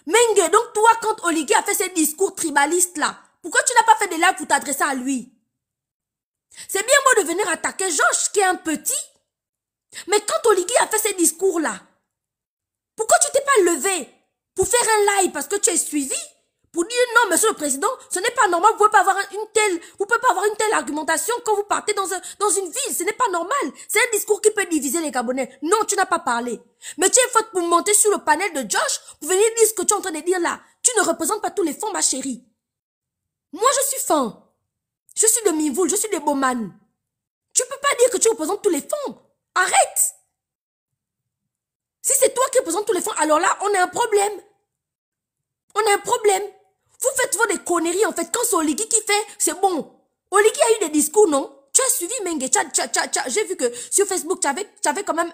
Menge, donc toi, quand Oligui a fait ses discours tribalistes là, pourquoi tu n'as pas fait de live pour t'adresser à lui? C'est bien beau de venir attaquer Josh, qui est un petit. Mais quand Oligui a fait ses discours là, pourquoi tu t'es pas levé pour faire un live parce que tu es suivi? Pour dire non, monsieur le président, ce n'est pas normal, vous pouvez pas avoir une telle argumentation quand vous partez dans une ville, ce n'est pas normal. C'est un discours qui peut diviser les Gabonais. Non, tu n'as pas parlé. Mais tu es faute pour monter sur le panel de Josh, pour venir dire ce que tu es en train de dire là. Tu ne représentes pas tous les fonds, ma chérie. Moi, je suis fan. Je suis de Mivoul, je suis de Bowman. Tu peux pas dire que tu représentes tous les fonds. Arrête. Si c'est toi qui représentes tous les fonds, alors là, on a un problème. On a un problème. Vous faites des conneries en fait. Quand c'est Oligui qui fait, c'est bon. Oligui a eu des discours, non? Tu as suivi Menge. J'ai vu que sur Facebook, tu avais quand même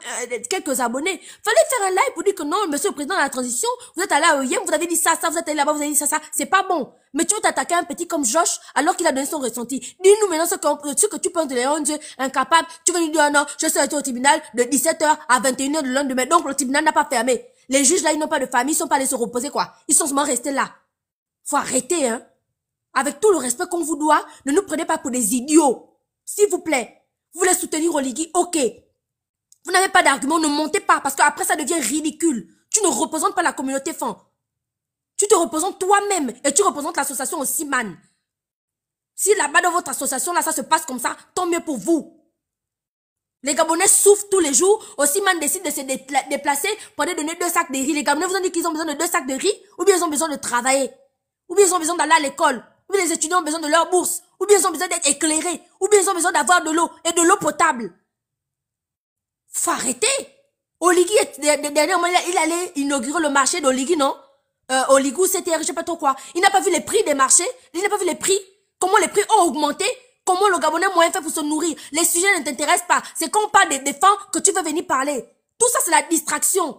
quelques abonnés. Fallait faire un live pour dire que non, monsieur le président de la transition, vous êtes allé à EIM, vous avez dit ça, vous êtes allé là-bas, vous avez dit ça. C'est pas bon. Mais tu veux t'attaquer à un petit comme Josh, alors qu'il a donné son ressenti. Dis-nous maintenant ce que tu penses de Léon Dieu, incapable. Tu veux lui dire, non, je serai au tribunal de 17h à 21h le lendemain. Donc le tribunal n'a pas fermé. Les juges là, ils n'ont pas de famille, ils sont pas allés se reposer quoi. Ils sont seulement restés là. Faut arrêter, hein. Avec tout le respect qu'on vous doit, ne nous prenez pas pour des idiots. S'il vous plaît. Vous voulez soutenir Oligui, ok. Vous n'avez pas d'argument, ne montez pas, parce qu'après ça devient ridicule. Tu ne représentes pas la communauté fan. Tu te représentes toi-même et tu représentes l'association aussi, man. Si là-bas dans votre association, là, ça se passe comme ça, tant mieux pour vous. Les Gabonais souffrent tous les jours. Ossiman décide de se déplacer pour aller donner 2 sacs de riz. Les Gabonais vous ont dit qu'ils ont besoin de 2 sacs de riz, ou bien ils ont besoin de travailler, ou bien ils ont besoin d'aller à l'école, ou bien les étudiants ont besoin de leur bourse, ou bien ils ont besoin d'être éclairés, ou bien ils ont besoin d'avoir de l'eau, et de l'eau potable. Faut arrêter. Oligui, dernièrement, il allait inaugurer le marché d'Oligui, non? Oligou, c'était, je sais pas trop quoi. Il n'a pas vu les prix des marchés, il n'a pas vu les prix, comment les prix ont augmenté. Comment le Gabonais moyen fait pour se nourrir? Les sujets ne t'intéressent pas. C'est quand on parle des femmes que tu veux venir parler. Tout ça, c'est la distraction.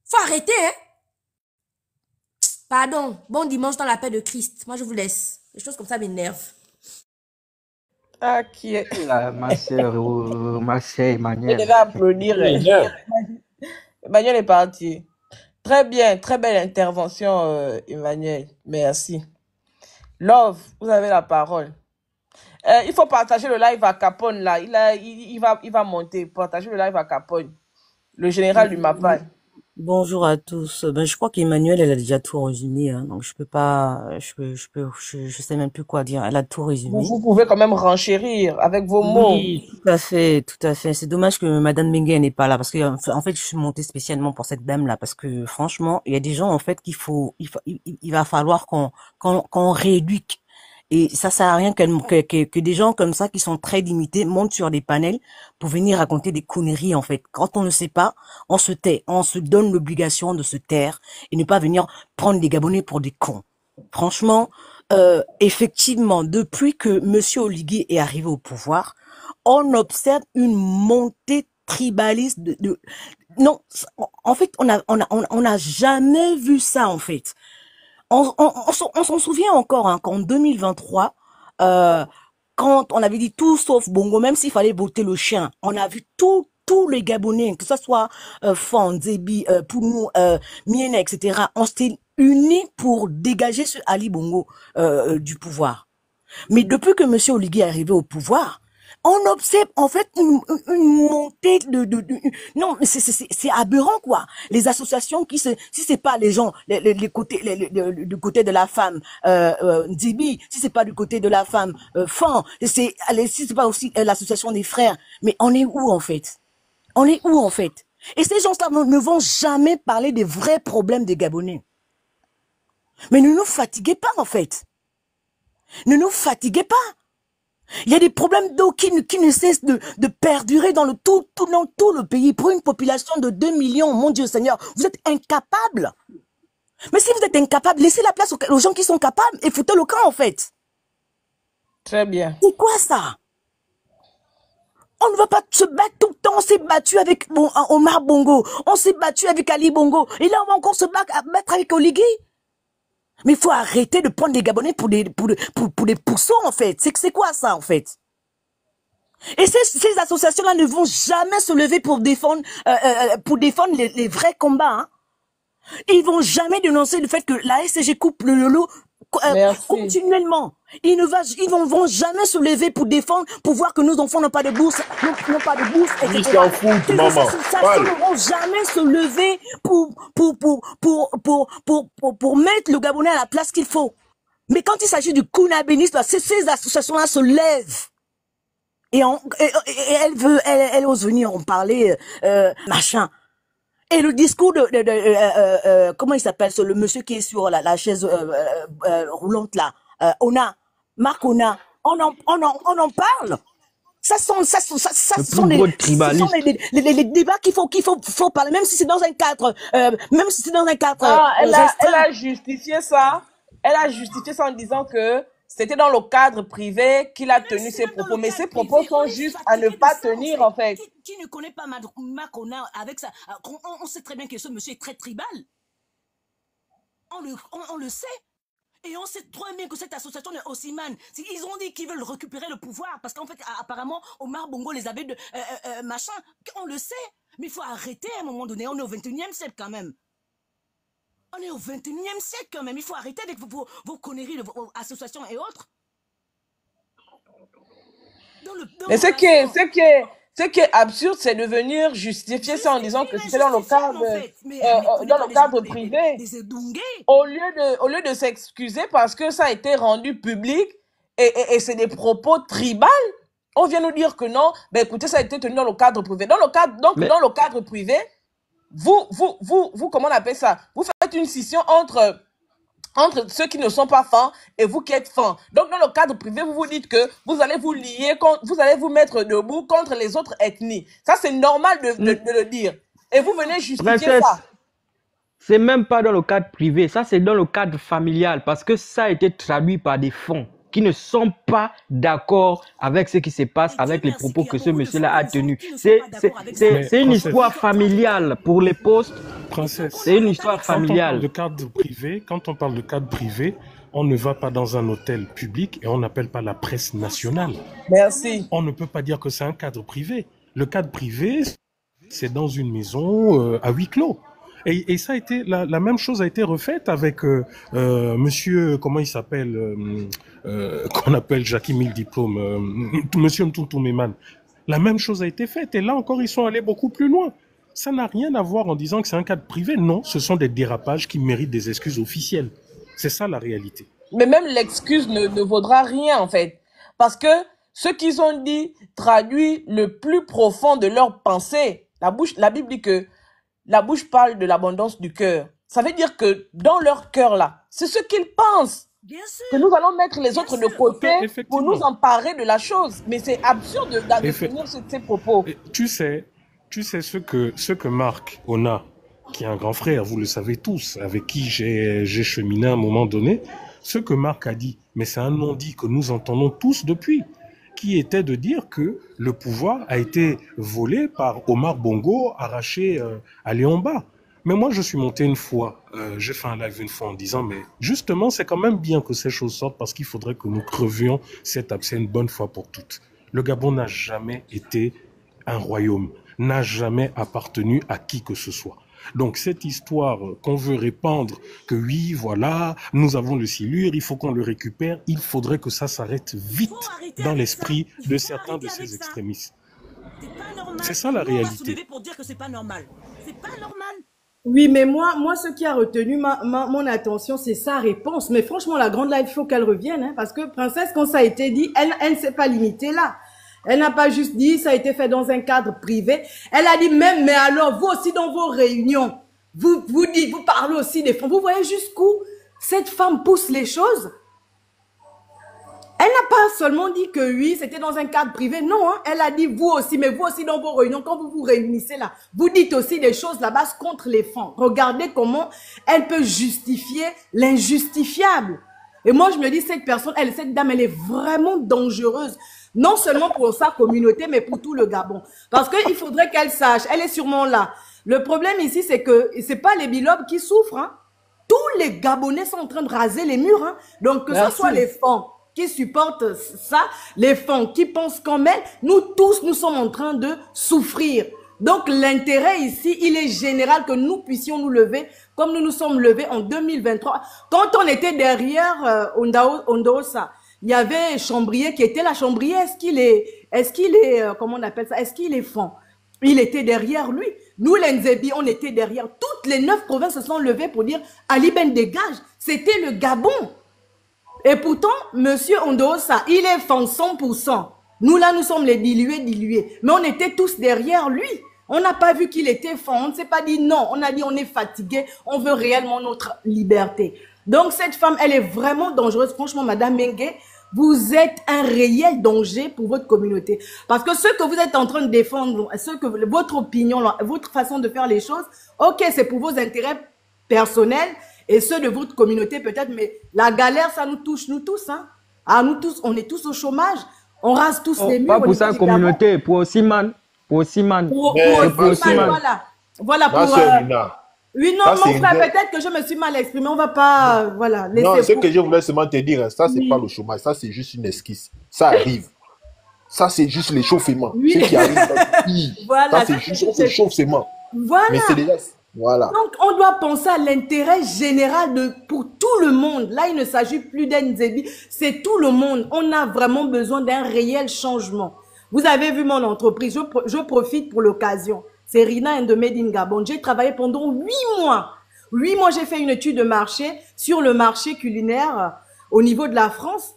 Faut arrêter, hein? Pardon. Bon dimanche dans la paix de Christ. Moi, je vous laisse. Les choses comme ça m'énervent. Ah, qui est là, ma sœur Emmanuel. Je devais applaudir. Emmanuel est parti. Très bien, très belle intervention, Emmanuel. Merci. Love, vous avez la parole. Il faut partager le live à Capone, là. Il va monter. Partager le live à Capone. Le général du Mapai. Bonjour à tous. Ben, je crois qu'Emmanuel, elle a déjà tout résumé, hein, donc je peux pas, je sais même plus quoi dire. Elle a tout résumé. Vous pouvez quand même renchérir avec vos mots. Oui, tout à fait, tout à fait. C'est dommage que Madame Mengue n'est pas là, parce que, en fait, je suis montée spécialement pour cette dame-là, parce que, franchement, il y a des gens, en fait, il va falloir qu'on rééduque. Et ça sert à rien que des gens comme ça, qui sont très limités, montent sur des panels pour venir raconter des conneries, en fait. Quand on ne sait pas, on se tait. On se donne l'obligation de se taire et ne pas venir prendre des Gabonais pour des cons. Franchement, effectivement, depuis que Monsieur Oligui est arrivé au pouvoir, on observe une montée tribaliste non, en fait, on a jamais vu ça, en fait. On s'en souvient encore, hein, qu'en 2023, quand on avait dit tout sauf Bongo, même s'il fallait voter le chien, on a vu tous les Gabonais, que ce soit Fon, Zebi, Pounou, Miene, etc., on s'était unis pour dégager ce Ali Bongo du pouvoir. Mais depuis que Monsieur Oligui est arrivé au pouvoir, on observe en fait une montée non, mais c'est aberrant, quoi. Les associations si c'est pas les gens du côté de la femme Zibi, si c'est pas du côté de la femme Fan, si c'est pas aussi l'association des frères, mais on est où en fait? On est où en fait? Et ces gens-là ne vont jamais parler des vrais problèmes des Gabonais. Mais ne nous fatiguez pas en fait. Ne nous fatiguez pas. Il y a des problèmes d'eau qui ne cessent de perdurer dans tout le pays pour une population de 2 millions. Mon Dieu Seigneur, vous êtes incapables. Mais si vous êtes incapables, laissez la place aux gens qui sont capables et foutez le camp en fait. Très bien. C'est quoi ça? On ne va pas se battre tout le temps. On s'est battu avec Omar Bongo. On s'est battu avec Ali Bongo. Et là, on va encore se battre avec Oligui. Mais il faut arrêter de prendre des Gabonais pour des poussons, en fait. C'est quoi ça, en fait? Et ces associations-là ne vont jamais se lever pour défendre les vrais combats. Hein. Ils vont jamais dénoncer le fait que la SCG coupe le lot Merci. continuellement. Ils vont jamais se lever pour défendre, pour voir que nos enfants n'ont pas de bourse, n'ont pas de bourse, Ils etc. s'en foutent, Les maman. associations ne vont jamais se lever pour mettre le Gabonais à la place qu'il faut. Mais quand il s'agit du kunabénisme, ces associations-là se lèvent. Et elle ose venir en parler, machin. Et le discours comment il s'appelle, le monsieur qui est sur la chaise roulante là, Marc Ona, on en parle. Ça sont les débats qu'il faut parler, même si c'est dans un cadre, Elle a justifié ça. Elle a justifié ça en disant que c'était dans le cadre privé qu'il a tenu ses propos. Mais ses propos sont juste à ne pas tenir, en fait. Qui ne connaît pas Makona avec ça? On sait très bien que ce monsieur est très tribal. On le sait. Et on sait très bien que cette association de Ossiman, ils ont dit qu'ils veulent récupérer le pouvoir. Parce qu'en fait, apparemment, Omar Bongo les avait de machin. On le sait. Mais il faut arrêter à un moment donné. On est au 21e siècle quand même. On est au 21e siècle quand même. Il faut arrêter avec vos conneries de vos associations et autres. Mais ce qui est absurde, c'est de venir justifier ça en disant que c'était dans le cadre privé. Au lieu de s'excuser parce que ça a été rendu public et c'est des propos tribales. On vient nous dire que non, ben écoutez, ça a été tenu dans le cadre privé. Dans le cadre privé, vous, comment on appelle ça? Vous faites une scission entre ceux qui ne sont pas fins et vous qui êtes fins. Donc, dans le cadre privé, vous vous dites que vous allez vous lier, vous allez vous mettre debout contre les autres ethnies. Ça, c'est normal de le dire. Et vous venez justifier ça. C'est même pas dans le cadre privé, ça c'est dans le cadre familial parce que ça a été traduit par des fonds qui ne sont pas d'accord avec ce qui se passe, avec les propos que ce monsieur-là a tenus. C'est une histoire familiale pour les postes. Princesse, c'est une histoire familiale. Quand on parle de cadre privé, on ne va pas dans un hôtel public et on n'appelle pas la presse nationale. Merci. On ne peut pas dire que c'est un cadre privé. Le cadre privé, c'est dans une maison à huis clos. Et ça a été la même chose a été refaite avec monsieur, comment il s'appelle, qu'on appelle Jackie Mille Diplôme, monsieur Mtuntumeman. La même chose a été faite et là encore ils sont allés beaucoup plus loin. Ça n'a rien à voir en disant que c'est un cadre privé. Non, ce sont des dérapages qui méritent des excuses officielles. C'est ça la réalité. Mais même l'excuse ne vaudra rien en fait, parce que ce qu'ils ont dit traduit le plus profond de leur pensée. La Bible dit que la bouche parle de l'abondance du cœur. Ça veut dire que dans leur cœur là, c'est ce qu'ils pensent. Que nous allons mettre les autres de côté pour nous emparer de la chose. Mais c'est absurde de tenir ces propos. Tu sais ce que Marc Ona, qui est un grand frère, vous le savez tous, avec qui j'ai cheminé à un moment donné, ce que Marc a dit, mais c'est un non-dit que nous entendons tous depuis, qui était de dire que le pouvoir a été volé par Omar Bongo, arraché à Léon-Bas. Mais moi, je suis monté une fois, j'ai fait un live une fois en disant, mais justement, c'est quand même bien que ces choses sortent parce qu'il faudrait que nous crevions cet abcès une bonne fois pour toutes. Le Gabon n'a jamais été un royaume, n'a jamais appartenu à qui que ce soit. Donc cette histoire qu'on veut répandre, que oui, voilà, nous avons le silure, il faut qu'on le récupère, il faudrait que ça s'arrête vite dans l'esprit de certains de ces extrémistes. C'est ça la réalité. Oui, mais moi, ce qui a retenu mon attention, c'est sa réponse. Mais franchement, la grande live, il faut qu'elle revienne, hein, parce que Princesse, quand ça a été dit, elle ne s'est pas limitée là. Elle n'a pas juste dit, ça a été fait dans un cadre privé. Elle a dit même, mais alors, vous aussi dans vos réunions, vous parlez aussi des fonds. Vous voyez jusqu'où cette femme pousse les choses? Elle n'a pas seulement dit que oui, c'était dans un cadre privé. Non, hein, elle a dit vous aussi, mais vous aussi dans vos réunions, quand vous vous réunissez là, vous dites aussi des choses là-bas contre les fonds. Regardez comment elle peut justifier l'injustifiable. Et moi, je me dis, cette dame, elle est vraiment dangereuse. Non seulement pour sa communauté, mais pour tout le Gabon. Parce qu'il faudrait qu'elle sache, elle est sûrement là. Le problème ici, c'est que c'est pas les bilobes qui souffrent. Hein. Tous les Gabonais sont en train de raser les murs. Hein. Donc, que ce soit les fonds qui supportent ça, les fonds qui pensent comme elle, nous tous, nous sommes en train de souffrir. Donc, l'intérêt ici, il est général que nous puissions nous lever comme nous nous sommes levés en 2023. Quand on était derrière Ondaosa, il y avait Chambrier qui était là. Chambrier, est-ce qu'il est, comment on appelle ça? Est-ce qu'il est fond? Il était derrière lui. Nous, les Nzebi, on était derrière. Toutes les 9 provinces se sont levées pour dire Ali Ben dégage. C'était le Gabon. Et pourtant, monsieur Ondosa, il est fan 100%. Nous, là, nous sommes les dilués. Mais on était tous derrière lui. On n'a pas vu qu'il était fan. On ne s'est pas dit non. On a dit on est fatigué. On veut réellement notre liberté. Donc, cette femme, elle est vraiment dangereuse. Franchement, Madame Mengue, vous êtes un réel danger pour votre communauté. Parce que ce que vous êtes en train de défendre, votre opinion, votre façon de faire les choses, ok, c'est pour vos intérêts personnels et ceux de votre communauté peut-être, mais la galère, ça nous touche, nous tous. Hein. Ah, nous tous, on est tous au chômage. On rase tous les murs. Pas pour sa communauté, pour Osimhen. Pour Osimhen. Pour Osimhen, voilà. Voilà, pour... Oui, non, mon frère, peut-être que je me suis mal exprimé. On va pas, voilà. Non, ce que je voulais seulement te dire, ça, c'est pas le chômage. Ça, c'est juste une esquisse. Ça arrive. Ça, c'est juste l'échauffement. Oui. Ce qui arrive, voilà, ça, c'est juste, on se chauffe seulement. Voilà. Mais c'est déjà... Voilà. Donc, on doit penser à l'intérêt général pour tout le monde. Là, il ne s'agit plus d'Nzebi, c'est tout le monde. On a vraiment besoin d'un réel changement. Vous avez vu mon entreprise, je profite pour l'occasion. C'est Rina and the Made in Gabon. J'ai travaillé pendant 8 mois. 8 mois, j'ai fait une étude de marché sur le marché culinaire au niveau de la France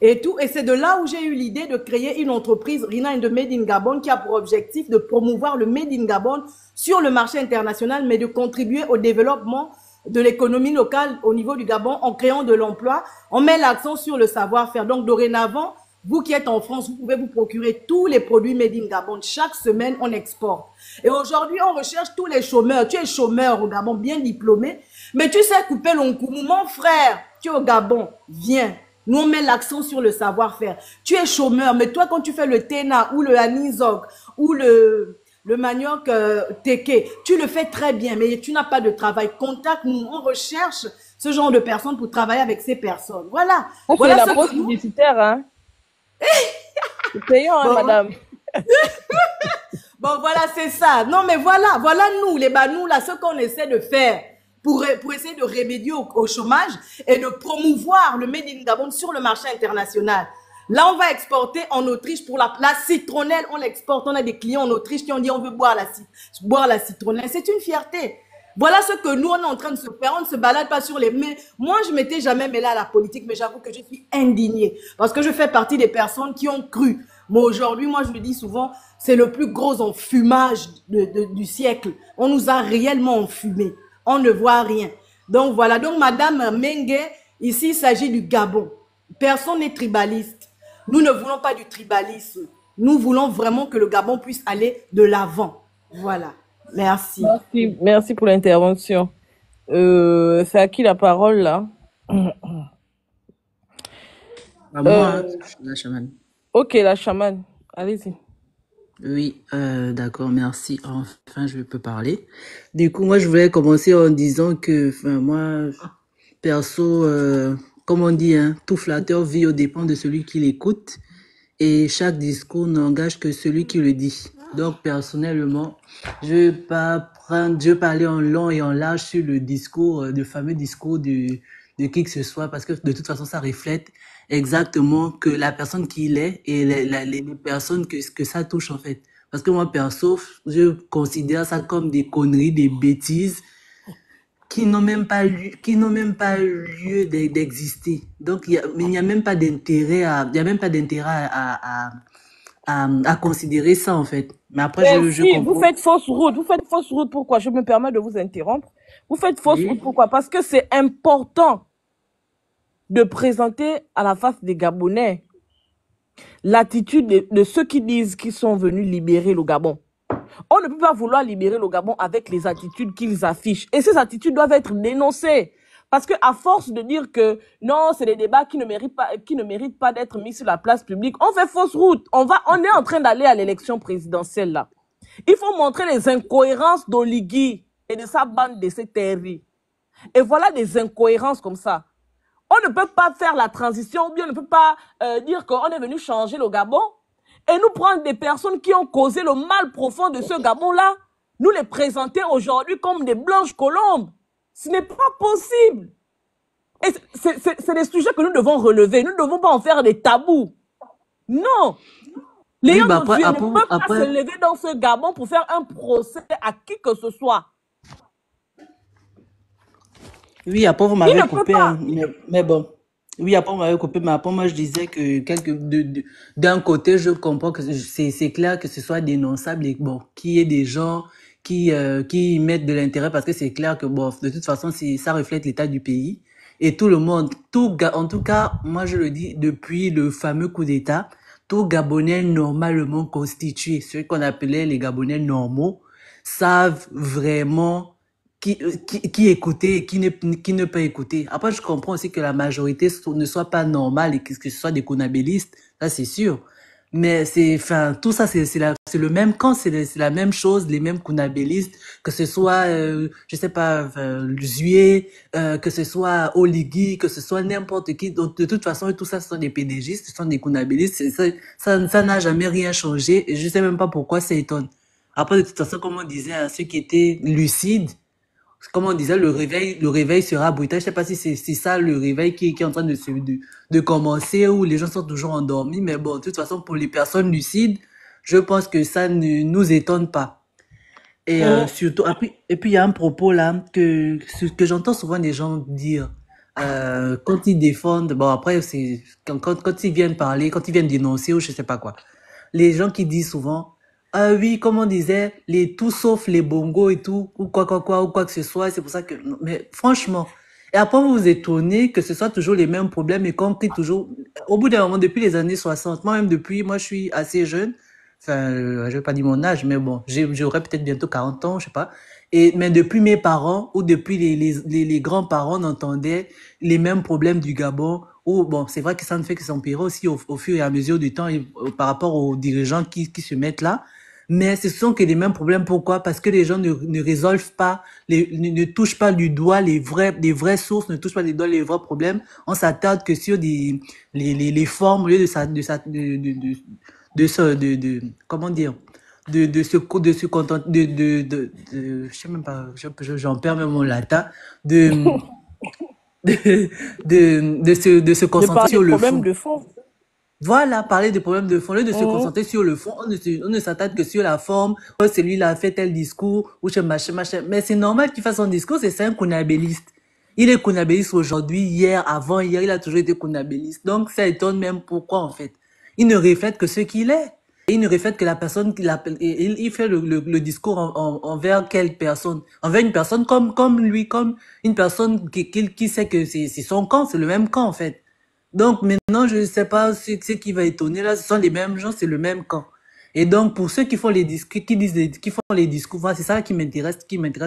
et tout. Et c'est de là où j'ai eu l'idée de créer une entreprise, Rina and the Made in Gabon, qui a pour objectif de promouvoir le Made in Gabon sur le marché international, mais de contribuer au développement de l'économie locale au niveau du Gabon en créant de l'emploi. On met l'accent sur le savoir-faire. Donc, dorénavant, vous qui êtes en France, vous pouvez vous procurer tous les produits Made in Gabon. Chaque semaine, on exporte. Et aujourd'hui, on recherche tous les chômeurs. Tu es chômeur au Gabon, bien diplômé, mais tu sais couper l'onkoumou. Mon frère, tu es au Gabon, viens. Nous, on met l'accent sur le savoir-faire. Tu es chômeur, mais toi, quand tu fais le tena ou le anisog ou le manioc teke, tu le fais très bien, mais tu n'as pas de travail. Contacte-nous, on recherche ce genre de personnes pour travailler avec ces personnes. Voilà. Ça, voilà c'est la pause publicitaire, hein. C'est payant, hein, madame. Bon, voilà, c'est ça. Non, mais voilà nous, les banous, là, ce qu'on essaie de faire pour essayer de remédier au chômage et de promouvoir le Made in Gabon sur le marché international. Là, on va exporter en Autriche pour la citronnelle, on l'exporte. On a des clients en Autriche qui ont dit on veut boire la citronnelle. C'est une fierté. Voilà ce que nous, on est en train de se faire. On ne se balade pas sur les... Mais moi, je m'étais jamais mêlée à la politique, mais j'avoue que je suis indignée. Parce que je fais partie des personnes qui ont cru. Mais aujourd'hui, moi, je le dis souvent, c'est le plus gros enfumage du siècle. On nous a réellement enfumés. On ne voit rien. Donc, voilà. Donc, Madame Mengue, ici, il s'agit du Gabon. Personne n'est tribaliste. Nous ne voulons pas du tribalisme. Nous voulons vraiment que le Gabon puisse aller de l'avant. Voilà. Merci. Merci pour l'intervention. C'est à qui la parole, là? Moi, la chamane. Ok, la chamane. Allez-y. Oui, d'accord, merci. Enfin, je peux parler. Du coup, moi, je voulais commencer en disant que, enfin, moi, perso, comme on dit, hein, tout flatteur vit aux dépens de celui qui l'écoute. Et chaque discours n'engage que celui qui le dit. Donc, personnellement, je vais pas aller en long et en large sur le discours, le fameux discours de qui que ce soit, parce que de toute façon, ça reflète exactement que la personne qu'il est et les personnes que ça touche, en fait. Parce que moi, perso, je considère ça comme des conneries, des bêtises qui n'ont même pas lieu d'exister. Donc, il n'y a même pas d'intérêt à considérer ça, en fait. Mais après, je comprends. Vous faites fausse route. Vous faites fausse route. Pourquoi? Je me permets de vous interrompre. Vous faites fausse route. Pourquoi? Parce que c'est important de présenter à la face des Gabonais l'attitude de ceux qui disent qu'ils sont venus libérer le Gabon. On ne peut pas vouloir libérer le Gabon avec les attitudes qu'ils affichent. Et ces attitudes doivent être dénoncées. Parce que à force de dire que non, c'est des débats qui ne méritent pas d'être mis sur la place publique, on fait fausse route. On est en train d'aller à l'élection présidentielle là. Il faut montrer les incohérences d'Oligui et de sa bande de ces terris. Et voilà des incohérences comme ça. On ne peut pas faire la transition, ou bien on ne peut pas dire qu'on est venu changer le Gabon et nous prendre des personnes qui ont causé le mal profond de ce Gabon-là, nous les présenter aujourd'hui comme des blanches colombes. Ce n'est pas possible. Et c'est des sujets que nous devons relever. Nous ne devons pas en faire des tabous. Non. Les gens de Dieu ne peuvent pas se lever dans ce Gabon pour faire un procès à qui que ce soit. Oui, après vous m'avez coupé, hein, mais bon. Oui, après vous m'avez coupé, mais après moi je disais que d'un côté je comprends que c'est clair que ce soit dénonçable et bon, qu'il y ait des gens qui mettent de l'intérêt parce que c'est clair que bon, de toute façon ça reflète l'état du pays et tout le monde, en tout cas, moi je le dis depuis le fameux coup d'État, tout Gabonais normalement constitué, ceux qu'on appelait les Gabonais normaux, savent vraiment qui écouter et qui ne peut écouter. Après, je comprends aussi que la majorité ne soit pas normale et que ce soit des conabélistes, ça c'est sûr. Mais tout ça, c'est le même camp, c'est la même chose, les mêmes conabélistes, que ce soit, je sais pas, Juillet, que ce soit Oligui, que ce soit n'importe qui. Donc, de toute façon, tout ça, ce sont des pédégistes, ce sont des conabélistes. Ça n'a jamais rien changé et je sais même pas pourquoi ça étonne. Après, de toute façon, comme on disait, hein, ceux qui étaient lucides, comme on disait, le réveil sera brutal. Je sais pas si c'est ça le réveil qui est en train de commencer ou les gens sont toujours endormis. Mais bon, de toute façon, pour les personnes lucides, je pense que ça ne nous étonne pas. Et surtout, et puis il y a un propos là que j'entends souvent des gens dire quand ils défendent. Bon après c'est quand ils viennent parler, quand ils viennent dénoncer ou je sais pas quoi. Les gens qui disent souvent ah oui, comme on disait, tout sauf les bongos et tout, ou quoi que ce soit, c'est pour ça que, mais franchement, et après vous vous étonnez que ce soit toujours les mêmes problèmes et qu'on crie toujours, au bout d'un moment, depuis les années 60, moi je suis assez jeune, enfin, je vais pas dire mon âge, mais bon, j'aurai peut-être bientôt 40 ans, je sais pas, mais depuis mes parents, ou depuis les grands-parents, on entendait les mêmes problèmes du Gabon, ou bon, c'est vrai que ça ne fait que s'empirer aussi au fur et à mesure du temps par rapport aux dirigeants qui se mettent là. Mais ce sont que les mêmes problèmes. Pourquoi? Parce que les gens ne résolvent pas, ne touchent pas du doigt les vraies sources, ne touchent pas du doigt les vrais problèmes. On s'attarde que sur les formes, au lieu comment dire, se contenter, je sais même pas, j'en perds même mon latin, de se concentrer sur le fond. De fond. Voilà, parler des problèmes de fond, au lieu de se concentrer sur le fond, on ne s'attarde que sur la forme, oh, celui-là a fait tel discours, ou machin. Mais c'est normal qu'il fasse son discours, c'est un conabéliste. Il est conabéliste aujourd'hui, hier, avant-hier, il a toujours été conabéliste. Donc, ça étonne même pourquoi, en fait. Il ne reflète que ce qu'il est. Et il ne reflète que la personne qu'il appelle, il fait le discours envers quelle personne? Envers une personne comme lui, comme une personne qui sait que c'est son camp, c'est le même camp, en fait. Donc maintenant, je ne sais pas ce qui va étonner là, ce sont les mêmes gens, c'est le même camp. Et donc pour ceux qui font les discours, qui font les discours, voilà, c'est ça qui m'intéresse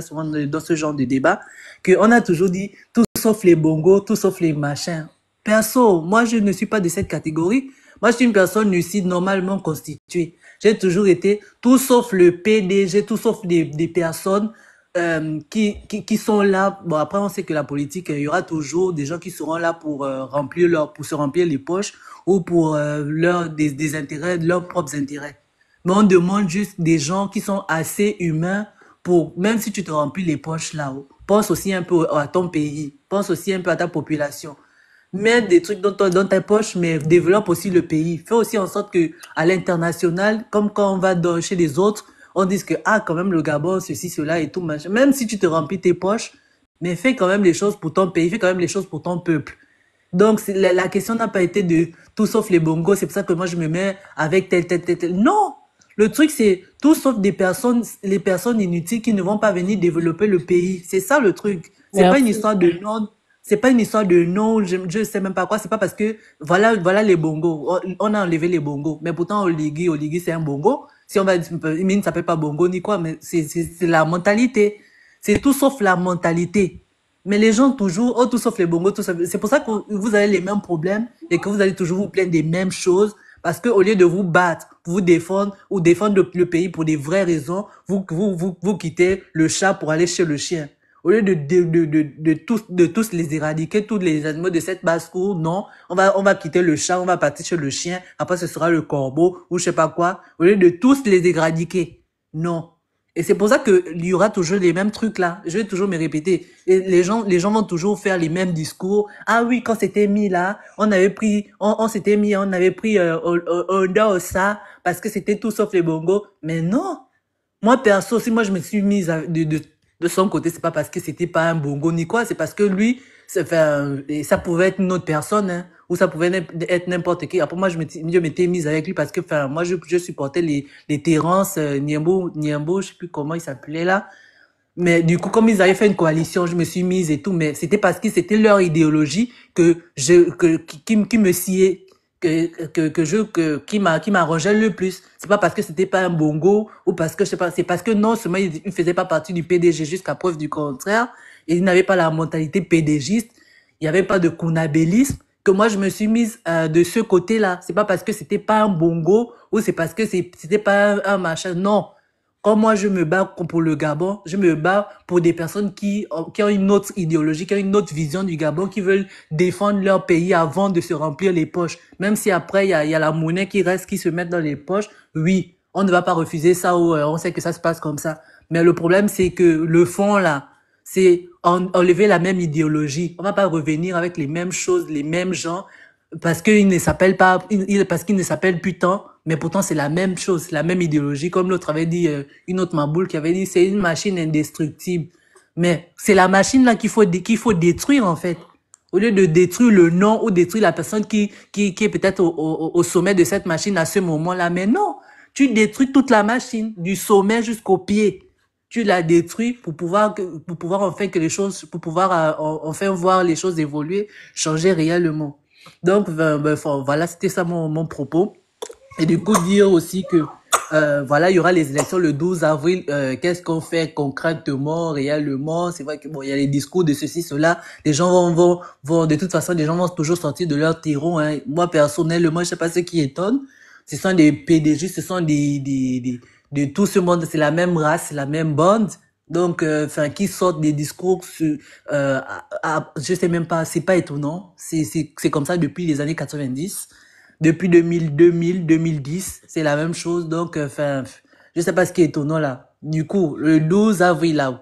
souvent dans ce genre de débat, qu'on a toujours dit tout sauf les bongos, tout sauf les machins. Perso, moi je ne suis pas de cette catégorie. Moi je suis une personne lucide, normalement constituée. J'ai toujours été tout sauf le PDG, tout sauf des personnes qui sont là. Bon, après, on sait que la politique, il y aura toujours des gens qui seront là pour pour se remplir les poches ou pour des intérêts, leurs propres intérêts. Mais on demande juste des gens qui sont assez humains pour, même si tu te remplis les poches là-haut, pense aussi un peu à ton pays, pense aussi un peu à ta population. Mets des trucs dans ta poche, mais développe aussi le pays. Fais aussi en sorte que à l'international, comme quand on va chez les autres, on dit que, quand même, le Gabon, ceci, cela et tout, machin. Même si tu te remplis tes poches, mais fais quand même les choses pour ton pays, fais quand même les choses pour ton peuple. Donc, la question n'a pas été de tout sauf les bongos, c'est pour ça que moi, je me mets avec tel. Non! Le truc, c'est tout sauf les personnes inutiles qui ne vont pas venir développer le pays. C'est ça, le truc. C'est pas une histoire de non. C'est pas une histoire de non, je sais même pas quoi. C'est pas parce que, voilà les bongos. On a enlevé les bongos. Mais pourtant, Oligui, c'est un bongo. Si on va dire, il ne s'appelle pas bongo ni quoi, mais c'est la mentalité. C'est tout sauf la mentalité. Mais les gens toujours, tout sauf les bongos, tout ça. C'est pour ça que vous avez les mêmes problèmes et que vous allez toujours vous plaindre des mêmes choses. Parce que au lieu de vous battre, pour vous défendre ou défendre le pays pour des vraies raisons, vous quittez le chat pour aller chez le chien. Au lieu de tous les éradiquer, tous les animaux de cette basse-cour, non, on va quitter le chat, on va partir sur le chien, après ce sera le corbeau, ou je sais pas quoi. Au lieu de tous les éradiquer, non. Et c'est pour ça qu'il y aura toujours les mêmes trucs là. Je vais toujours me répéter. Et les gens vont toujours faire les mêmes discours. Ah oui, quand c'était mis là, on avait pris Honda ça, parce que c'était tout sauf les bongos. Mais non. Moi, perso, si moi je me suis mise de son côté, c'est pas parce que c'était pas un bongo ni quoi, c'est parce que lui, ça pouvait être une autre personne, hein, ou ça pouvait être n'importe qui. Après, moi, je m'étais mise avec lui parce que, enfin, moi, je supportais les Terrence, Niambo, je sais plus comment il s'appelait là. Mais du coup, comme ils avaient fait une coalition, je me suis mise et tout, mais c'était parce que c'était leur idéologie qui me sciait, qui m'arrangeait le plus. C'est pas parce que c'était pas un bongo, ou parce que, je sais pas, c'est parce que non seulement il faisait pas partie du PDG jusqu'à preuve du contraire, et il n'avait pas la mentalité PDGiste, il y avait pas de kunabélisme, que moi je me suis mise de ce côté-là. C'est pas parce que c'était pas un bongo, ou c'est parce que c'était pas un machin, non. Quand moi je me bats pour le Gabon, je me bats pour des personnes qui ont une autre idéologie, qui ont une autre vision du Gabon, qui veulent défendre leur pays avant de se remplir les poches. Même si après il y a la monnaie qui reste, qui se met dans les poches, oui, on ne va pas refuser ça, ou on sait que ça se passe comme ça. Mais le problème c'est que le fond là, c'est enlever la même idéologie. On va pas revenir avec les mêmes choses, les mêmes gens, parce qu'il ne s'appelle pas, parce qu'il ne s'appelle plus tant, mais pourtant c'est la même chose, c'est la même idéologie, comme l'autre avait dit, une autre maboule qui avait dit, c'est une machine indestructible. Mais c'est la machine là qu'il faut détruire en fait. Au lieu de détruire le nom ou détruire la personne qui est peut-être au sommet de cette machine à ce moment-là. Mais non, tu détruis toute la machine, du sommet jusqu'au pied. Tu la détruis pour pouvoir enfin que les choses, pour pouvoir enfin voir les choses évoluer, changer réellement. Donc, voilà, c'était ça mon propos. Et du coup, dire aussi que, voilà, il y aura les élections le 12 avril. Qu'est-ce qu'on fait concrètement, réellement? C'est vrai que bon, il y a les discours de ceci, cela. Les gens vont, de toute façon, les gens vont toujours sortir de leur terreau, hein. Moi, personnellement, je sais pas ce qui étonne. Ce sont des PDG, ce sont de tout ce monde. C'est la même race, c'est la même bande. Donc, enfin, qui sortent des discours je sais même pas, c'est pas étonnant. C'est comme ça depuis les années 90. Depuis 2010, c'est la même chose. Donc, enfin, je sais pas ce qui est étonnant là. Du coup, le 12 avril là,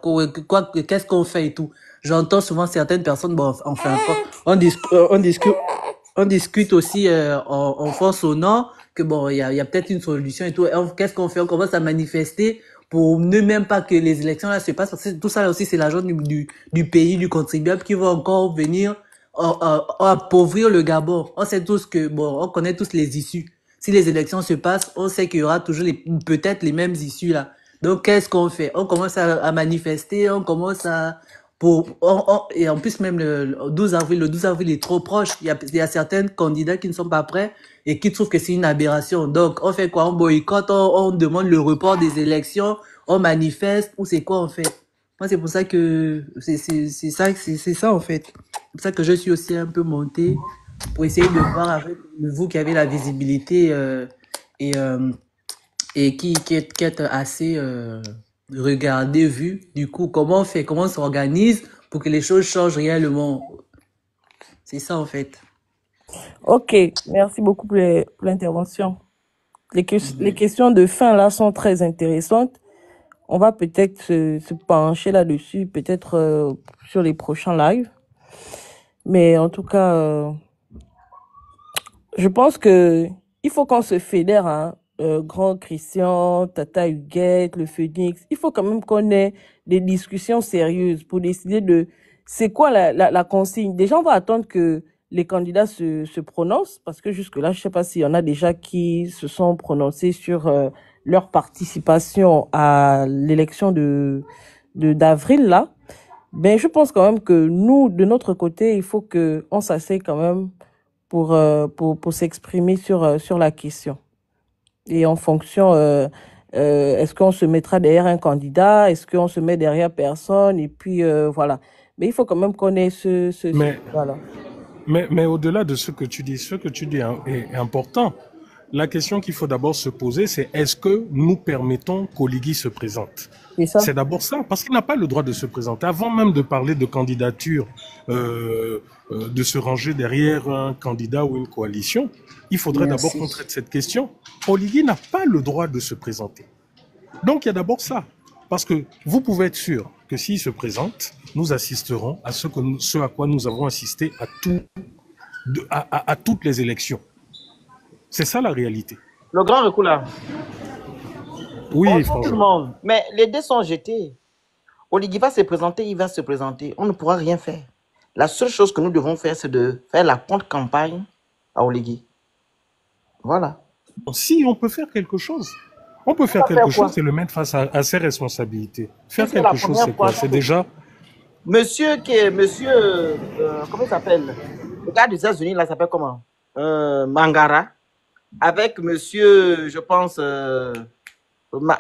qu'est-ce qu'on fait et tout. J'entends souvent certaines personnes, bon, enfin, on discute aussi en force au nord que bon, il y a peut-être une solution et tout. Qu'est-ce qu'on fait? On commence à manifester pour ne même pas que les élections là se passent, parce que tout ça là aussi c'est l'argent du pays, du contribuable qui va encore venir appauvrir le Gabon. On sait tous que, bon, on connaît tous les issues. Si les élections se passent, on sait qu'il y aura toujours peut-être les mêmes issues là. Donc qu'est-ce qu'on fait? On commence à manifester, on commence à et en plus même le 12 avril est trop proche. Il y a certains candidats qui ne sont pas prêts et qui trouvent que c'est une aberration. Donc on fait quoi? On boycotte, on demande le report des élections, on manifeste, ou c'est quoi on fait? Moi c'est pour ça que c'est ça en fait. C'est pour ça que je suis aussi un peu montée pour essayer de voir avec vous qui avez la visibilité et qui est assez regardé, vu. Du coup, comment on fait, comment on s'organise pour que les choses changent réellement. C'est ça en fait. Ok, merci beaucoup pour l'intervention. Les questions de fin là sont très intéressantes. On va peut-être se pencher là-dessus, peut-être sur les prochains lives. Mais en tout cas, je pense que il faut qu'on se fédère, hein. Grand Christian, Tata Huguette, le Phoenix. Il faut quand même qu'on ait des discussions sérieuses pour décider de c'est quoi la consigne. Déjà, on va attendre que les candidats se prononcent, parce que jusque-là, je sais pas s'il y en a déjà qui se sont prononcés sur leur participation à l'élection d'avril là. Ben, je pense quand même que nous, de notre côté, il faut que on s'asseye quand même pour s'exprimer sur la question. Et en fonction, est-ce qu'on se mettra derrière un candidat, est-ce qu'on se met derrière personne, et puis voilà. Mais il faut quand même qu'on ait voilà. Mais au-delà de ce que tu dis est important. la question qu'il faut d'abord se poser, c'est est-ce que nous permettons qu'Oligui se présente? C'est ça. C'est d'abord ça, parce qu'il n'a pas le droit de se présenter. Avant même de parler de candidature, de se ranger derrière un candidat ou une coalition, il faudrait d'abord qu'on traite cette question. Oligui n'a pas le droit de se présenter. Donc il y a d'abord ça. Parce que vous pouvez être sûr que s'il se présente, nous assisterons à ce à quoi nous avons assisté à toutes les élections. C'est ça la réalité. Le grand recours là. Oui, Tout le franchement. monde. Mais les dés sont jetés. Oligui va se présenter, il va se présenter. On ne pourra rien faire. La seule chose que nous devons faire, c'est de faire la contre-campagne à Oligui. Voilà. Si on peut faire quelque chose, on peut faire quelque chose, c'est le mettre face à ses responsabilités. Faire C'est la quelque chose, première c'est quoi? fois C'est que- déjà... Monsieur, comment il s'appelle? Le gars des États-Unis, là, il s'appelle comment? Mangara. Avec monsieur, je pense,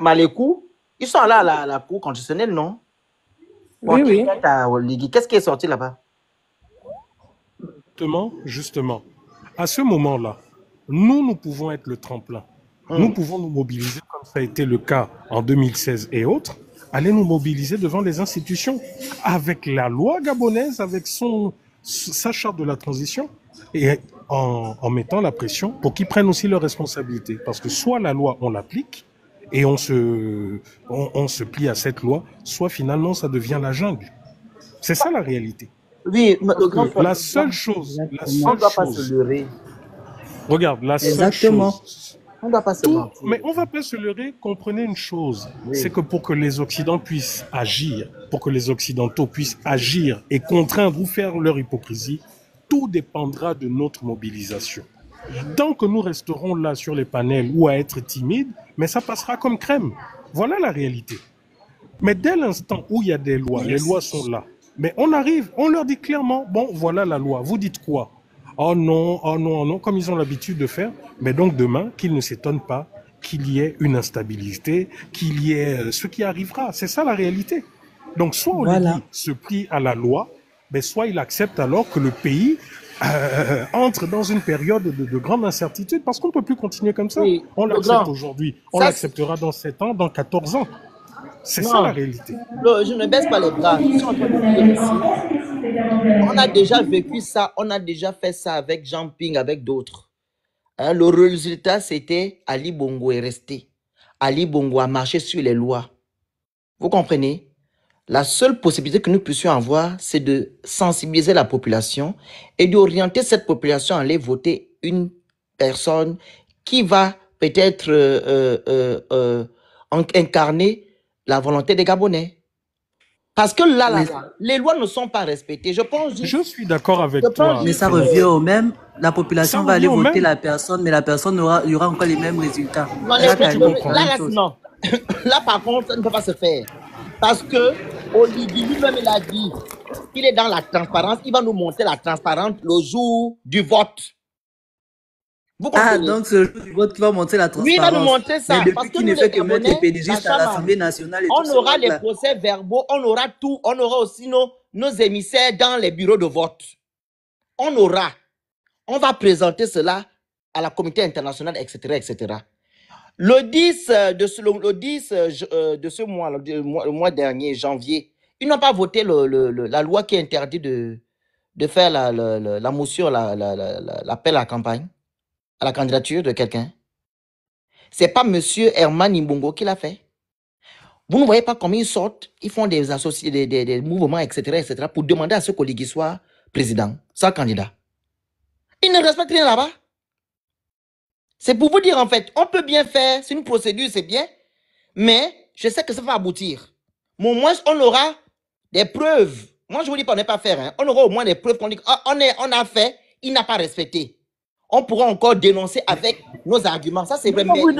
Malekou. Ils sont là à la cour constitutionnelle, non? Bon, Oui, oui. Qu'est-ce qui est sorti là-bas? Justement, à ce moment-là, nous pouvons être le tremplin. Nous pouvons nous mobiliser, comme ça a été le cas en 2016 et autres, aller nous mobiliser devant les institutions, avec la loi gabonaise, avec sa charte de la transition, et en mettant la pression pour qu'ils prennent aussi leurs responsabilités. Parce que soit la loi, on l'applique, et on se plie à cette loi, soit finalement ça devient la jungle. C'est ça la réalité. Oui, La seule chose, on ne doit pas se leurrer. regarde, la seule Exactement. chose, On ne doit pas se mentir. mais on ne va pas se leurrer, comprenez une chose, c'est que pour que les Occidentaux puissent agir, pour que les Occidentaux puissent agir et contraindre ou faire leur hypocrisie, tout dépendra de notre mobilisation. Tant que nous resterons là sur les panels ou à être timides, mais ça passera comme crème. Voilà la réalité. Mais dès l'instant où il y a des lois, les lois sont là. Mais on arrive, on leur dit clairement, bon, voilà la loi. Vous dites quoi? Oh non, oh non, oh non, comme ils ont l'habitude de faire. Mais donc demain, qu'ils ne s'étonnent pas qu'il y ait une instabilité, qu'il y ait ce qui arrivera. C'est ça la réalité. Donc soit Oligui se plie à la loi, mais soit il accepte alors que le pays entre dans une période de grande incertitude, parce qu'on ne peut plus continuer comme ça. Oui, On le l'accepte grand. aujourd'hui, on Ça, l'acceptera dans 7 ans, dans 14 ans. C'est Non. ça la réalité. Je ne baisse pas les bras. Je suis en train de dire ici. On a déjà vécu ça, on a déjà fait ça avec Jean Ping, avec d'autres. Hein, le résultat, c'était Ali Bongo est resté. Ali Bongo a marché sur les lois. Vous comprenez? La seule possibilité que nous puissions avoir, c'est de sensibiliser la population et d'orienter cette population à aller voter une personne qui va peut-être incarner la volonté des Gabonais. Parce que là, les lois ne sont pas respectées. Je pense juste... Je suis d'accord avec toi. Mais ça revient au même. La population Ça va aller revient au voter même. la personne, mais la personne il y aura encore les mêmes résultats. Non, C'est là que tu qu'elle comprends. la même là, chose. non. Là, par contre, ça ne peut pas se faire. Parce que Oligui lui-même, il a dit qu'il est dans la transparence. Il va nous montrer la transparence le jour du vote. Vous Ah, comprenez? donc c'est le jour du vote qui va montrer la transparence. Lui, il va nous montrer ça. Mais Parce depuis que qu'il nous, ne fait les que mettre les Gabonais, pédégistes à la l'Assemblée nationale et tout on ce aura les là. procès verbaux, on aura tout. On aura aussi nos émissaires dans les bureaux de vote. On aura. On va présenter cela à la communauté internationale, etc., etc. Le 10 de ce mois, le mois dernier, janvier, ils n'ont pas voté la loi qui interdit de faire la motion, l'appel à la campagne, à la candidature de quelqu'un. C'est pas monsieur Herman Imbongo qui l'a fait. Vous ne voyez pas comment ils sortent, ils font des mouvements, etc., etc., pour demander à ce qu'Oligui soit président, soit candidat. Ils ne respectent rien là-bas. C'est pour vous dire, en fait, on peut bien faire, c'est une procédure, c'est bien, mais je sais que ça va aboutir. Mais au moins, on aura des preuves. Moi, je ne vous dis pas, on n'est pas faire. Hein. On aura au moins des preuves qu'on dit on a fait, il n'a pas respecté. On pourra encore dénoncer avec nos arguments. Ça, c'est vrai. Je vous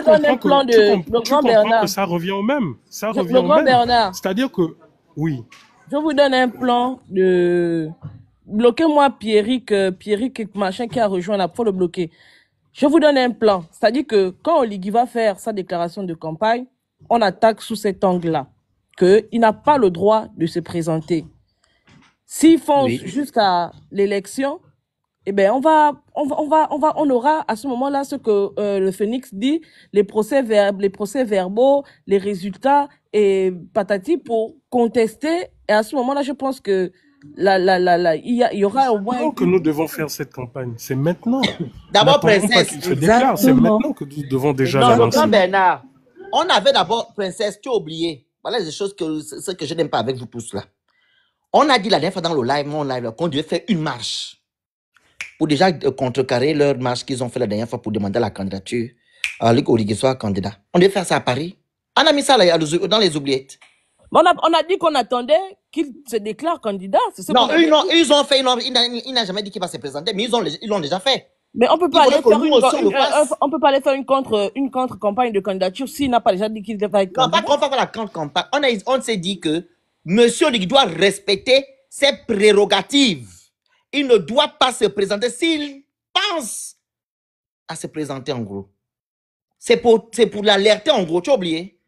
donne un plan de le grand Bernard. Que ça revient au même. Ça revient le au grand même. Bernard. C'est-à-dire que, oui. Je vous donne un plan de... Bloquez-moi Pierrick machin qui a rejoint la... Faut le bloquer. Je vous donne un plan. C'est-à-dire que quand Oligui va faire sa déclaration de campagne, on attaque sous cet angle-là. Qu'il n'a pas le droit de se présenter. S'ils font jusqu'à l'élection, eh ben, on aura à ce moment-là ce que le Phénix dit, les procès-verbaux, les résultats et patati pour contester. Et à ce moment-là, je pense que il y aura au moins... Maintenant que nous devons faire cette campagne, c'est maintenant. D'abord, N'attendons pas princesse. qu'il se déclare, c'est maintenant que nous devons déjà Non, l'annoncer. tonton Bernard, on avait d'abord, princesse, tu as oublié. Voilà les choses ce que je n'aime pas avec vous tous là. On a dit la dernière fois dans le live, mon live, qu'on devait faire une marche pour déjà contrecarrer leur marche qu'ils ont fait la dernière fois pour demander la candidature à Luc Oligui soit candidat. On devait faire ça à Paris. On a mis ça là, dans les oubliettes. On a dit qu'on attendait qu'il se déclare candidat. Non, ils ont fait, il n'a jamais dit qu'il va se présenter, mais ils l'ont déjà fait. Mais on peut pas aller faire une contre-campagne de candidature s'il n'a pas déjà dit qu'il va être candidat. Non, pas qu'on fasse la contre-campagne. On s'est dit que M. Oligui doit respecter ses prérogatives. Il ne doit pas se présenter s'il pense à se présenter en gros. C'est pour l'alerter en gros, tu as oublié.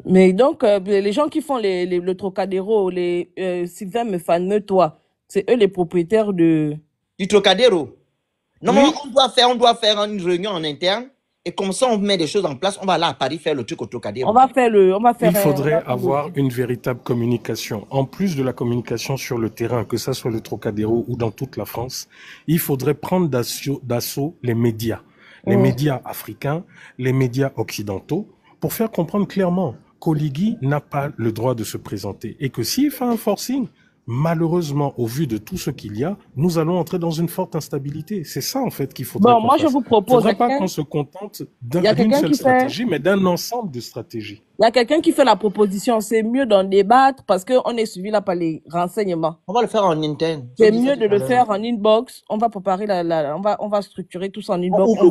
Mais donc, les gens qui font le Trocadéro, Sylvain Mefane, toi, c'est eux les propriétaires du Trocadéro. Non, oui. on doit faire une réunion en interne et comme ça on met des choses en place. On va aller à Paris faire le truc au Trocadéro. Il faudrait avoir une véritable communication. En plus de la communication sur le terrain, que ça soit le Trocadéro ou dans toute la France, il faudrait prendre d'assaut les médias. Les médias africains, les médias occidentaux, pour faire comprendre clairement qu'Oligui n'a pas le droit de se présenter et que s'il fait un forcing, malheureusement, au vu de tout ce qu'il y a, nous allons entrer dans une forte instabilité. C'est ça, en fait, qu'il faudrait qu'on fasse. Je vous propose... Il ne faudrait pas qu'on se contente d'une seule stratégie, mais d'un ensemble de stratégies. Il y a quelqu'un qui fait la proposition. C'est mieux d'en débattre parce qu'on est suivi là par les renseignements. On va le faire en interne. C'est mieux de le faire en inbox. On va préparer on va structurer tout ça en inbox.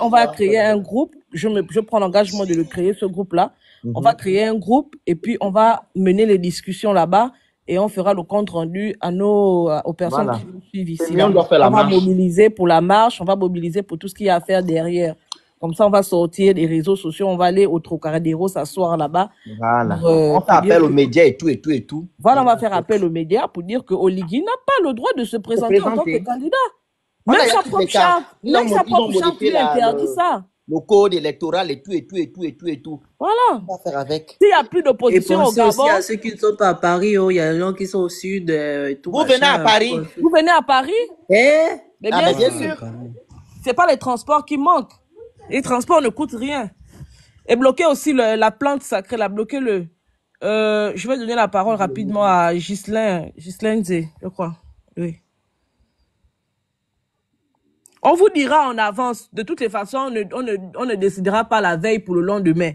On va créer un groupe. Je prends l'engagement de le créer, ce groupe-là. On va créer un groupe et puis on va mener les discussions là-bas. Et on fera le compte rendu aux personnes qui nous suivent ici. On va mobiliser pour la marche, on va mobiliser pour tout ce qu'il y a à faire derrière. Comme ça, on va sortir des réseaux sociaux, on va aller au Trocadéro, s'asseoir là-bas. Voilà. On fait appel aux médias et tout. Voilà, on va faire appel aux médias pour dire que Oligui n'a pas le droit de se présenter en tant que candidat. Même sa propre charte lui interdit ça. Le code électoral et tout. Voilà. On va faire avec. S'il n'y a plus d'opposition au Gabon... aussi à ceux qui ne sont pas à Paris, il y a des gens qui sont au sud et tout. Vous venez à Paris. Vous venez à Paris? Mais bien sûr. C'est pas les transports qui manquent. Les transports ne coûtent rien. Et bloquer aussi la plante sacrée, bloquez-le. Je vais donner la parole rapidement à Ghislain Zé, je crois. Oui. On vous dira en avance. De toutes les façons, on ne décidera pas la veille pour le lendemain.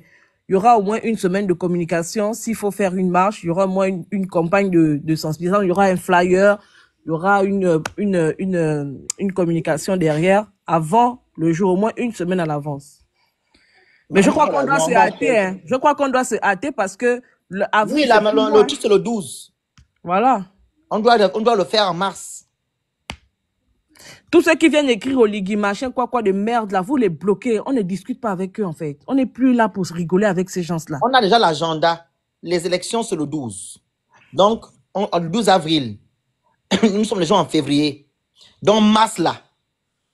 Il y aura au moins une semaine de communication. S'il faut faire une marche, il y aura au moins une campagne de sensibilisation. Il y aura un flyer. Il y aura une communication derrière avant le jour, au moins une semaine à l'avance. Mais je crois qu'on doit se hâter. Hein. Je crois qu'on doit se hâter parce que... Oui, le truc, c'est le 12. Voilà. On doit le faire en mars. Tous ceux qui viennent écrire Oligui, machin, quoi de merde, là, vous les bloquez. On ne discute pas avec eux, en fait. On n'est plus là pour se rigoler avec ces gens-là. On a déjà l'agenda. Les élections, c'est le 12. Donc, le 12 avril. Nous sommes déjà en février. Donc, mars, là,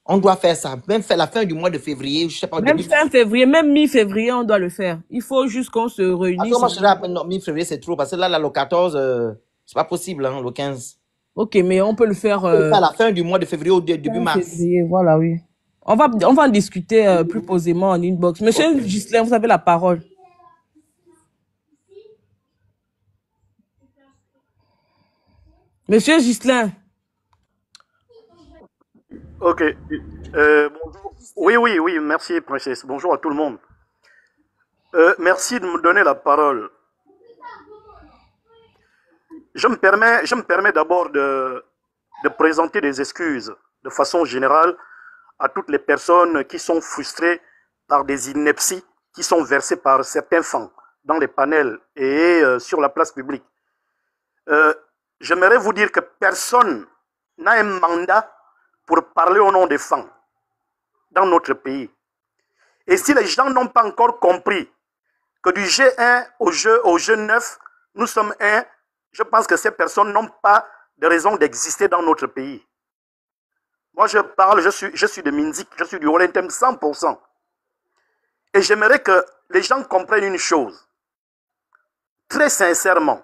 on doit faire ça. Même faire la fin du mois de février. Je sais pas, même fin février, même mi-février, on doit le faire. Il faut juste qu'on se réunisse. Moi, je dirais, mi-février, c'est trop. Parce que là, le 14, c'est pas possible, hein, le 15. Ok, mais on peut le faire... à la fin du mois de février au début mars. Février, voilà, oui. On va en discuter plus posément en inbox. Monsieur Ghislain, vous avez la parole. Monsieur Ghislain. Ok. Bonjour. Oui, merci, princesse. Bonjour à tout le monde. Merci de me donner la parole. Je me permets d'abord de présenter des excuses de façon générale à toutes les personnes qui sont frustrées par des inepties qui sont versées par certains fans dans les panels et sur la place publique. J'aimerais vous dire que personne n'a un mandat pour parler au nom des fans dans notre pays. Et si les gens n'ont pas encore compris que du G1 au G9, nous sommes un, je pense que ces personnes n'ont pas de raison d'exister dans notre pays. Moi, je parle, je suis de Minzik, je suis du Olentem 100%. Et j'aimerais que les gens comprennent une chose. Très sincèrement.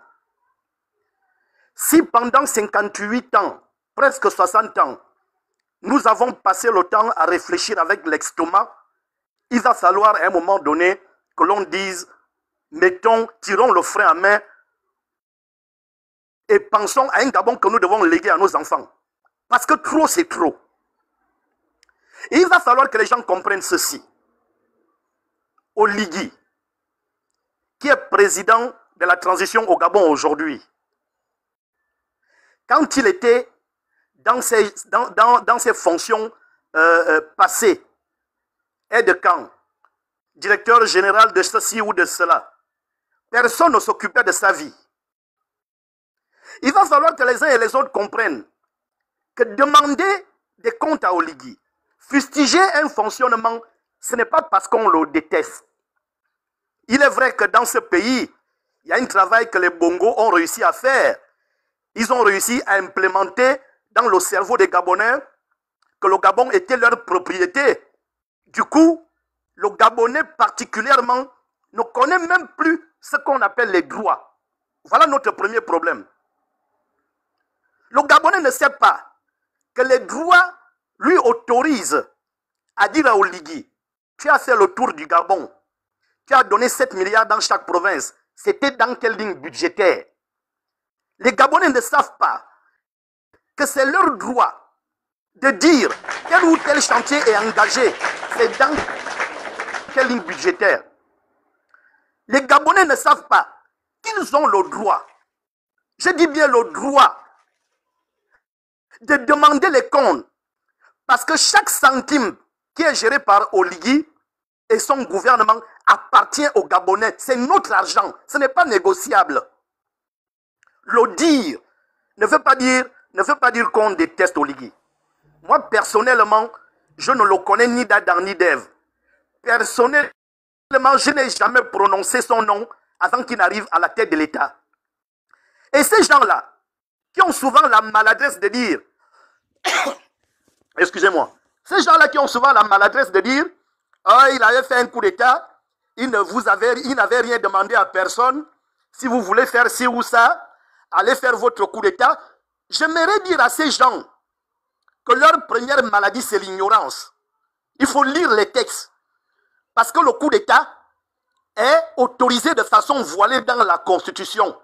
Si pendant 58 ans, presque 60 ans, nous avons passé le temps à réfléchir avec l'estomac, il va falloir à un moment donné que l'on dise, mettons, tirons le frein à main et pensons à un Gabon que nous devons léguer à nos enfants. Parce que trop, c'est trop. Et il va falloir que les gens comprennent ceci. Oligui, qui est président de la transition au Gabon aujourd'hui, quand il était dans ses fonctions passées, aide-camp, directeur général de ceci ou de cela, personne ne s'occupait de sa vie. Il va falloir que les uns et les autres comprennent que demander des comptes à Oligui, fustiger un fonctionnement, ce n'est pas parce qu'on le déteste. Il est vrai que dans ce pays, il y a un travail que les Bongos ont réussi à faire. Ils ont réussi à implémenter dans le cerveau des Gabonais que le Gabon était leur propriété. Du coup, le Gabonais particulièrement ne connaît même plus ce qu'on appelle les droits. Voilà notre premier problème. Le Gabonais ne sait pas que les droits lui autorisent à dire à Oligui, tu as fait le tour du Gabon, tu as donné 7 milliards dans chaque province. C'était dans quelle ligne budgétaire? Les Gabonais ne savent pas que c'est leur droit de dire tel ou tel chantier est engagé. C'est dans quelle ligne budgétaire? Les Gabonais ne savent pas qu'ils ont le droit, je dis bien le droit, de demander les comptes. Parce que chaque centime qui est géré par Oligui et son gouvernement appartient aux Gabonais. C'est notre argent. Ce n'est pas négociable. Le dire ne veut pas dire qu'on déteste Oligui. Moi, personnellement, je ne le connais ni d'Adam ni d'Ève. Personnellement, je n'ai jamais prononcé son nom avant qu'il n'arrive à la tête de l'État. Et ces gens-là, qui ont souvent la maladresse de dire, excusez-moi, ces gens-là qui ont souvent la maladresse de dire, oh, il avait fait un coup d'État, il n'avait rien demandé à personne, si vous voulez faire ci ou ça, allez faire votre coup d'État. J'aimerais dire à ces gens que leur première maladie, c'est l'ignorance. Il faut lire les textes. Parce que le coup d'État est autorisé de façon voilée dans la Constitution.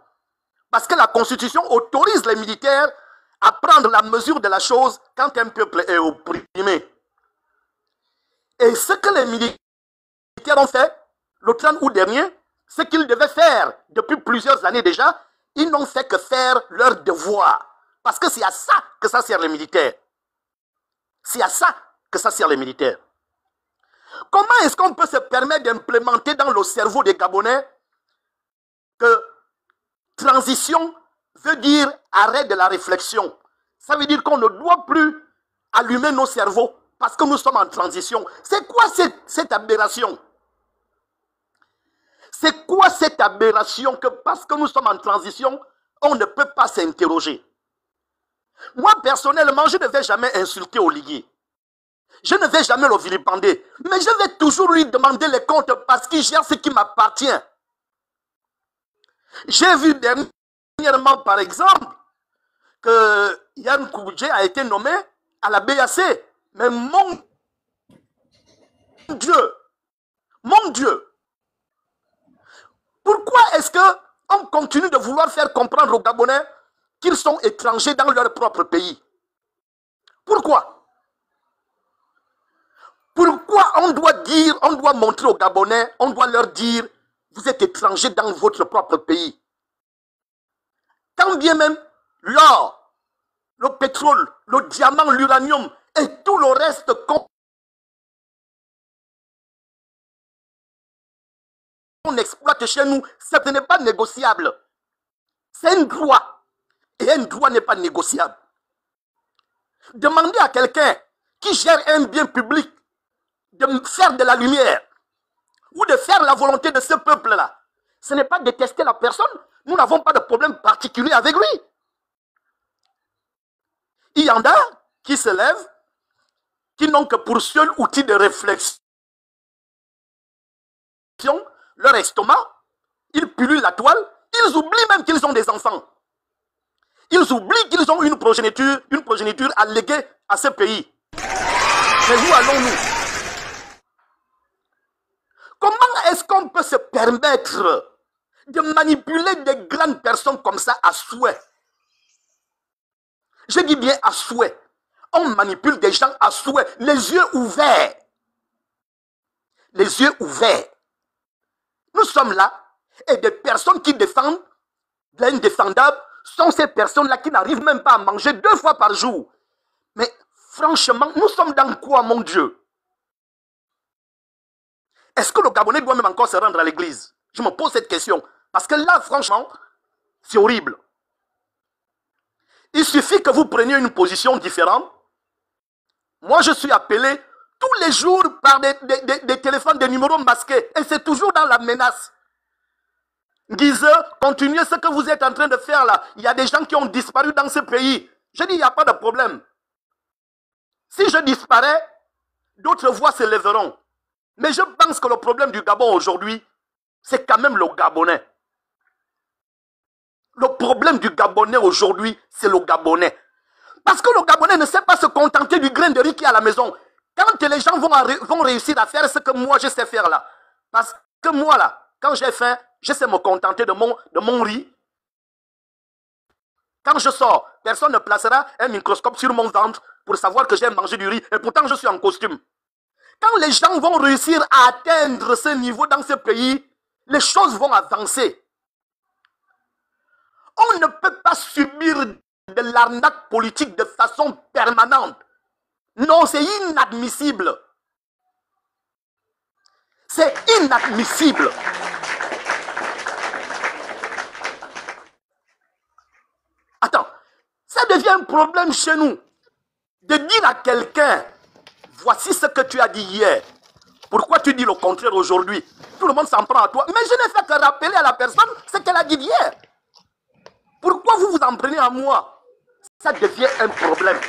Parce que la Constitution autorise les militaires à prendre la mesure de la chose quand un peuple est opprimé. Et ce que les militaires ont fait le 30 août dernier, ce qu'ils devaient faire depuis plusieurs années déjà, ils n'ont fait que faire leur devoir. Parce que c'est à ça que ça sert les militaires. C'est à ça que ça sert les militaires. Comment est-ce qu'on peut se permettre d'implémenter dans le cerveau des Gabonais que transition veut dire arrêt de la réflexion? Ça veut dire qu'on ne doit plus allumer nos cerveaux parce que nous sommes en transition. C'est quoi cette aberration? C'est quoi cette aberration que parce que nous sommes en transition, on ne peut pas s'interroger? Moi, personnellement, je ne vais jamais insulter Oligui. Je ne vais jamais le vilipender. Mais je vais toujours lui demander les comptes parce qu'il gère ce qui m'appartient. J'ai vu dernièrement, par exemple, que Yann Koubdje a été nommé à la BAC. Mais mon Dieu, pourquoi est-ce qu'on continue de vouloir faire comprendre aux Gabonais qu'ils sont étrangers dans leur propre pays? Pourquoi? Pourquoi on doit montrer aux Gabonais, on doit leur dire, vous êtes étrangers dans votre propre pays? Quand bien même l'or, le pétrole, le diamant, l'uranium et tout le reste qu'on exploite chez nous, ce n'est pas négociable. C'est un droit. Et un droit n'est pas négociable. Demandez à quelqu'un qui gère un bien public de faire de la lumière ou de faire la volonté de ce peuple-là. Ce n'est pas détester la personne. Nous n'avons pas de problème particulier avec lui. Il y en a qui se lèvent qui n'ont que pour seul outil de réflexion leur estomac, ils pullulent la toile, ils oublient même qu'ils ont des enfants. Ils oublient qu'ils ont une progéniture à léguer à ce pays. Mais où allons-nous? Comment est-ce qu'on peut se permettre de manipuler des grandes personnes comme ça à souhait? Je dis bien à souhait. On manipule des gens à souhait, les yeux ouverts. Les yeux ouverts. Nous sommes là, et des personnes qui défendent l'indéfendable sont ces personnes-là qui n'arrivent même pas à manger 2 fois par jour. Mais franchement, nous sommes dans quoi, mon Dieu? Est-ce que le Gabonais doit même encore se rendre à l'église? Je me pose cette question. Parce que là, franchement, c'est horrible. Il suffit que vous preniez une position différente. Moi, je suis appelé tous les jours par des téléphones, des numéros masqués. Et c'est toujours dans la menace. Guise, continuez ce que vous êtes en train de faire là. Il y a des gens qui ont disparu dans ce pays. Je dis, il n'y a pas de problème. Si je disparais, d'autres voix se lèveront. Mais je pense que le problème du Gabon aujourd'hui, c'est quand même le Gabonais. Le problème du Gabonais aujourd'hui, c'est le Gabonais. Parce que le Gabonais ne sait pas se contenter du grain de riz qui est à la maison. Quand les gens vont réussir à faire ce que moi je sais faire là. Parce que moi là, quand j'ai faim, je sais me contenter de mon riz. Quand je sors, personne ne placera un microscope sur mon ventre pour savoir que j'ai mangé du riz. Et pourtant, je suis en costume. Quand les gens vont réussir à atteindre ce niveau dans ce pays, les choses vont avancer. On ne peut pas subir de l'arnaque politique de façon permanente. Non, c'est inadmissible. C'est inadmissible. Attends, ça devient un problème chez nous de dire à quelqu'un, voici ce que tu as dit hier. Pourquoi tu dis le contraire aujourd'hui? Tout le monde s'en prend à toi. Mais je n'ai fait que rappeler à la personne ce qu'elle a dit hier. Pourquoi vous vous en prenez à moi? Ça devient un problème.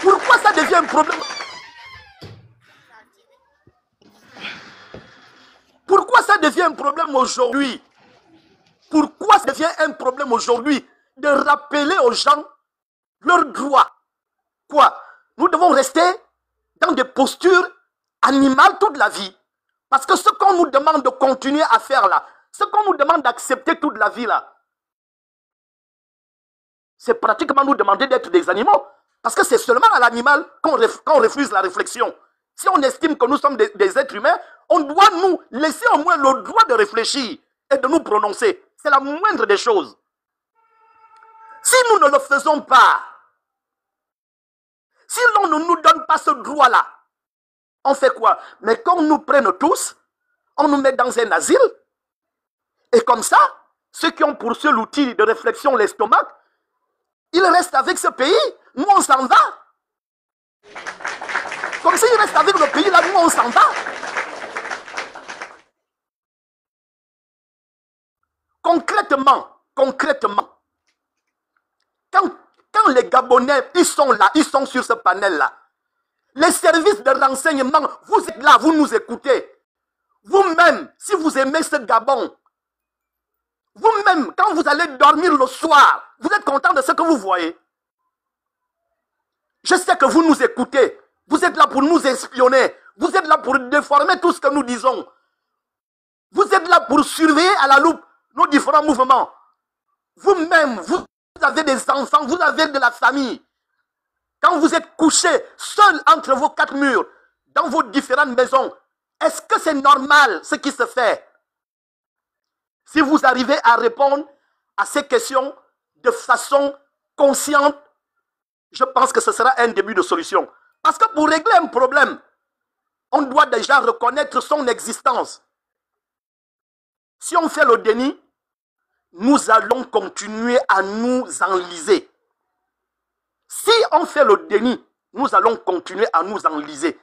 Pourquoi ça devient un problème? Pourquoi ça devient un problème aujourd'hui? Pourquoi ça devient un problème aujourd'hui de rappeler aux gens leurs droits? Quoi? Nous devons rester dans des postures animales toute la vie. Parce que ce qu'on nous demande de continuer à faire là, ce qu'on nous demande d'accepter toute la vie là, c'est pratiquement nous demander d'être des animaux. Parce que c'est seulement à l'animal qu'on refuse la réflexion. Si on estime que nous sommes des êtres humains, on doit nous laisser au moins le droit de réfléchir et de nous prononcer. C'est la moindre des choses. Si nous ne le faisons pas, si l'on ne nous donne pas ce droit-là, on fait quoi? Mais qu'on nous prenne tous, on nous met dans un asile, et comme ça, ceux qui ont pour seul outil de réflexion l'estomac, ils restent avec ce pays, nous on s'en va. Comme ça, ils restent avec le pays, là, nous on s'en va. Concrètement, quand les Gabonais, ils sont là, ils sont sur ce panel-là, les services de renseignement, vous êtes là, vous nous écoutez. Vous-même, si vous aimez ce Gabon, vous-même, quand vous allez dormir le soir, vous êtes content de ce que vous voyez. Je sais que vous nous écoutez. Vous êtes là pour nous espionner. Vous êtes là pour déformer tout ce que nous disons. Vous êtes là pour surveiller à la loupe nos différents mouvements. Vous-même, vous avez des enfants, vous avez de la famille. Quand vous êtes couché seul entre vos 4 murs, dans vos différentes maisons, est-ce que c'est normal ce qui se fait? Si vous arrivez à répondre à ces questions de façon consciente, je pense que ce sera un début de solution. Parce que pour régler un problème, on doit déjà reconnaître son existence. Si on fait le déni, nous allons continuer à nous enliser. Si on fait le déni, nous allons continuer à nous enliser.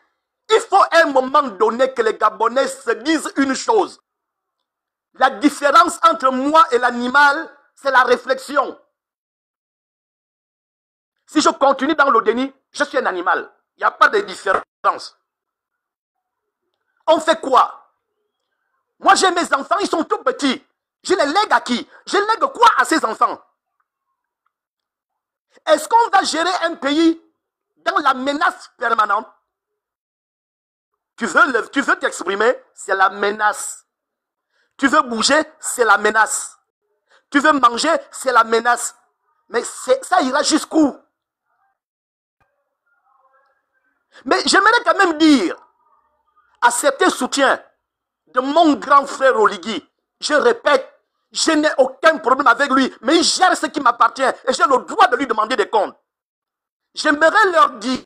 Il faut à un moment donné que les Gabonais se disent une chose. La différence entre moi et l'animal, c'est la réflexion. Si je continue dans le déni, je suis un animal. Il n'y a pas de différence. On fait quoi? Moi, j'ai mes enfants, ils sont tout petits. Je les lègue à qui? Je lègue quoi à ces enfants? Est-ce qu'on va gérer un pays dans la menace permanente? Tu veux t'exprimer, c'est la menace. Tu veux bouger, c'est la menace. Tu veux manger, c'est la menace. Mais ça ira jusqu'où? Mais j'aimerais quand même dire à certains soutiens de mon grand frère Oligui, je répète, je n'ai aucun problème avec lui, mais il gère ce qui m'appartient et j'ai le droit de lui demander des comptes. J'aimerais leur dire,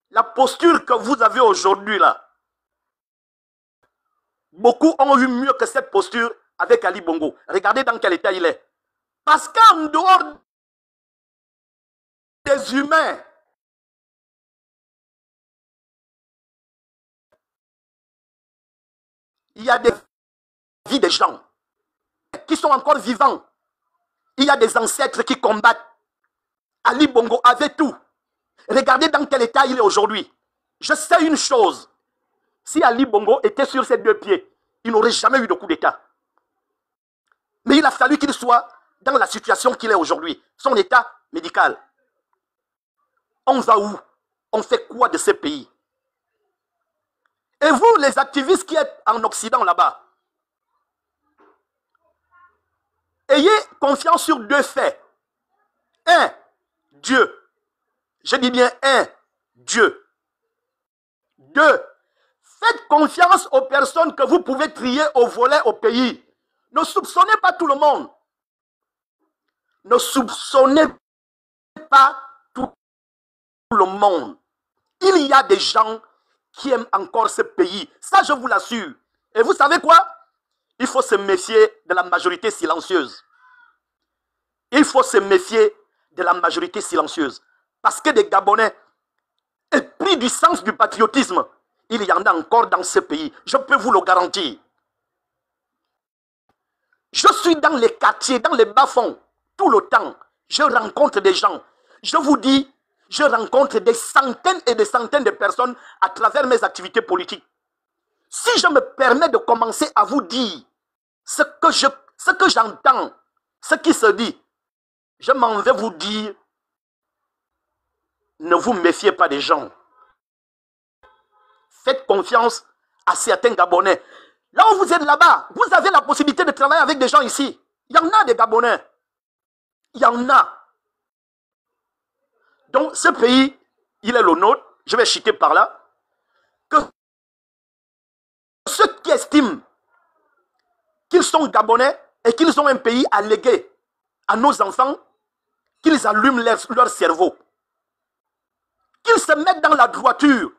la posture que vous avez aujourd'hui là, beaucoup ont eu mieux que cette posture avec Ali Bongo. Regardez dans quel état il est. Parce qu'en dehors des humains, il y a des vies des gens qui sont encore vivants. Il y a des ancêtres qui combattent. Ali Bongo avait tout. Regardez dans quel état il est aujourd'hui. Je sais une chose. Si Ali Bongo était sur ses deux pieds, il n'aurait jamais eu de coup d'État. Mais il a fallu qu'il soit dans la situation qu'il est aujourd'hui. Son état médical. On va où? On fait quoi de ce pays? Et vous, les activistes qui êtes en Occident là-bas, ayez confiance sur deux faits. Un, Dieu. Je dis bien un, Dieu. Deux, faites confiance aux personnes que vous pouvez trier au volet au pays. Ne soupçonnez pas tout le monde. Ne soupçonnez pas tout le monde. Il y a des gens qui aiment encore ce pays. Ça, je vous l'assure. Et vous savez quoi? Il faut se méfier de la majorité silencieuse. Il faut se méfier de la majorité silencieuse. Parce que des Gabonais, épris du sens du patriotisme, il y en a encore dans ce pays. Je peux vous le garantir. Je suis dans les quartiers, dans les bas-fonds, tout le temps. Je rencontre des gens. Je vous dis, je rencontre des centaines et des centaines de personnes à travers mes activités politiques. Si je me permets de commencer à vous dire ce que j'entends, ce qui se dit, je m'en vais vous dire, ne vous méfiez pas des gens. Faites confiance à certains Gabonais. Là où vous êtes là-bas, vous avez la possibilité de travailler avec des gens ici. Il y en a des Gabonais. Il y en a. Donc ce pays, il est le nôtre. Je vais chuter par là. Que ceux qui estiment qu'ils sont Gabonais et qu'ils ont un pays à léguer à nos enfants, qu'ils allument leur cerveau. Qu'ils se mettent dans la droiture.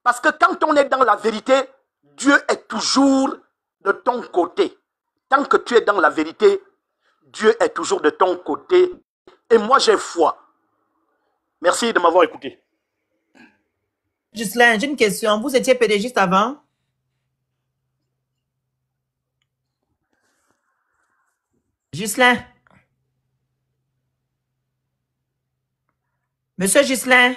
Parce que quand on est dans la vérité, Dieu est toujours de ton côté. Tant que tu es dans la vérité, Dieu est toujours de ton côté. Et moi, j'ai foi. Merci de m'avoir écouté. Ghislain, j'ai une question. Vous étiez pédégiste avant? Ghislain? Monsieur Ghislain?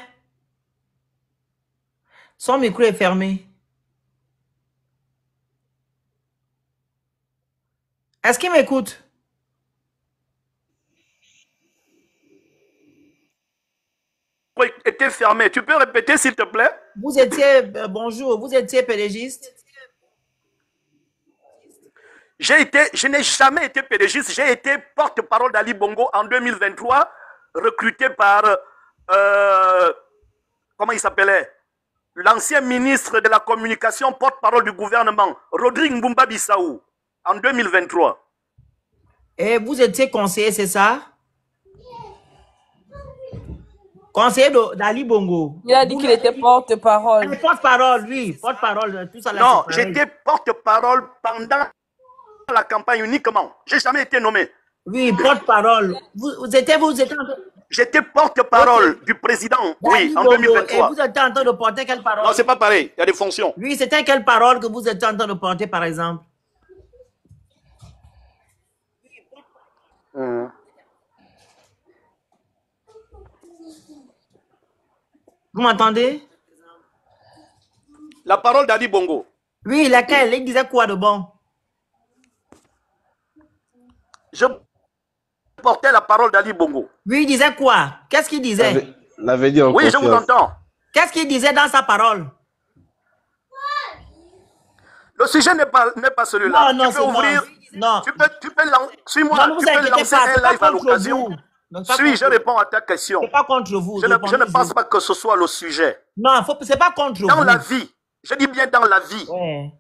Son micro est fermé. Est-ce qu'il m'écoute? Était fermé. Tu peux répéter s'il te plaît? Vous étiez, bonjour, vous étiez pédégiste? Je n'ai jamais été pédégiste. J'ai été porte-parole d'Ali Bongo en 2023, recruté par, comment il s'appelait? L'ancien ministre de la communication, porte-parole du gouvernement, Rodrigue Mbumba Bissau, en 2023. Et vous étiez conseiller, c'est ça? Conseiller d'Ali Bongo. Il a dit qu'il était porte-parole. Porte-parole, oui, porte-parole. Tout ça là. Non, j'étais porte-parole pendant la campagne uniquement. J'ai jamais été nommé. Oui, porte-parole. J'étais porte-parole du président, oui, en 2023. Et vous étiez en train de porter quelle parole? Non, c'est pas pareil. Il y a des fonctions. Oui, c'était quelle parole que vous étiez en train de porter, par exemple? Vous m'entendez? La parole d'Ali Bongo. Oui, laquelle? Il disait quoi de bon? Je portais la parole d'Ali Bongo. Oui, il disait quoi? Qu'est-ce qu'il disait? L'avait dit en Oui, je vous confiance. entends. Qu'est-ce qu'il disait dans sa parole? Le sujet n'est pas celui-là. Non, Tu peux ouvrir. Non. Tu peux suis-moi, Non, ne vous tu peux inquiétez lancer pas, c'est un pas live à contre l'occasion. vous. Non, pas Je contre réponds à ta question. C'est pas contre vous. Je ne pense pas que ce soit le sujet. Non, c'est pas contre vous. Dans la vie, je dis bien dans la vie. Ouais.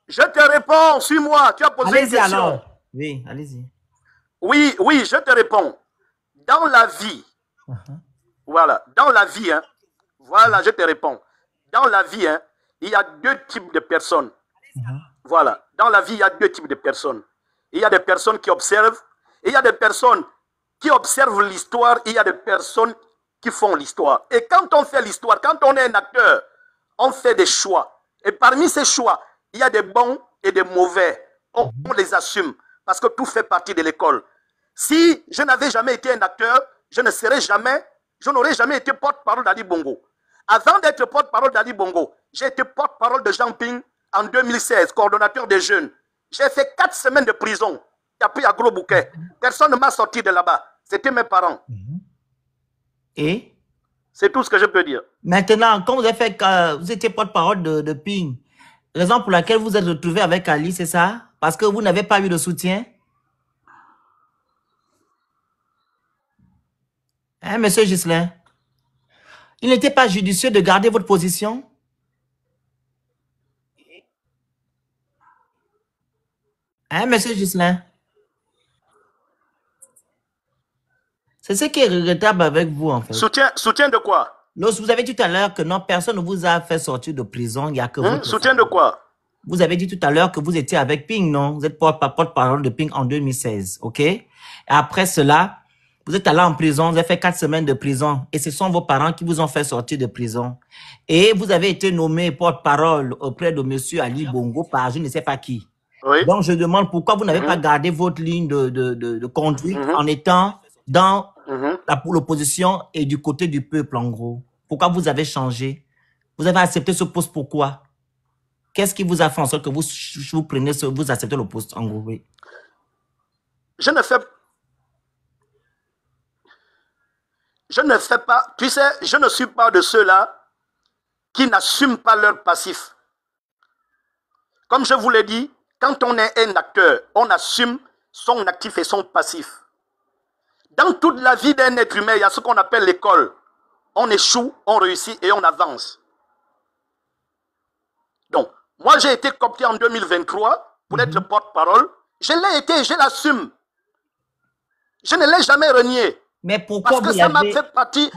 Je te réponds, suis-moi. Tu as posé une Allez-y question. alors. Oui, allez-y. Oui, je te réponds. Dans la vie, voilà, dans la vie, hein, voilà, je te réponds. Dans la vie, hein, il y a deux types de personnes. Voilà, dans la vie, il y a deux types de personnes. Il y a des personnes qui observent, et il y a des personnes qui observent l'histoire, et il y a des personnes qui font l'histoire. Et quand on fait l'histoire, quand on est un acteur, on fait des choix. Et parmi ces choix, il y a des bons et des mauvais. On les assume, parce que tout fait partie de l'école. Si je n'avais jamais été un acteur, je n'aurais jamais été porte-parole d'Ali Bongo. Avant d'être porte-parole d'Ali Bongo, j'ai été porte-parole de Jean Ping en 2016, coordonnateur des jeunes. J'ai fait 4 semaines de prison. J'ai pris à Gros Bouquet. Personne ne m'a sorti de là-bas. C'était mes parents. Et? C'est tout ce que je peux dire. Maintenant, quand vous avez fait, vous étiez porte-parole de Ping, raison pour laquelle vous êtes retrouvé avec Ali, c'est ça? Parce que vous n'avez pas eu de soutien? Hein, monsieur Ghislain? Il n'était pas judicieux de garder votre position? Hein, monsieur Ghislain? C'est ce qui est regrettable avec vous, en fait. Soutien de quoi? Lorsque vous avez dit tout à l'heure que non, personne ne vous a fait sortir de prison, il n'y a que vous. Soutien de quoi? Vous avez dit tout à l'heure que vous étiez avec Ping, non? Vous êtes porte-parole de Ping en 2016, ok? Et après cela, vous êtes allé en prison, vous avez fait 4 semaines de prison et ce sont vos parents qui vous ont fait sortir de prison. Et vous avez été nommé porte-parole auprès de monsieur Ali Bongo par je ne sais pas qui. Oui. Donc, je demande pourquoi vous n'avez pas gardé votre ligne de conduite en étant dans l'opposition et du côté du peuple, en gros. Pourquoi vous avez changé? Vous avez accepté ce poste, pourquoi? Qu'est-ce qui vous a fait en sorte que vous preniez vous acceptez le poste, en gros? Oui. Je ne fais pas, tu sais, je ne suis pas de ceux-là qui n'assument pas leur passif. Comme je vous l'ai dit, quand on est un acteur, on assume son actif et son passif. Dans toute la vie d'un être humain, il y a ce qu'on appelle l'école. On échoue, on réussit et on avance. Donc, moi j'ai été coopté en 2023 pour être porte-parole. Je l'ai été et je l'assume. Je ne l'ai jamais renié. Mais pourquoi parce que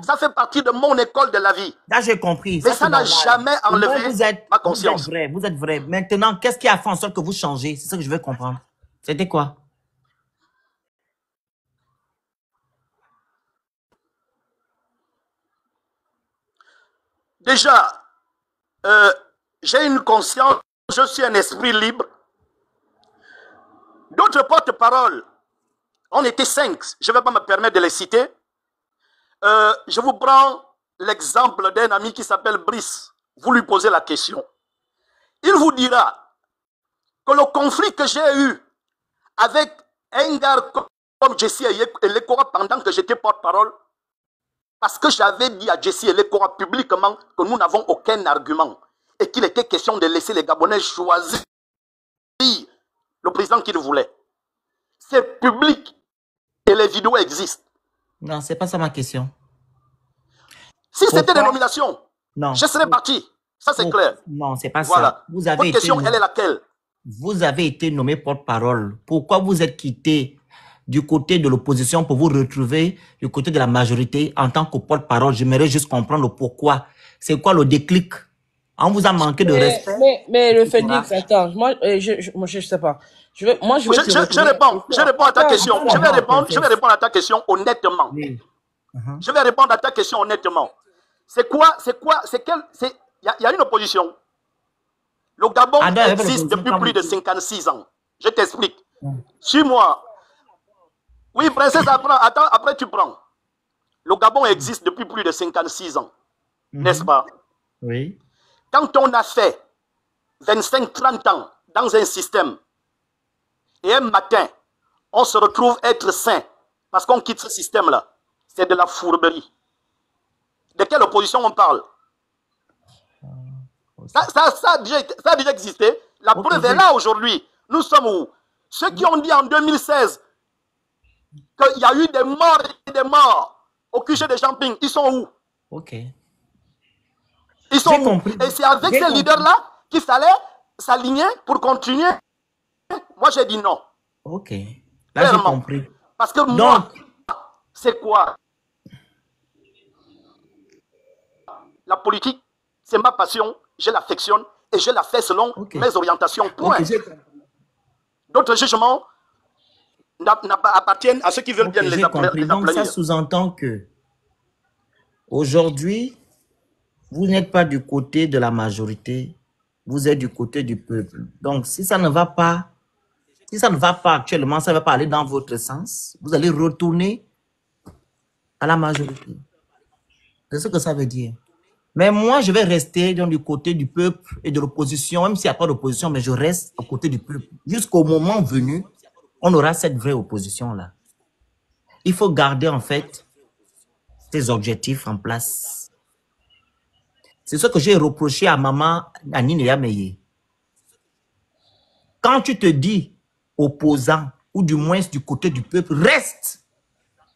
ça fait partie de mon école de la vie. Là, j'ai compris. Mais ça n'a jamais enlevé ma conscience. Vous êtes vrai. Maintenant, qu'est-ce qui a fait en sorte que vous changez? C'est ça que je veux comprendre. C'était quoi? Déjà, j'ai une conscience, je suis un esprit libre. D'autres porte-paroles, on était 5, je ne vais pas me permettre de les citer. Je vous prends l'exemple d'un ami qui s'appelle Brice. Vous lui posez la question. Il vous dira que le conflit que j'ai eu avec un gars comme Jesse Elekora pendant que j'étais porte-parole, parce que j'avais dit à Jesse Elekora publiquement que nous n'avons aucun argument et qu'il était question de laisser les Gabonais choisir le président qu'ils voulaient. C'est public et les vidéos existent. Non, c'est pas ça ma question. Si c'était des nominations, non, je serais parti. Ça, c'est clair. Non, c'est pas voilà. ça. Vous avez Votre question, elle est laquelle? Vous avez été nommé porte-parole. Pourquoi vous êtes quitté du côté de l'opposition pour vous retrouver du côté de la majorité en tant que porte-parole? J'aimerais juste comprendre le pourquoi. C'est quoi le déclic? On vous a manqué de respect? Mais le Félix, attends, moi, je sais pas. Je réponds à ta question. Je vais répondre à ta question honnêtement. Oui. Je vais répondre à ta question honnêtement. Il y a une opposition. Le Gabon existe depuis plus de 56 ans. Je t'explique. Suis-moi. Oui, princesse, attends, après tu prends. Le Gabon existe depuis plus de 56 ans, n'est-ce pas? Oui. Quand on a fait 25-30 ans dans un système, et un matin, on se retrouve être sain, parce qu'on quitte ce système-là, c'est de la fourberie. De quelle opposition on parle? Ça a déjà existé. La preuve est là aujourd'hui. Nous sommes où? Ceux qui ont dit en 2016 qu'il y a eu des morts et des morts au QG de Champing, ils sont où? Ok. Ils sont où? Et c'est avec ces leaders-là qu'il fallait s'aligner pour continuer. Moi, j'ai dit non. Ok. Là, j'ai compris. Parce que moi, c'est quoi? La politique, c'est ma passion, je l'affectionne et je la fais selon mes orientations. Point. D'autres jugements appartiennent à ceux qui veulent bien les aplanir. Donc, ça sous-entend que aujourd'hui, vous n'êtes pas du côté de la majorité, vous êtes du côté du peuple. Donc, si ça ne va pas, actuellement, ça ne va pas aller dans votre sens, vous allez retourner à la majorité. C'est ce que ça veut dire. Mais moi, je vais rester du côté du peuple et de l'opposition, même s'il n'y a pas d'opposition, mais je reste au côté du peuple. Jusqu'au moment venu, on aura cette vraie opposition-là. Il faut garder, en fait, ces objectifs en place. C'est ce que j'ai reproché à maman Anine Yameye. Quand tu te dis opposant, ou du moins du côté du peuple, reste.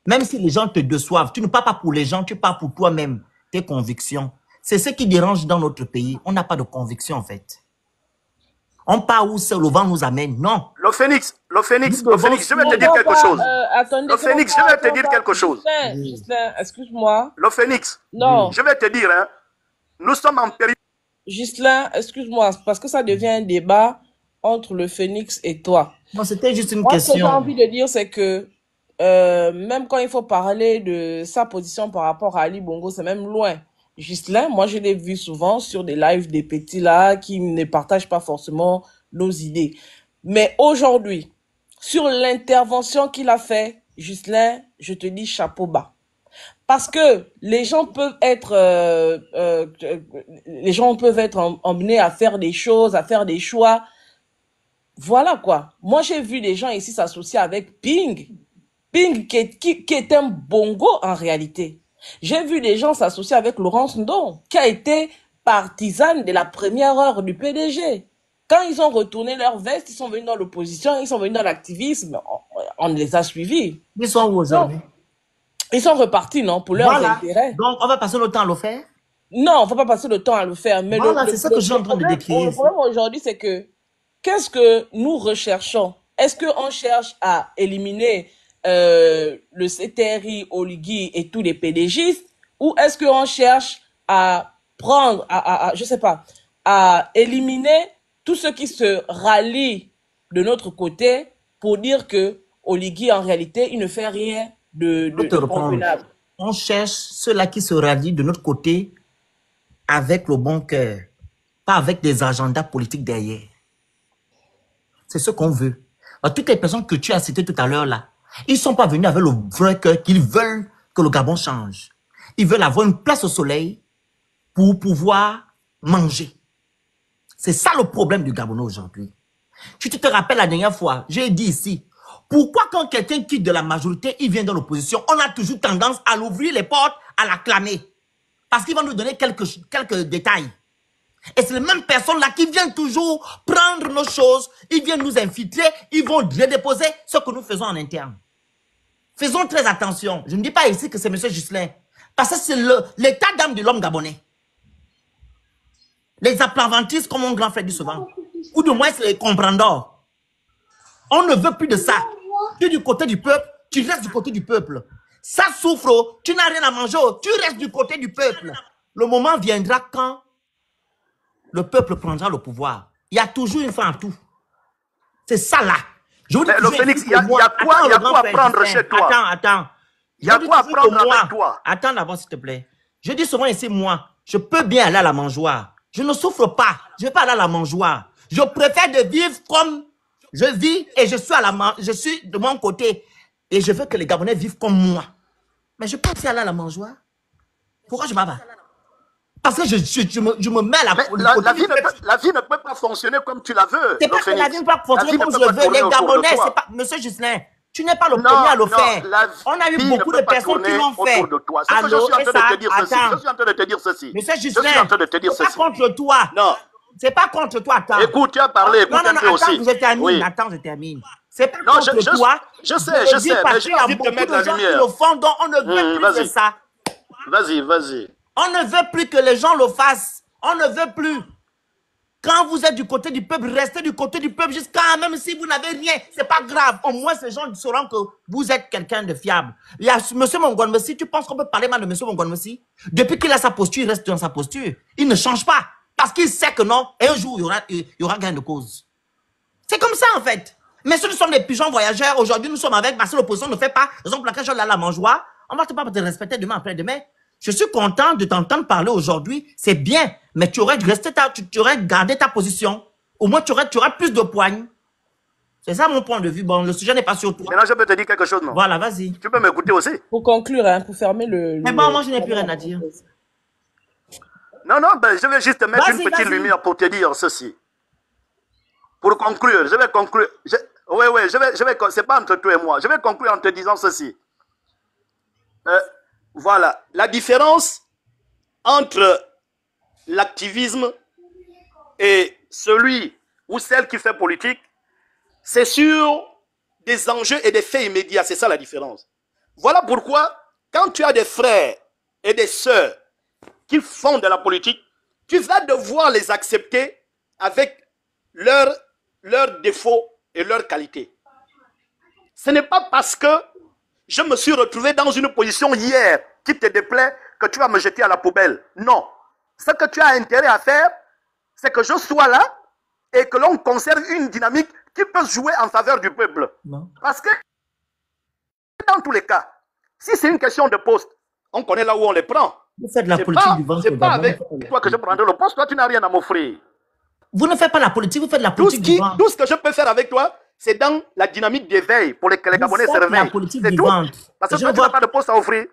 Même si les gens te déçoivent, tu ne parles pas pour les gens, tu parles pour toi-même, tes convictions. C'est ce qui dérange dans notre pays. On n'a pas de conviction, en fait. On part où le vent nous amène. Non. Le Phénix, je vais te dire quelque chose. Le Phénix, je vais te dire quelque chose. Gislain, excuse-moi. Le Phénix, non. Je vais te dire, hein, nous sommes en période... Gislain, excuse-moi, parce que ça devient un débat entre le Phénix et toi. Non, c'était juste une question. Ce que j'ai envie de dire, c'est que même quand il faut parler de sa position par rapport à Ali Bongo, c'est même loin. Gislain, moi je l'ai vu souvent sur des lives des petits là qui ne partagent pas forcément nos idées. Mais aujourd'hui, sur l'intervention qu'il a fait, Gislain, je te dis chapeau bas. Parce que les gens peuvent être emmenés à faire des choses, à faire des choix. Voilà quoi. Moi j'ai vu des gens ici s'associer avec Ping. Ping qui est un bongo en réalité. J'ai vu des gens s'associer avec Laurence Ndong, qui a été partisane de la première heure du PDG. Quand ils ont retourné leur veste, ils sont venus dans l'opposition, ils sont venus dans l'activisme, on les a suivis. Ils sont où aujourd'hui? Ils sont repartis, non, pour leurs intérêts. Donc, on va passer le temps à le faire? Non, on ne va pas passer le temps à le faire. Mais voilà, c'est ça que je suis en train de décrire. Le problème aujourd'hui, c'est que, qu'est-ce que nous recherchons? Est-ce qu'on cherche à éliminer le CTRI, Oligui et tous les PDGistes, ou est-ce qu'on cherche à prendre, je sais pas, à éliminer tous ceux qui se rallient de notre côté pour dire que Oligui, en réalité, il ne fait rien de convenable. On cherche ceux-là qui se rallient de notre côté avec le bon cœur, pas avec des agendas politiques derrière. C'est ce qu'on veut. Alors, toutes les personnes que tu as citées tout à l'heure là, ils ne sont pas venus avec le vrai cœur qu'ils veulent que le Gabon change. Ils veulent avoir une place au soleil pour pouvoir manger. C'est ça le problème du Gabonais aujourd'hui. Tu te rappelles la dernière fois, j'ai dit ici, pourquoi quand quelqu'un quitte de la majorité, il vient dans l'opposition, on a toujours tendance à l'ouvrir les portes, à l'acclamer. Parce qu'il va nous donner quelques détails. Et c'est les mêmes personnes-là qui viennent toujours prendre nos choses, ils viennent nous infiltrer, ils vont redéposer ce que nous faisons en interne. Faisons très attention. Je ne dis pas ici que c'est M. Gislain. Parce que c'est l'état d'âme de l'homme gabonais. Les applavantistes, comme mon grand frère dit souvent. Ou du moins, c'est les comprendors. On ne veut plus de ça. Tu es du côté du peuple, tu restes du côté du peuple. Ça souffre, tu n'as rien à manger, tu restes du côté du peuple. Le moment viendra quand le peuple prendra le pouvoir. Il y a toujours une fin à tout. C'est ça là. Je vous dis le Phénix, il y a quoi à prendre chez toi? Attends. Il y a quoi à prendre avec toi? Attends d'abord, s'il te plaît. Je dis souvent ici, moi, je peux bien aller à la mangeoire. Je ne souffre pas. Je ne vais pas aller à la mangeoire. Je préfère de vivre comme je vis et je suis de mon côté. Et je veux que les Gabonais vivent comme moi. Mais je peux aussi aller à la mangeoire. Pourquoi je m'en vais? Parce que je me mets à Mais la vie ne peut pas fonctionner comme tu la veux. C'est pas que la vie ne peut pas fonctionner comme je veux. Les Gabonais, c'est pas... Monsieur Gislain, tu n'es pas le premier à le faire. On a eu beaucoup de personnes qui l'ont fait. Allô, je suis en train de te dire ceci. Monsieur Gislain, je suis en train de te dire c'est pas ceci. contre toi. Non. C'est pas contre toi, attends. Écoute, tu as parlé, écoute un peu aussi. Je termine, Oui. attends, je termine. C'est pas Non, contre toi. je sais, mais j'ai envie de te mettre la Il y a beaucoup de gens qui lumière. le font, donc on ne veut plus de ça. Vas-y. On ne veut plus que les gens le fassent. On ne veut plus. Quand vous êtes du côté du peuple, restez du côté du peuple jusqu'à même si vous n'avez rien. C'est pas grave. Au moins, ces gens sauront que vous êtes quelqu'un de fiable. Il y a M. Mongouane-Messi, tu penses qu'on peut parler mal de M. Mongouane-Messi? Depuis qu'il a sa posture, il reste dans sa posture. Il ne change pas. Parce qu'il sait que non, un jour, il y aura gain de cause. C'est comme ça, en fait. Mais si nous sommes des pigeons voyageurs, aujourd'hui, nous sommes avec, parce que l'opposition ne fait pas, raison pour laquelle je l'ai à la mangeoire, on va pas te respecter demain, après-demain. Je suis content de t'entendre parler aujourd'hui, c'est bien, mais tu aurais gardé ta position. Au moins, tu aurais plus de poigne. C'est ça mon point de vue. Bon, le sujet n'est pas sur toi. Maintenant, je peux te dire quelque chose, non? Voilà, vas-y. Tu peux m'écouter aussi? Pour conclure, hein, pour fermer le... Mais bon, moi, je n'ai plus rien à dire. Non, ben, je vais juste te mettre une petite lumière pour te dire ceci. Pour conclure, je vais conclure. Oui, c'est pas entre toi et moi. Je vais conclure en te disant ceci. Voilà, la différence entre l'activisme et celui ou celle qui fait politique, c'est sur des enjeux et des faits immédiats. C'est ça la différence. Voilà pourquoi, quand tu as des frères et des sœurs qui font de la politique, tu vas devoir les accepter avec leurs défauts et leurs qualités. Ce n'est pas parce que je me suis retrouvé dans une position hier qui te déplaît que tu vas me jeter à la poubelle. Non. Ce que tu as intérêt à faire, c'est que je sois là et que l'on conserve une dynamique qui peut jouer en faveur du peuple. Non. Parce que, dans tous les cas, si c'est une question de poste, on connaît là où on les prend. Vous faites la politique du ventre. C'est pas avec toi que je prendrai le poste, toi tu n'as rien à m'offrir. Vous ne faites pas la politique, vous faites la politique du ventre. Tout ce que je peux faire avec toi, c'est dans la dynamique d'éveil pour lesquels les Gabonais se réveillent. C'est tout. Parce que toi, tu n'as pas de poste à offrir.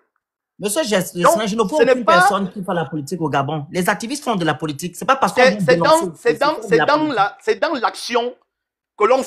Monsieur Gess, je ne vois aucune personne qui fait la politique au Gabon. Les activistes font de la politique. C'est pas parce qu'on c'est dans l'action que l'on...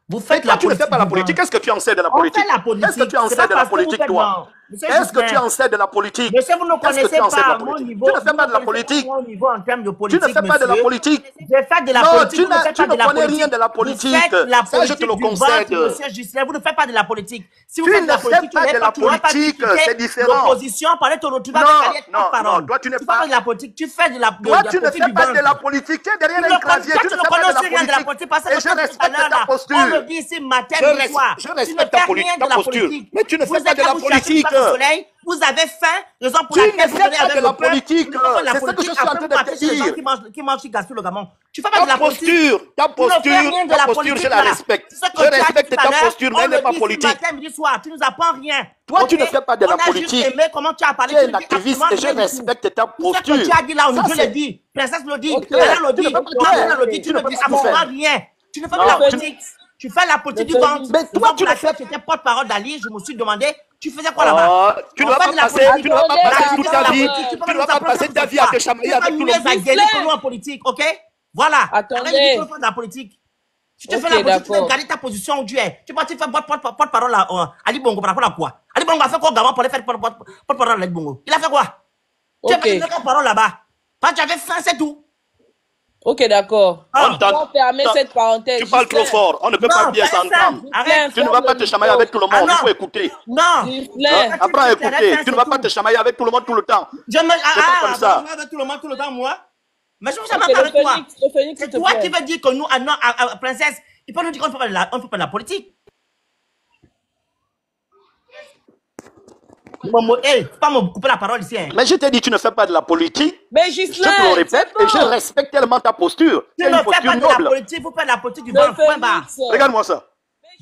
Vous faites la politique. Tu ne fais pas la politique. Qu'est-ce que tu en sais de la politique? Qu'est-ce que tu en sais de la politique, toi? Qu'est-ce que tu en sais de la politique? Monsieur, vous ne connaissez pas mon niveau. Tu ne fais pas de la politique. Mon niveau en termes de politique, tu ne fais pas de la politique. Je fais de la politique. Tu ne connais rien de la politique. Ça, je te le concède. Monsieur Gislain, vous ne faites pas de la politique. Si vous tu faites de la politique, tu n'es pas de la politique. C'est différent. L'opposition, parler de l'autre. Non, toi, tu n'es pas de la politique. Tu fais de la politique. Toi, tu ne fais pas de la politique. Tu es derrière un clavier. Tu ne fais pas de la politique. Et je respecte ta posture. On me dit ici matin, soir. Je respecte ta posture. Mais tu ne fais pas de la politique. Vous avez faim, raison pour laquelle vous fais pas de la politique. C'est ce que je suis en train de te dire. Qui mangent, qui gaspillent le gamin. Tu fais pas de la politique. Ta posture, je la respecte. Je respecte ta posture, mais elle n'est pas politique. Matin, midi, soir, tu nous apprends rien. Toi, tu ne fais pas de la politique. Comment tu as parlé. Tu es un activiste et je respecte ta posture. Ce que tu as dit là, je l'ai dit. Princesse le dit. Elle le dit. Tu ne dis rien. Tu ne fais pas de la politique. Tu fais la politique du ventre. Mais toi, tu ne fais pas. Tu étais porte-parole d'Ali. Je me suis demandé, tu faisais quoi là-bas? Tu ne vas pas passer toute ta vie. Tu ne vas pas passer ta vie à te chamailler avec tout le monde. Tu fais nous en politique, ok? Voilà. Attendez. Tu fais de la politique. Tu te fais la politique, tu veux garder ta position où tu es. Tu vas faire porte-parole à Ali Bongo par rapport à quoi? Ali Bongo a fait quoi au Gabon pour aller faire porte-parole à Ali Bongo? Il a fait quoi? Tu as fait une parole là-bas. Parce que tu avais faim, c'est tout. Ok, d'accord. On va fermer cette parenthèse. Tu parles trop fort. On ne peut pas bien s'entendre. Tu ne vas pas te chamailler avec tout le monde. Il faut écouter. Non. Apprends à écouter. Tu ne vas pas te chamailler avec tout le monde tout le temps. C'est pas comme ça. Avec tout le temps, moi. Mais je ne me chamaille pas avec toi. C'est toi qui veux dire que nous, à Princesse, il faut nous dire qu'on ne fait pas de la politique. Hey, faut pas me couper la parole ici. Hein. Mais je t'ai dit, tu ne fais pas de la politique. Mais Gislain, je te le répète et je respecte tellement ta posture. Tu ne fais pas de la politique, vous faites de la politique du bon point barre. Regarde-moi ça.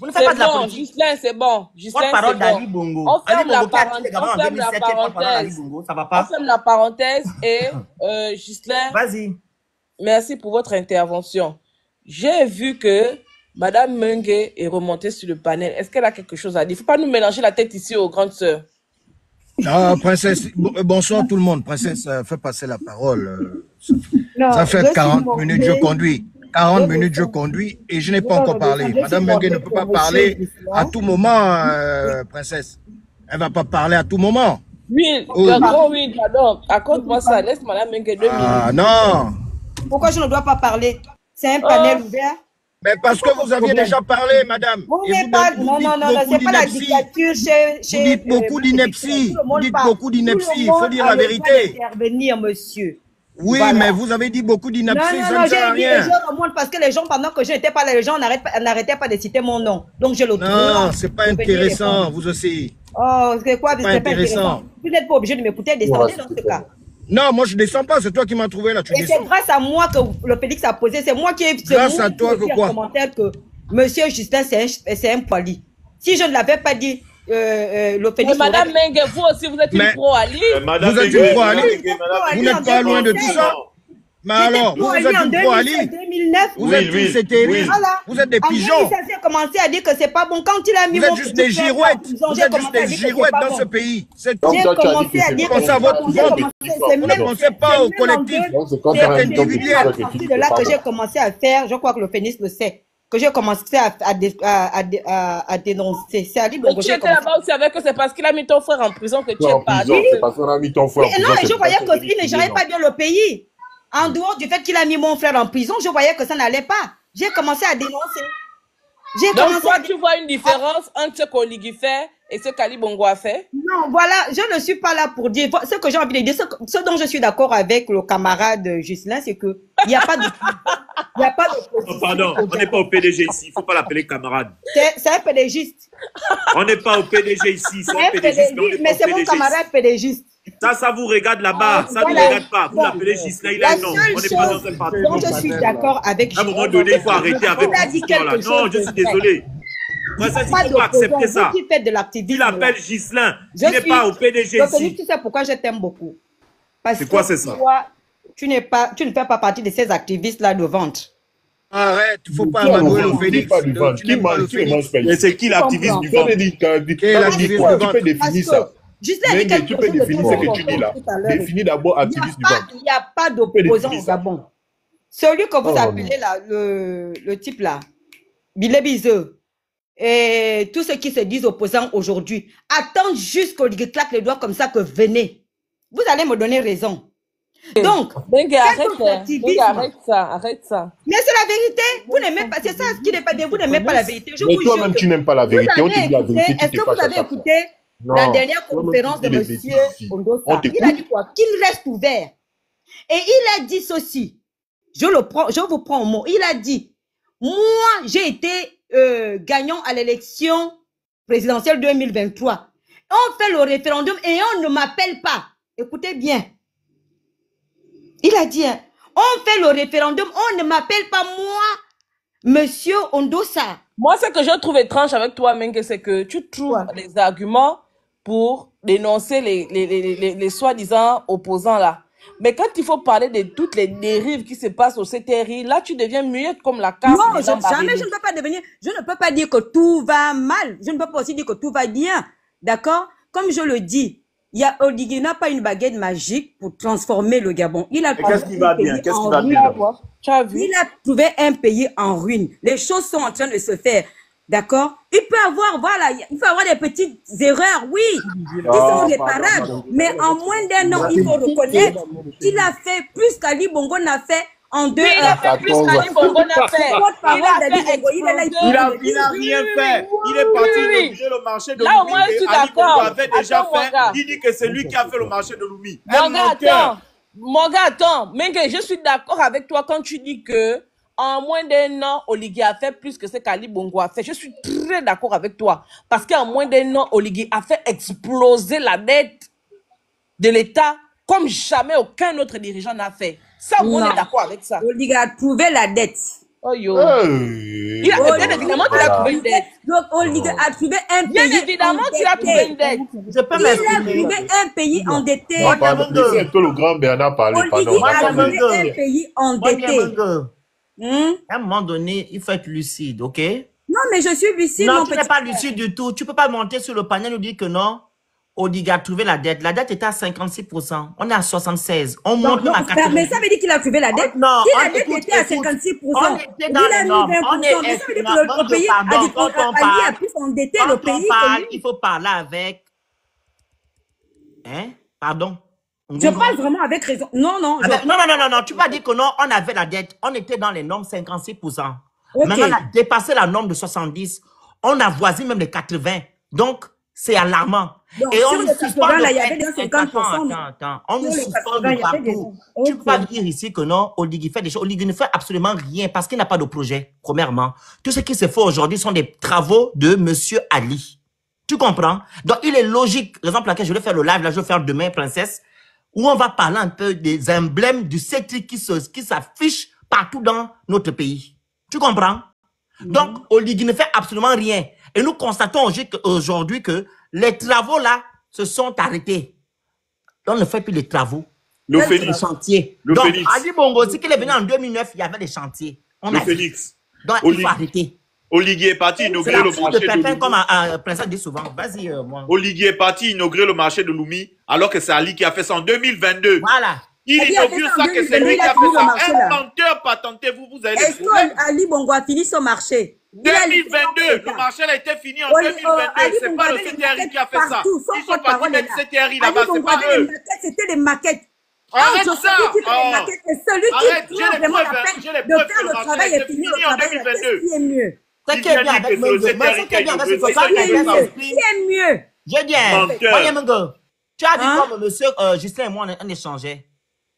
Vous ne faites pas de la politique. Gislain, c'est bon. Gislain, parole d'Ali Bongo. On ferme la parenthèse. Ça va pas. On ferme la parenthèse et Gislain. Vas-y. Merci pour votre intervention. J'ai vu que Madame Menge est remontée sur le panel. Est-ce qu'elle a quelque chose à dire? Il ne faut pas nous mélanger la tête ici aux grandes sœurs. Ah, princesse, bonsoir tout le monde. Princesse, fais passer la parole. Non, Ça fait je 40 suis minutes je monté. conduis. 40 minutes je conduis et je n'ai pas encore parlé. Madame Mengue ne peut pas parler à tout moment, princesse. Elle ne va pas parler à tout moment. Oui, Oh. d'accord, oui, pardon. Raconte-moi ça. Laisse Madame Menge 2 minutes. Ah non. Pourquoi je ne dois pas parler? C'est un panel ouvert. Mais parce que vous aviez déjà parlé, madame. Vous Et n'êtes pas... vous Non, dites non, non, beaucoup c'est pas la d'inepties. dictature chez... Vous dites beaucoup d'inepties. Vous dites beaucoup d'inepties. Il faut dire la vérité. Intervenir, monsieur. Oui, Voilà. mais vous avez dit beaucoup Non, d'inepties, non, ça non, ne sert à j'ai dit les rien. gens remontent parce que les gens, pendant que je n'étais pas là, les gens n'arrêtaient pas de citer mon nom. Donc je le trouve. Non, c'est pas intéressant, vous aussi. Oh, c'est quoi? Pas C'est pas intéressant. intéressant. Vous n'êtes pas obligé de m'écouter, descendez dans ce cas. Non, moi je descends pas, c'est toi qui m'as trouvé là, tu Et descends. c'est grâce à moi que le Félix a posé, c'est moi qui ai Grâce à toi que quoi? commentaire que Monsieur Justin, c'est un poili. Si je ne l'avais pas dit, le Félix... Mais Madame Menge, vous aussi, vous êtes une pro-Ali. Vous êtes une pro-Ali? Vous n'êtes pas loin de tout ça? Mais alors, vous êtes une pro-Ali? 2009. Vous êtes une CTRI? Vous êtes des pigeons? En 2016, j'ai commencé à dire que c'est pas bon. Quand il a mis Vous mon êtes juste des girouettes. Vous êtes juste des girouettes dans ce pays. C'est tout. J'ai commencé à dire que Pensez à votre vote. Vous ne pensez pas au collectif. C'est individuel. À partir de là que j'ai commencé à faire, je crois que le Phénix le sait, que j'ai commencé à dénoncer. C'est à dire Mais tu étais là-bas aussi avec eux, c'est parce qu'il a mis ton frère en prison que tu es parti. C'est parce qu'on a mis ton frère en prison. Non, mais je voyais qu'il ne gérait pas bien le pays. En dehors du fait qu'il a mis mon frère en prison, je voyais que ça n'allait pas. J'ai commencé à dénoncer. Donc toi, tu vois une différence entre ce qu'Oligui fait et ce qu'Ali Bongo a fait? Non, voilà, je ne suis pas là pour dire... Ce que j'ai envie de dire, ce dont je suis d'accord avec le camarade Ghislain, c'est qu'il n'y a pas de... Il n'y a pas de... Oh, pardon, on n'est pas au PDG ici, il ne faut pas l'appeler camarade. C'est un pédégiste. On n'est pas au PDG ici, c'est un Un PDGiste, mais on n'est pédégiste, mais pas au c'est mon PDG camarade pédégiste. Ça vous regarde là-bas, ça ne vous Voilà. regarde pas. Vous l'appelez Ghislain, il a un nom. On n'est pas dans un parti. Donc je suis d'accord avec À un moment donné, il faut arrêter avec Il a dit cette histoire-là. quelque Non, chose je de suis vrai. désolé. Moi, ça, il ne faut pas accepter ça. Qui fait de l'activisme. Il l'appelle Ghislain, Je il n'est suis- pas au PDG Donc, Félix, ici. tu sais pourquoi je t'aime beaucoup. Parce C'est quoi, que c'est ça? toi, tu ne fais pas partie de ces activistes-là de vente. Arrête, il ne faut pas amadouer le Phénix. Tu n'aimes pas le Phénix. Et c'est qui l'activiste du Quel ventre? est l'activiste du Tu peux ventre? définir ça. Ghislain a dit Mais quelque tu chose peux de définir très ce que tu dis là. important tout à l'heure. Définis d'abord activiste du ventre. Il n'y a pas d'opposant au Gabon. Celui que vous Oh, appelez là, le type là, Bilé Bizeux, et tous ceux qui se disent opposants aujourd'hui, attendent juste qu'on lui claque les doigts comme ça que venez. Vous allez me donner raison. Donc, Bengue, arrête, votre activisme- arrête ça. mais c'est la vérité. Vous n'aimez pas, c'est ça ce qui n'est pas dit. Vous n'aimez pas la vérité. Je Mais vous toi-même, jure tu que- n'aimes pas la Vous vérité. On te avez dit la écouté- vérité, tu Est-ce que t'effaces vous à avez chaque fois. écouté Non, la dernière toi-même, conférence de tu dis des monsieur bêtises ici. Ondosa? On Il a t'écoute. dit quoi? Qu'il reste ouvert. Et il a dit ceci. Je vous prends au mot. Il a dit, moi, j'ai été gagnant à l'élection présidentielle 2023. On fait le référendum et on ne m'appelle pas. Écoutez bien. Il a dit, hein, on fait le référendum, on ne m'appelle pas moi, monsieur Ondosa. Moi, ce que je trouve étrange avec toi, Mengue, c'est que tu trouves des arguments pour dénoncer les soi-disant opposants là. Mais quand il faut parler de toutes les dérives qui se passent au CTRI, là, tu deviens muette comme la carte. Non, jamais je ne peux pas devenir, je ne peux pas dire que tout va mal. Je ne peux pas aussi dire que tout va bien. D'accord? Comme je le dis, Oligui n'a pas une baguette magique pour transformer le Gabon. Il a qu'est-ce qui va bien? Qu'est-ce qui va bien d'abord? Tu as vu? Il a trouvé un pays en ruine. Les choses sont en train de se faire. D'accord? Il peut avoir, voilà, il peut avoir des petites erreurs, oui, qui sont réparables. Mais en moins d'un an, il faut reconnaître qu'il a fait plus qu'Ali Bongo n'a fait en 2 ans. Il a fait plus qu'Ali Bongo n'a fait. Il a fait Il n'a rien fait. Il est parti d'obliger le marché de Là, au moins, je suis Ali Bongo d'accord. avait déjà Attends, mon fait. gars. Il dit que c'est lui qui a fait le marché de Lumi. Mon gars, attends. Mengue, je suis d'accord avec toi quand tu dis que en moins d'un an, Oligui a fait plus que ce qu'Ali Bongo a fait. Je suis très d'accord avec toi. Parce qu'en moins d'un an, Oligui a fait exploser la dette de l'État comme jamais aucun autre dirigeant n'a fait. Ça, on est d'accord avec ça. Oligui a trouvé la dette. Oh yo. Hey. Il a, bien évidemment, tu as trouvé une dette. Donc, Oligui a trouvé un pays Bien évidemment, tu as trouvé une dette. Il a trouvé un pays endetté. Non, pardon, laissez un peu le grand Bernard parler. Oligui Pardon. a trouvé un pays endetté. À un moment donné, il faut être lucide, ok? Non, mais je suis lucide, Non, mon tu n'es petit pas frère. lucide du tout. Tu ne peux pas monter sur le panel et nous dire que non, Odiga a trouvé la dette. La dette était à 56%. On est à 76%. On monte même à 80%. Mais ça veut dire qu'il a trouvé la dette. Non, Si la dette était à 56%, on était dans lui, il a les mis normes. 20%. On est Mais ça veut dire que le pays a dit Ali a pu s'endetter le pays. Il faut parler avec... Hein? Pardon? Je parle vraiment avec raison. Non, non. Non. Tu vas dire que non, on avait la dette. On était dans les normes 56%. Okay. Maintenant, on a dépassé la norme de 70%. On avoisine même les 80%. Donc, c'est alarmant. Donc, et on sur nous les suspend 80, de là, il y avait des 50%. Attends. On nous Sur les suspend 80, de partout. Tu ne peux pas dire ici que non, Oligui fait des choses. Oligui ne fait absolument rien parce qu'il n'a pas de projet, premièrement. Tout ce qui se fait aujourd'hui sont des travaux de Monsieur Ali. Tu comprends? Donc, il est logique, raison pour laquelle je vais faire le live, là, je vais faire demain, princesse, où on va parler un peu des emblèmes du CETRI qui s'affichent partout dans notre pays. Tu comprends? Donc, Oligui ne fait absolument rien. Et nous constatons aujourd'hui que les travaux là se sont arrêtés. On ne fait plus les travaux. Le Les Phénix. chantiers. Le Donc, Phénix. Ali Bongo, si qu'il est venu en 2009, il y avait des chantiers. On Le a vu. Phénix. Donc, il faut arrêter. Oligui est parti C'est inaugurer la le faute de marché de Pépin, Lumi. comme Princesse dit souvent. Vas-y, moi. Oligui est parti inaugurer le marché de Lumi, alors que c'est Ali qui a fait ça en 2022. Voilà. Il Ali a fait inaugure ça en ça, que c'est 2022, lui il qui a a fini fait le ça. marché, Un là. menteur patenté, vous avez Est-ce des problèmes. que Ali Bongo a fini son marché? 2022, le marché a été fini en 2022. C'est pas le CTRI qui a fait ça. Ils sont partis mettre CTRI là-bas, c'est pas eux. C'était les maquettes. Arrête ça! Celui Arrête, qui prend vraiment la peine de faire le travail et finir le travail, qu'est-ce qui est mieux? C'est qui est bien avec Mungo. C'est qui est bien avec ce Qui est mieux? J'ai dit, voyez Mungo, tu as dit comme monsieur Justin et moi, on échangeait.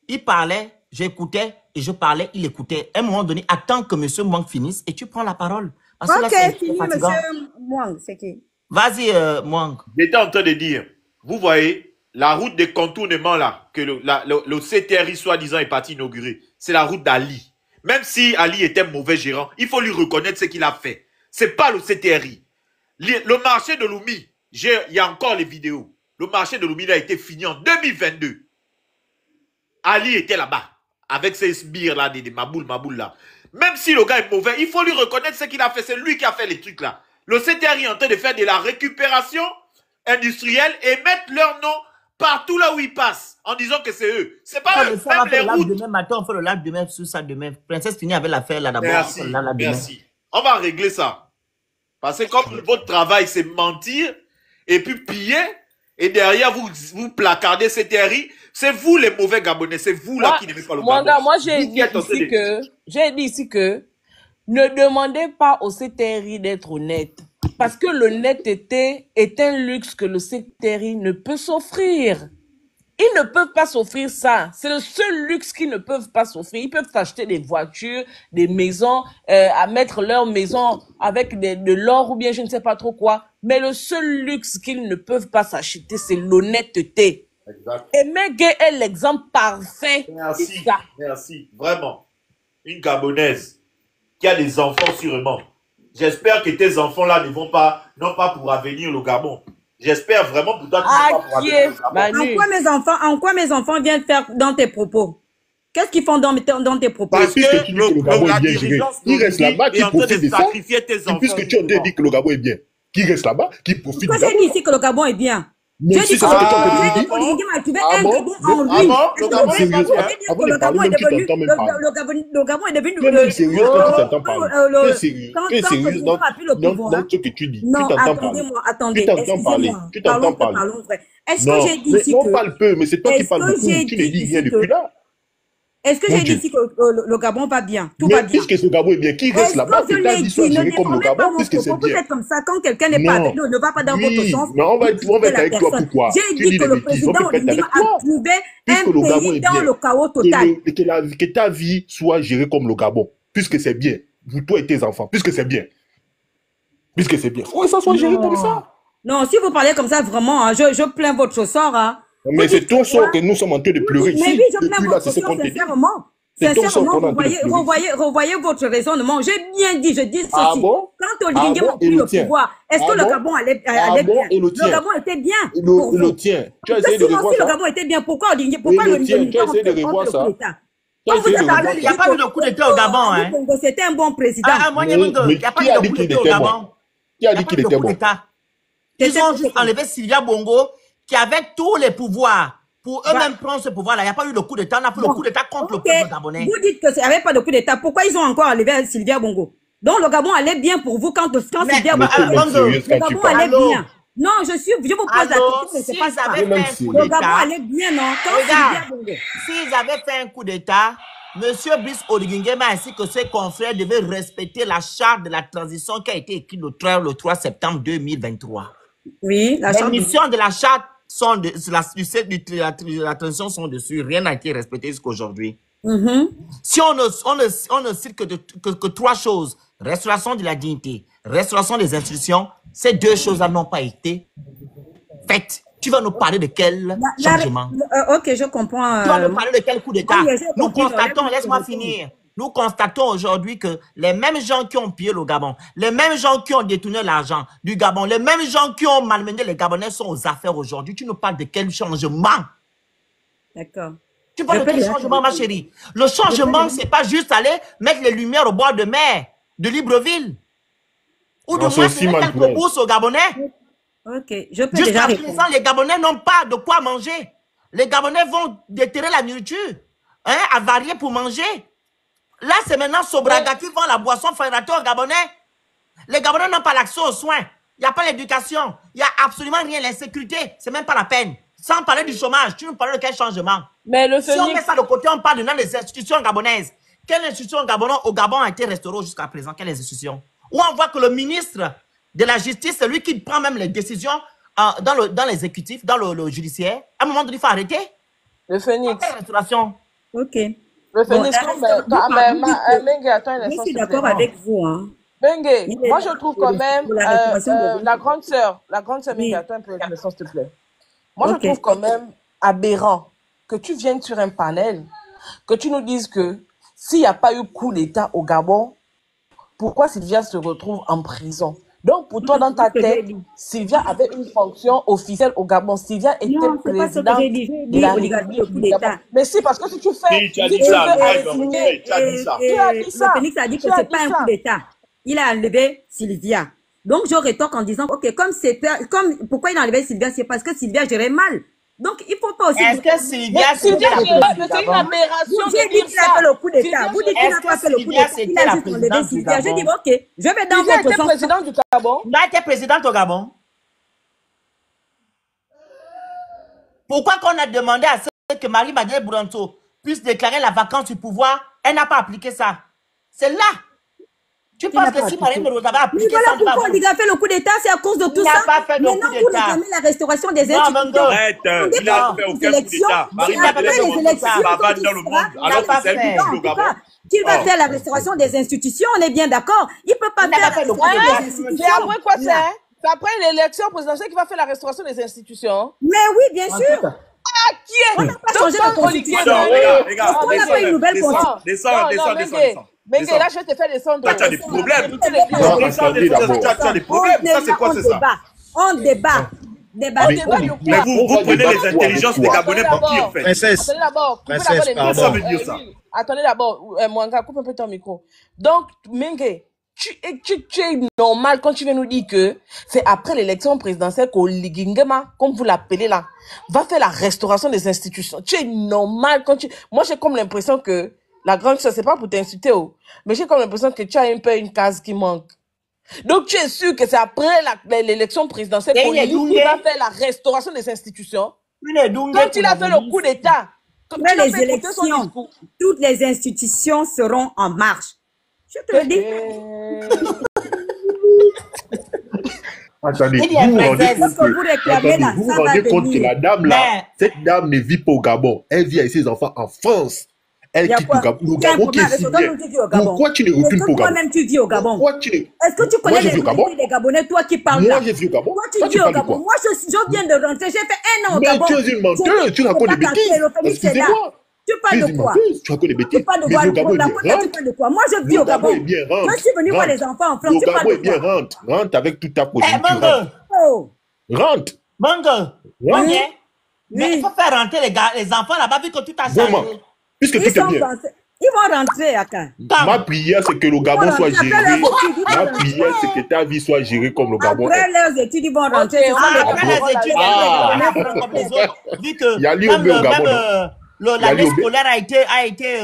Il parlait, j'écoutais et je parlais, il écoutait. À un moment donné, attends que monsieur Mwang finisse et tu prends la parole. Parce que là, Ok, fini, monsieur Mwang, c'est qui? Vas-y, Mwang. J'étais en train de dire, vous voyez, la route de contournement là, que le CTRI soi-disant est parti inaugurer, c'est la route d'Ali. Même si Ali était mauvais gérant, il faut lui reconnaître ce qu'il a fait. C'est pas le CTRI. Le marché de Lumi, il y a encore les vidéos. Le marché de Lumi a été fini en 2022. Ali était là-bas, avec ses sbires là, des maboul là. Même si le gars est mauvais, il faut lui reconnaître ce qu'il a fait. C'est lui qui a fait les trucs là. Le CTRI est en train de faire de la récupération industrielle et mettre leur nom partout là où ils passent, en disant que c'est eux. C'est pas eux, même les routes. Demain matin, on fait le live demain sur ça demain. Princesse finit avec l'affaire là d'abord. Merci. On va régler ça. Parce que comme votre travail, c'est mentir et puis piller, et derrière vous placardez CTRI, c'est vous les mauvais Gabonais, c'est vous là qui n'aimez pas le Gabon. Moi, j'ai dit ici que ne demandez pas au CTRI d'être honnête. Parce que l'honnêteté est un luxe que le CTRI ne peut s'offrir. Ils ne peuvent pas s'offrir ça. C'est le seul luxe qu'ils ne peuvent pas s'offrir. Ils peuvent s'acheter des voitures, des maisons, à mettre leur maison avec de l'or ou bien je ne sais pas trop quoi. Mais le seul luxe qu'ils ne peuvent pas s'acheter, c'est l'honnêteté. Exact. Et Mengue est l'exemple parfait. Merci, de ça. merci. Vraiment. Une Gabonaise qui a des enfants sûrement. J'espère que tes enfants-là n'ont pas pour avenir le Gabon. J'espère vraiment pour toi que tu pas pour avenir le Gabon. En quoi mes enfants viennent faire dans tes propos? Qu'est-ce qu'ils font dans tes propos? Parce que tu dis que le Gabon est bien géré. Qui reste là-bas, qui profite de ça. Puisque tu as dit que le Gabon est bien. Qui reste là-bas, qui profite de ça. Pourquoi j'ai dit ici que le Gabon est bien? Mais si c'est ça que tu dis. M'a trouvé un Gabon en lui. Le Gabon est devenu. Le Gabon est devenu. Tu es sérieux quand tu t'entends parler. Tu es sérieux dans ce que tu dis. Non, attendez-moi, attendez. Tu t'entends parler. Tu t'entends parler. Est-ce que j'ai dit ici que. On parle peu, mais c'est toi qui parles beaucoup. Tu ne dis rien depuis là. Est-ce que j'ai dit ici que le Gabon va bien? Tout va bien. Puisque ce Gabon est bien, qui reste là-bas, c'est ta vie soit gérée comme le Gabon, puisque c'est bien. Peut-être comme ça, quand quelqu'un n'est pas avec nous, ne va pas dans votre sens. Mais on va être avec toi, pourquoi? J'ai dit que le président Oligui a trouvé un pays dans le chaos total. Que ta vie soit gérée comme le Gabon, puisque c'est bien. Vous, toi et tes enfants, puisque c'est bien. Puisque c'est bien. Faut que ça soit géré comme ça. Non, si vous parlez comme ça, vraiment, je plains votre sort. Mais c'est ton sort que nous sommes en train de pleurer ici. Mais oui, je plains votre sort, sincèrement. Sincèrement, revoyez votre raisonnement. J'ai bien dit, je dis ceci. Quand Oligui a pris le pouvoir, est-ce que le Gabon allait bien? Le Gabon était bien. Le tien. Tu as essayé de revoir ça. Si le Gabon était bien, pourquoi Oligui, tu as essayé de revoir ça. Tu as Quand vous essayé êtes de arrivé, Il n'y a pas eu de coup d'État au Gabon. Ali Hein. Bongo, c'était un bon président. Il n'y a pas qui eu a de dit coup qu'il d'État au était bon? Gabon. Qui a Il n'y dit a pas qu'il eu de était coup bon? d'État. Ils ont juste enlevé Sylvia Bongo qui avait tous les pouvoirs pour eux-mêmes prendre ce pouvoir-là. Il n'y a pas eu de coup d'État. On a fait le coup d'État contre le peuple gabonais. Vous dites qu'il n'y avait pas de coup d'État. Pourquoi ils ont encore enlevé Sylvia Bongo? Donc le Gabon allait bien pour vous quand Sylvia Bongo. Le Gabon allait bien. Non, je vous pose la question, mais c'est pas ça. Le Gabon allait bien, non? Quand Sylvia Bongo. S'ils avaient fait un coup d'État, Monsieur Brice Oligingema ainsi que ses confrères devaient respecter la charte de la transition qui a été écrite le 3 septembre 2023. Oui, la Les charte. missions de la charte sont la transition sont dessus. Rien n'a été respecté jusqu'à aujourd'hui. Si on ne cite que trois choses, restauration de la dignité, restauration des institutions, ces deux choses-là n'ont pas été faites. Tu vas nous parler de quel changement? Ok, je comprends. Tu vas nous parler de quel coup d'État? Oui, Nous constatons, laisse-moi finir. Nous constatons aujourd'hui que les mêmes gens qui ont pillé le Gabon, les mêmes gens qui ont détourné l'argent du Gabon, les mêmes gens qui ont malmené les Gabonais sont aux affaires aujourd'hui. Tu nous parles de quel changement? D'accord. Tu parles de quel changement, ma chérie? Le changement, c'est pas juste aller mettre les lumières au bord de mer de Libreville. Ou de moins donner quelques bourses aux Gabonais. Ok, je peux Jusqu'à déjà présent, les Gabonais n'ont pas de quoi manger. Les Gabonais vont déterrer la nourriture, hein, avarier pour manger. Là, c'est maintenant Sobraga qui vend la boisson fédérateur aux Gabonais. Les Gabonais n'ont pas l'accès aux soins. Il n'y a pas l'éducation. Il n'y a absolument rien. L'insécurité, c'est même pas la peine. Sans parler du chômage, tu nous parles de quel changement? Mais le si on met ça de côté, on parle de les institutions gabonaises. Quelle institution au Gabon a été restaurée jusqu'à présent? Quelle institution? Où on voit que le ministre de la Justice, c'est lui qui prend même les décisions dans l'exécutif, dans le judiciaire. À un moment donné, il faut arrêter. Le Phoenix. Quelle restauration? Ok. Le Phoenix, je suis d'accord avec vous. Hein. Bengue, moi je trouve quand même, la grande sœur Oui. attends un peu, s'il te plaît. Moi je trouve quand même aberrant que tu viennes sur un panel, que tu nous dises que s'il n'y a pas eu coup d'État au Gabon, pourquoi Sylvia se retrouve en prison? Donc pour toi, dans ta tête, Sylvia avait une fonction officielle au Gabon. Sylvia était présidente de la République du Gabon. Mais si, parce que si tu fais... Tu as dit ça, tu as dit ça. Le Phoenix a dit que c'est pas un coup d'État. Il a enlevé Sylvia. Donc, je rétorque en disant, ok, pourquoi il a enlevé Sylvia? C'est parce que Sylvia gérait mal. Donc, il faut pas aussi... Est-ce que Sylvia, c'est une aberration J'ai dit qu'il a fait le coup d'État. Vous dites qu'il n'a pas fait le coup d'État. Il a juste enlevé Sylvia. J'ai dit, ok, je vais dans votre sens. présidente du Gabon. Il a été présidente au Gabon. Pourquoi qu'on a demandé à ce que Marie-Madeleine Bouranto puisse déclarer la vacance du pouvoir, elle n'a pas appliqué ça? C'est là. Tu penses que si Marie-Madeleine avait appliqué ça, pourquoi on dit qu'il a fait le coup d'État? C'est à cause de tout ça. Il n'a pas fait de coup Maintenant, vous d'État. réclamez la restauration des institutions. Arrête, il n'a fait aucun coup d'État. Marie-Madeleine va dans le monde, alors que c'est lui qui le Gabon. Qu'il va faire la restauration des institutions, on est bien d'accord. Il ne peut pas faire la restauration des institutions. C'est après quoi c'est? C'est après l'élection présidentielle qui va faire la restauration des institutions. Mais oui, bien sûr. Ah, qui est? On n'a pas changé la constitution. Les gars, On n'a pas une nouvelle constitution. descends. Mais là, je vais te faire descendre. Tu as des problèmes. Tu as des problèmes. Ça, c'est quoi, c'est ça? On débat. Mais vous prenez les intelligences des Gabonais pour qui, en fait? Princesse, Qu'est-ce que ça veut dire, ça? Attendez d'abord, Mwanga, coupe un peu ton micro. Donc, Mengue, tu es normal quand tu viens nous dire que c'est après l'élection présidentielle qu'Oligingema, comme vous l'appelez là, va faire la restauration des institutions. Tu es normal quand tu... Moi, j'ai comme l'impression que la grande chose, c'est pas pour t'insulter, mais j'ai comme l'impression que tu as un peu une case qui manque. Donc, tu es sûr que c'est après l'élection présidentielle qu'Oligingema va faire la restauration des institutions? Quand il a fait le coup d'État, après les élections, toutes les institutions seront en marche. Je te le dis. Attendez, vous vous rendez compte que la dame là, cette dame ne vit pas au Gabon. Elle vit avec ses enfants en France. Elle quitte le Gabon. Le Gabon qui est si bien. Pourquoi tu ne retournes pas au Gabon? Toi-même, tu vis au Gabon. Est-ce que tu connais les Gabonais, toi qui parles là? Moi, j'ai vu au Gabon. Toi, tu vis au Gabon. Moi, je viens de rentrer. J'ai fait 1 an au Gabon. Mais tu es une menteuse. Tu racontes des bêtises. Excusez-moi. Tu parles de quoi? Tu racontes des bêtises. Tu parles de quoi? Moi, je vis au Gabon. Je suis venu voir les enfants en France. Le Gabon est bien, rentre avec toute ta conjoncture. Rentre. Mango. Mais il faut faire rentrer les enfants là-bas vu que tout a changé. Puisque tout est bien. Ils vont rentrer à quand? Ma prière, c'est que le Gabon soit géré. Ma prière, c'est que ta vie soit gérée comme le Gabon. Après leurs études, ils vont rentrer. Après les études, comme les autres. Vu que l'année scolaire a été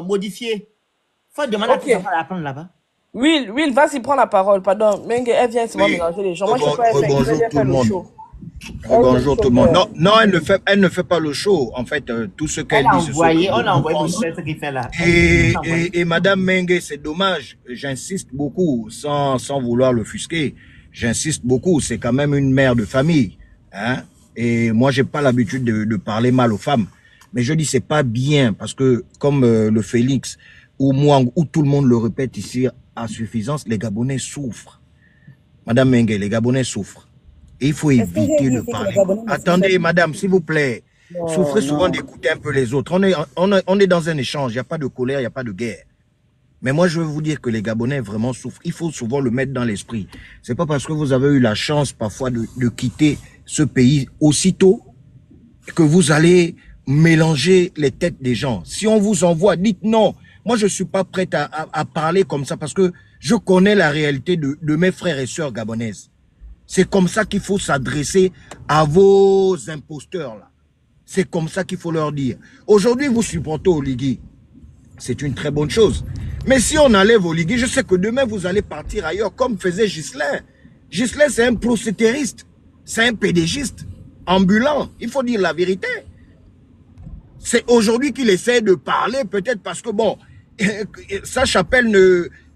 modifiée. Il faut demander à tes enfants d'apprendre là-bas. Will, vas-y, prends la parole. Pardon, Mengue, elle vient souvent mélanger les gens. Moi, je ne peux pas faire le show. Bonjour tout le monde. Non, elle ne fait pas le show. En fait, tout ce qu'elle dit, on a envoyé ce qu'il fait là. Et Madame Mengue, c'est dommage. J'insiste beaucoup, sans vouloir l'offusquer. J'insiste beaucoup. C'est quand même une mère de famille, hein. Et moi, j'ai pas l'habitude de parler mal aux femmes. Mais je dis, c'est pas bien parce que comme le Félix ou moi, ou tout le monde le répète ici à suffisance, les Gabonais souffrent. Madame Mengue, les Gabonais souffrent. Et il faut éviter de parler. Attendez, madame, s'il vous plaît. Souffrez souvent d'écouter un peu les autres. On est dans un échange. Il n'y a pas de colère, il n'y a pas de guerre. Mais moi, je veux vous dire que les Gabonais vraiment souffrent. Il faut souvent le mettre dans l'esprit. C'est pas parce que vous avez eu la chance parfois de quitter ce pays aussitôt que vous allez mélanger les têtes des gens. Si on vous envoie, dites non. Moi, je suis pas prête à parler comme ça parce que je connais la réalité de mes frères et sœurs gabonaises. C'est comme ça qu'il faut s'adresser à vos imposteurs là. C'est comme ça qu'il faut leur dire. Aujourd'hui, vous supportez Oligui. C'est une très bonne chose. Mais si on enlève Oligui, je sais que demain, vous allez partir ailleurs, comme faisait Ghislain. Ghislain, c'est un procétériste. C'est un pédégiste ambulant. Il faut dire la vérité. C'est aujourd'hui qu'il essaie de parler, peut-être parce que, bon, sa chapelle,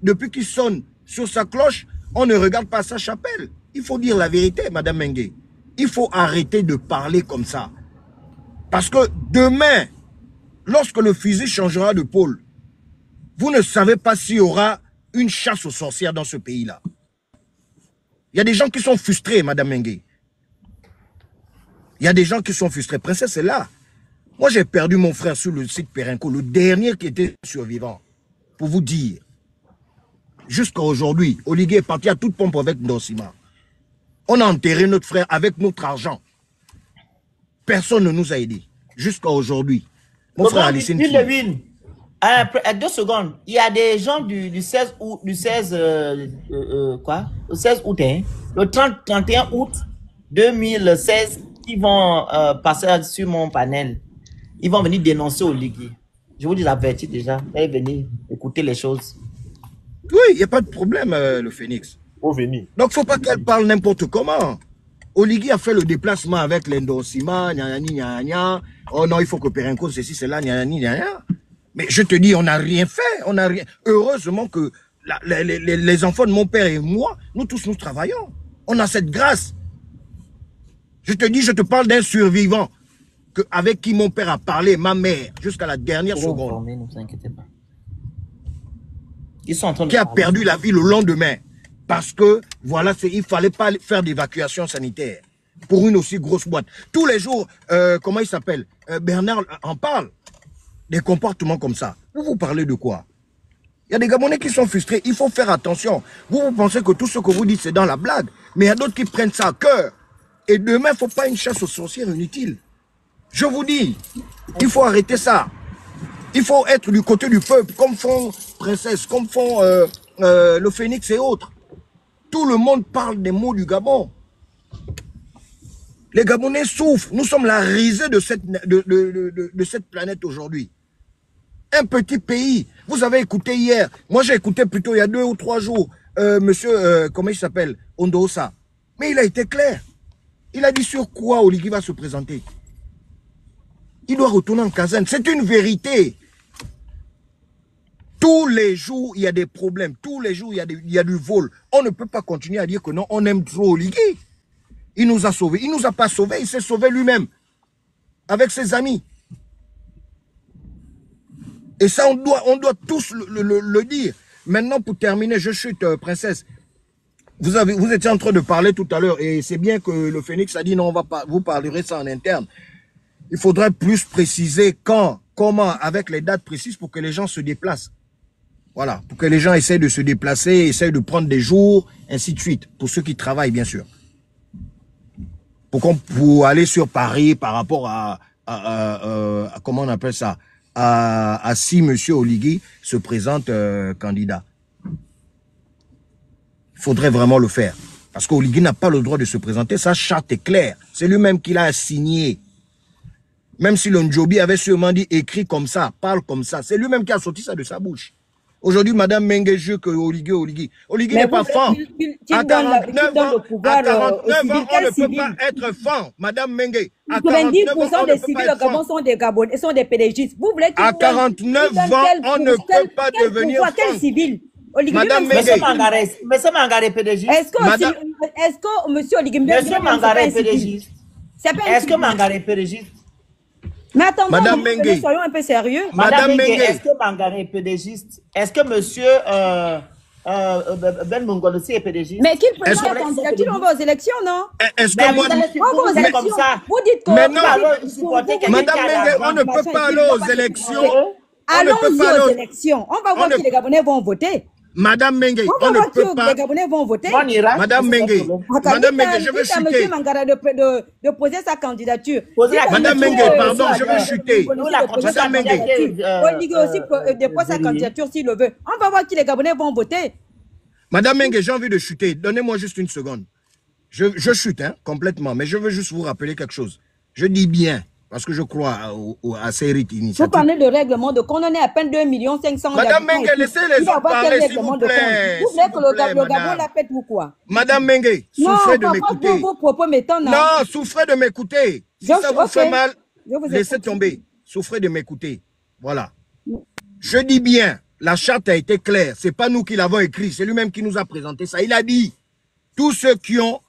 depuis qu'il sonne sur sa cloche, on ne regarde pas sa chapelle. Il faut dire la vérité, Madame Mengue. Il faut arrêter de parler comme ça. Parce que demain, lorsque le fusil changera de pôle, vous ne savez pas s'il y aura une chasse aux sorcières dans ce pays-là. Il y a des gens qui sont frustrés, Madame Mengue. Il y a des gens qui sont frustrés. Princesse est là. Moi, j'ai perdu mon frère sur le site Perenco, le dernier qui était survivant. Pour vous dire, jusqu'à aujourd'hui, Oligui est parti à toute pompe avec Ndosima. On a enterré notre frère avec notre argent. Personne ne nous a aidés. Jusqu'à aujourd'hui. Mon frère Alicine. 2 secondes. Il y a des gens du 16 août, le 16 août, hein, le 31 août 2016, qui vont passer sur mon panel. Ils vont venir dénoncer Oligui. Je vous dis l'avertis déjà. Vous allez venir écouter les choses. Oui, il n'y a pas de problème, le Phoenix. Donc, il ne faut pas qu'elle parle n'importe comment. Oligui a fait le déplacement avec l'Endosima, oh non, il faut que Perenco, ceci, cela, Mais je te dis, on n'a rien fait. On a rien. Heureusement que les enfants de mon père et moi, nous tous, nous travaillons. On a cette grâce. Je te dis, je te parle d'un survivant avec qui mon père a parlé, ma mère, jusqu'à la dernière seconde. Ne vous inquiétez pas. Ils sont en train de qui a perdu la vie le lendemain. Parce que, voilà, il ne fallait pas faire d'évacuation sanitaire pour une aussi grosse boîte. Tous les jours, comment il s'appelle, Bernard en parle. Des comportements comme ça. Vous parlez de quoi? Il y a des Gabonais qui sont frustrés. Il faut faire attention. Vous pensez que tout ce que vous dites, c'est dans la blague. Mais il y a d'autres qui prennent ça à cœur. Et demain, il ne faut pas une chasse aux sorcières inutile. Je vous dis, il faut arrêter ça. Il faut être du côté du peuple, comme font Princesse, comme font le Phénix et autres. Tout le monde parle des mots du Gabon. Les Gabonais souffrent. Nous sommes la risée de cette planète aujourd'hui. Un petit pays. Vous avez écouté hier. Moi, j'ai écouté plutôt il y a 2 ou 3 jours. Monsieur, comment il s'appelle? Ondosa. Mais il a été clair. Il a dit sur quoi Oligui va se présenter. Il doit retourner en caserne. C'est une vérité. Tous les jours, il y a des problèmes. Tous les jours, il y a du vol. On ne peut pas continuer à dire que non, on aime trop Oligui. Il nous a sauvés. Il ne nous a pas sauvés. Il s'est sauvé lui-même. Avec ses amis. Et ça, on doit tous le dire. Maintenant, pour terminer, je chute, Princesse. Vous étiez en train de parler tout à l'heure. Et c'est bien que le Phénix a dit non, vous parlerez ça en interne. Il faudrait plus préciser quand, comment, avec les dates précises pour que les gens se déplacent. Voilà, pour que les gens essayent de se déplacer, essayent de prendre des jours, ainsi de suite, pour ceux qui travaillent, bien sûr. Pour aller sur Paris par rapport à comment on appelle ça, si M. Oligui se présente candidat. Il faudrait vraiment le faire. Parce qu'Oligui n'a pas le droit de se présenter. Sa charte est claire. C'est lui-même qui l'a signé. Même si le Ndjobi avait sûrement dit écrit comme ça, parle comme ça. C'est lui-même qui a sorti ça de sa bouche. Aujourd'hui, Mme Mengue joue que Oligui n'est pas fan. À 49 ans, on ne peut pas être fan. Mme Mengue, à 49 ans, on ne peut pas être fan. Sont des Gabonais, sont des pédégistes. Vous voulez à 49 ans, on ne peut pas devenir fan. Quel civil? Madame Mengue. Monsieur Mangare, pédégiste. Est-ce que monsieur Oligui Monsieur Mangare, pédégiste. Est-ce que Mangare est pédégiste? Mais attendons, Madame Mengue, soyons un peu sérieux. Madame Mengue, est-ce que Mangare est pédégiste? Est-ce que monsieur Ben Mongol aussi est pédégiste? Mais qu'il présente la candidature, on va aux élections, non? Est-ce que moi... On va aux élections comme ça. Vous dites que... Mais non, Madame Mengue, on ne peut pas aller aux élections. Allons-y aux élections. On va voir si les Gabonais vont voter. Madame Mengue, on ne peut pas... Les Gabonais vont voter. Madame Mengue, je veux chuter. M. Mangara de poser sa candidature. Madame Mengue, pardon, je veux chuter. Madame Mengue. Oligui aussi dépose sa candidature s'il le veut. On va voir qui les Gabonais vont voter. Madame Mengue, j'ai envie de chuter. Donnez-moi juste une seconde. Je chute, hein, complètement, mais je veux juste vous rappeler quelque chose. Je dis bien, parce que je crois à ces rites initiatives. Vous parlez de règlement de compte, on est à peine 2 500 000 Madame Mengue, laissez les autres parler, s'il vous plaît. Vous voulez que le Gabon la pète ou quoi? Madame Mengue, souffrez de m'écouter. Vos propos m'étonnent. Non, souffrez de m'écouter. Si ça vous fait mal, laissez tomber. Souffrez de m'écouter. Voilà. Je dis bien, la charte a été claire. C'est pas nous qui l'avons écrit, c'est lui-même qui nous a présenté ça. Il a dit, tous ceux qui ont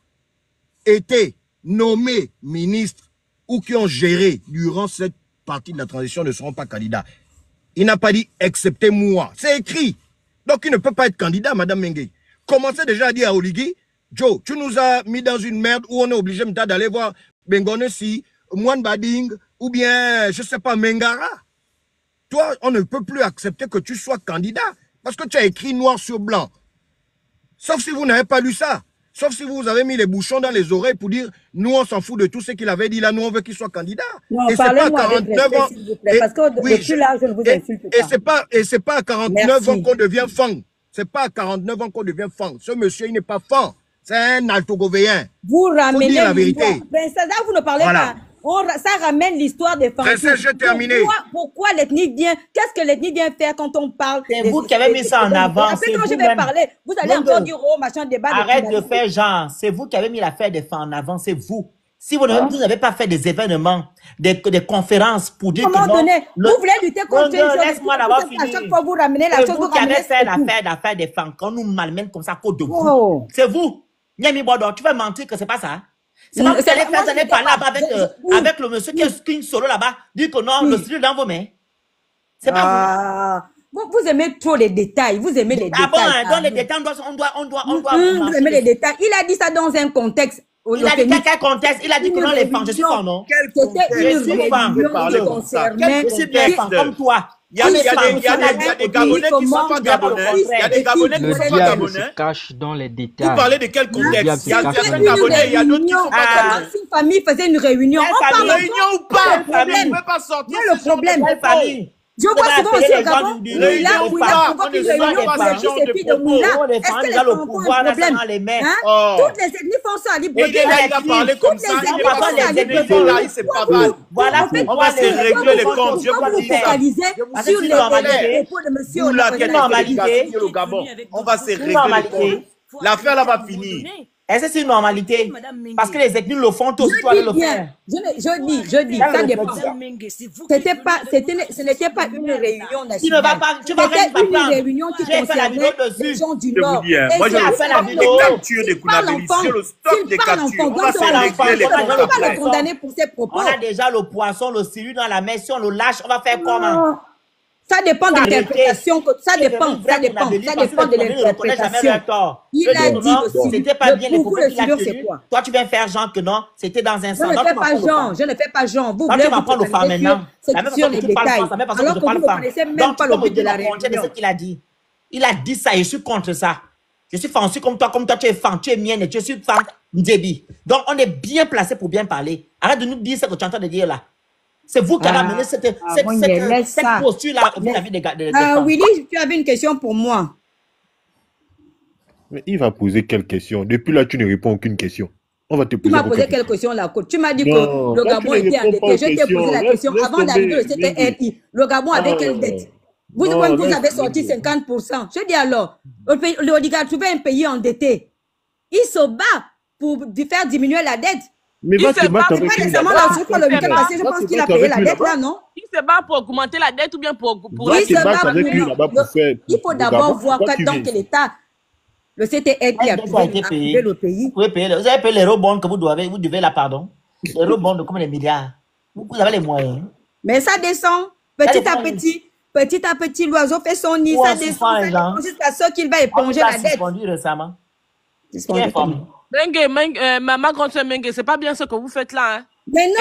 été nommés ministres ou qui ont géré durant cette partie de la transition ne seront pas candidats. Il n'a pas dit « excepté moi ». C'est écrit. Donc il ne peut pas être candidat, Madame Mengue. Commencez déjà à dire à Oligui, Joe, tu nous as mis dans une merde où on est obligé d'aller voir Bengonessi, Moine Bading, ou bien, je ne sais pas, Mengara. Toi, on ne peut plus accepter que tu sois candidat parce que tu as écrit noir sur blanc. Sauf si vous n'avez pas lu ça. Sauf si vous avez mis les bouchons dans les oreilles pour dire, nous on s'en fout de tout ce qu'il avait dit là, nous on veut qu'il soit candidat. Non, et c'est pas à 49 ans. S'il vous plaît, parce que depuis là, je ne vous insulte pas. Et c'est pas à 49 ans qu'on devient fan. C'est pas à 49 ans qu'on devient fan. Ce monsieur, il n'est pas fan. C'est un altogovéen. Vous ramenez la vérité. Princesse, là, vous ne parlez pas. Ça ramène l'histoire des femmes. Princesse, je termine. Pourquoi l'ethnie vient? Qu'est-ce que l'ethnie vient faire quand on parle? C'est vous qui avez mis ça en avant. Après, quand je vais parler, vous allez encore dire, oh, machin, débat. Arrête de faire genre. C'est vous qui avez mis l'affaire des femmes en avant. C'est vous. Si vous n'avez pas fait des événements, des conférences pour dire que non. Vous voulez lutter contre une chose. Laisse-moi d'avoir fini. À chaque fois, vous ramenez la chose. C'est vous qui avez fait l'affaire des femmes. Quand nous malmène comme ça à cause de vous. C'est vous. Nyami Bodo, tu vas mentir que c'est pas ça? C'est pas vous allez faire, vous allez parler avec le monsieur qui est King Solo là-bas, dire que non, le style dans vos mains. C'est pas vous. Vous aimez trop les détails, vous aimez les détails. Ah bon, dans les détails, on doit. Vous aimez les détails. Il a dit ça dans un contexte. Il a dit quel contexte? Il a dit que non, les femmes, je suis fan, non? C'était une réunion qui concernait. Je suis bien fan, comme toi. Il y a des Gabonais qui ne sont pas Gabonais. Il y a des Gabonais qui ne sont pas Gabonais. Se cache dans les détails. Vous parlez de quel contexte? Il y a certains Gabonais, il y a d'autres qui ne sont pas Gabonais. Si une famille faisait une réunion, on parle réunion ou pas? On ne peut pas sortir le problème. Je vois souvent aussi au Gabon, où il a provoqué une réunion pour les fils et filles de Moula. Est-ce que les femmes ont un problème? Toutes les ethnies font ça à Libreville. Il a parlé comme ça, il n'est pas dans les ethnies là, il s'est pas mal. Voilà, on va se régler les comptes. Je vous dis ça. Sur les propos de monsieur Moula, quelle normalité le Gabon. On va se régler les comptes. L'affaire là va finir. Est-ce que c'est une normalité? Parce que les ethnies le font tous, toi le faire. Je dis, ça dépend. Ce n'était pas une réunion nationale. Tu ne vas pas, c'était une réunion qui concernait les gens du Nord. Moi, je fait la vidéo. Capture des Kounabélis sur le stock des captures. On va se régler les comptes. On ne peut pas le condamner pour ses propos. On a déjà le poisson, le ciru dans la mer. Si on le lâche, on va faire comment? Ça dépend de l'interprétation. Ça dépend de l'interprétation. Il a dit aussi. C'était pas bien les propos qu'il a tenus. Toi, tu viens faire genre que non, c'était dans un sens. Je ne fais pas genre. Vous voulez vous prendre le phare maintenant. Sur les détails. Alors que vous ne connaissez même pas le but de la réunion. Ce qu'il a dit. Il a dit ça et je suis contre ça. Je suis fan, comme toi tu es fan, tu es mienne et je suis fan Ndébi. Donc on est bien placé pour bien parler. Arrête de nous dire ce que tu es en train de dire là. C'est vous qui avez amené cette posture-là vis-à-vis des femmes. Willy, tu avais une question pour moi. Mais il va poser quelle question? Depuis là, tu ne réponds à aucune question. On va te poser. Tu m'as posé quelle question là? Tu m'as dit que le Gabon était endetté. Je t'ai posé la question avant d'arriver au CTRI. Le Gabon avait quelle dette? Vous avez sorti 50%. Je dis alors, l'oligarque a trouvé un pays endetté. Il se bat pour faire diminuer la dette. Mais va te battre avec lui. Je pense qu'il a payé la dette là, non? Il se bat pour augmenter la dette ou bien pour... Il se bat avec lui là-bas pour faire... Il faut d'abord voir dans quel état le CTR qui a payé le pays. Vous avez payé les rebonds que vous devez là, pardon. Les rebonds de combien de milliards? Vous avez les moyens. Mais ça descend petit à petit, l'oiseau fait son nid, ça descend jusqu'à ce qu'il va éponger la dette. Récemment. Ma grande soeur Mengue, c'est pas bien ce que vous faites là. Hein? Mais non,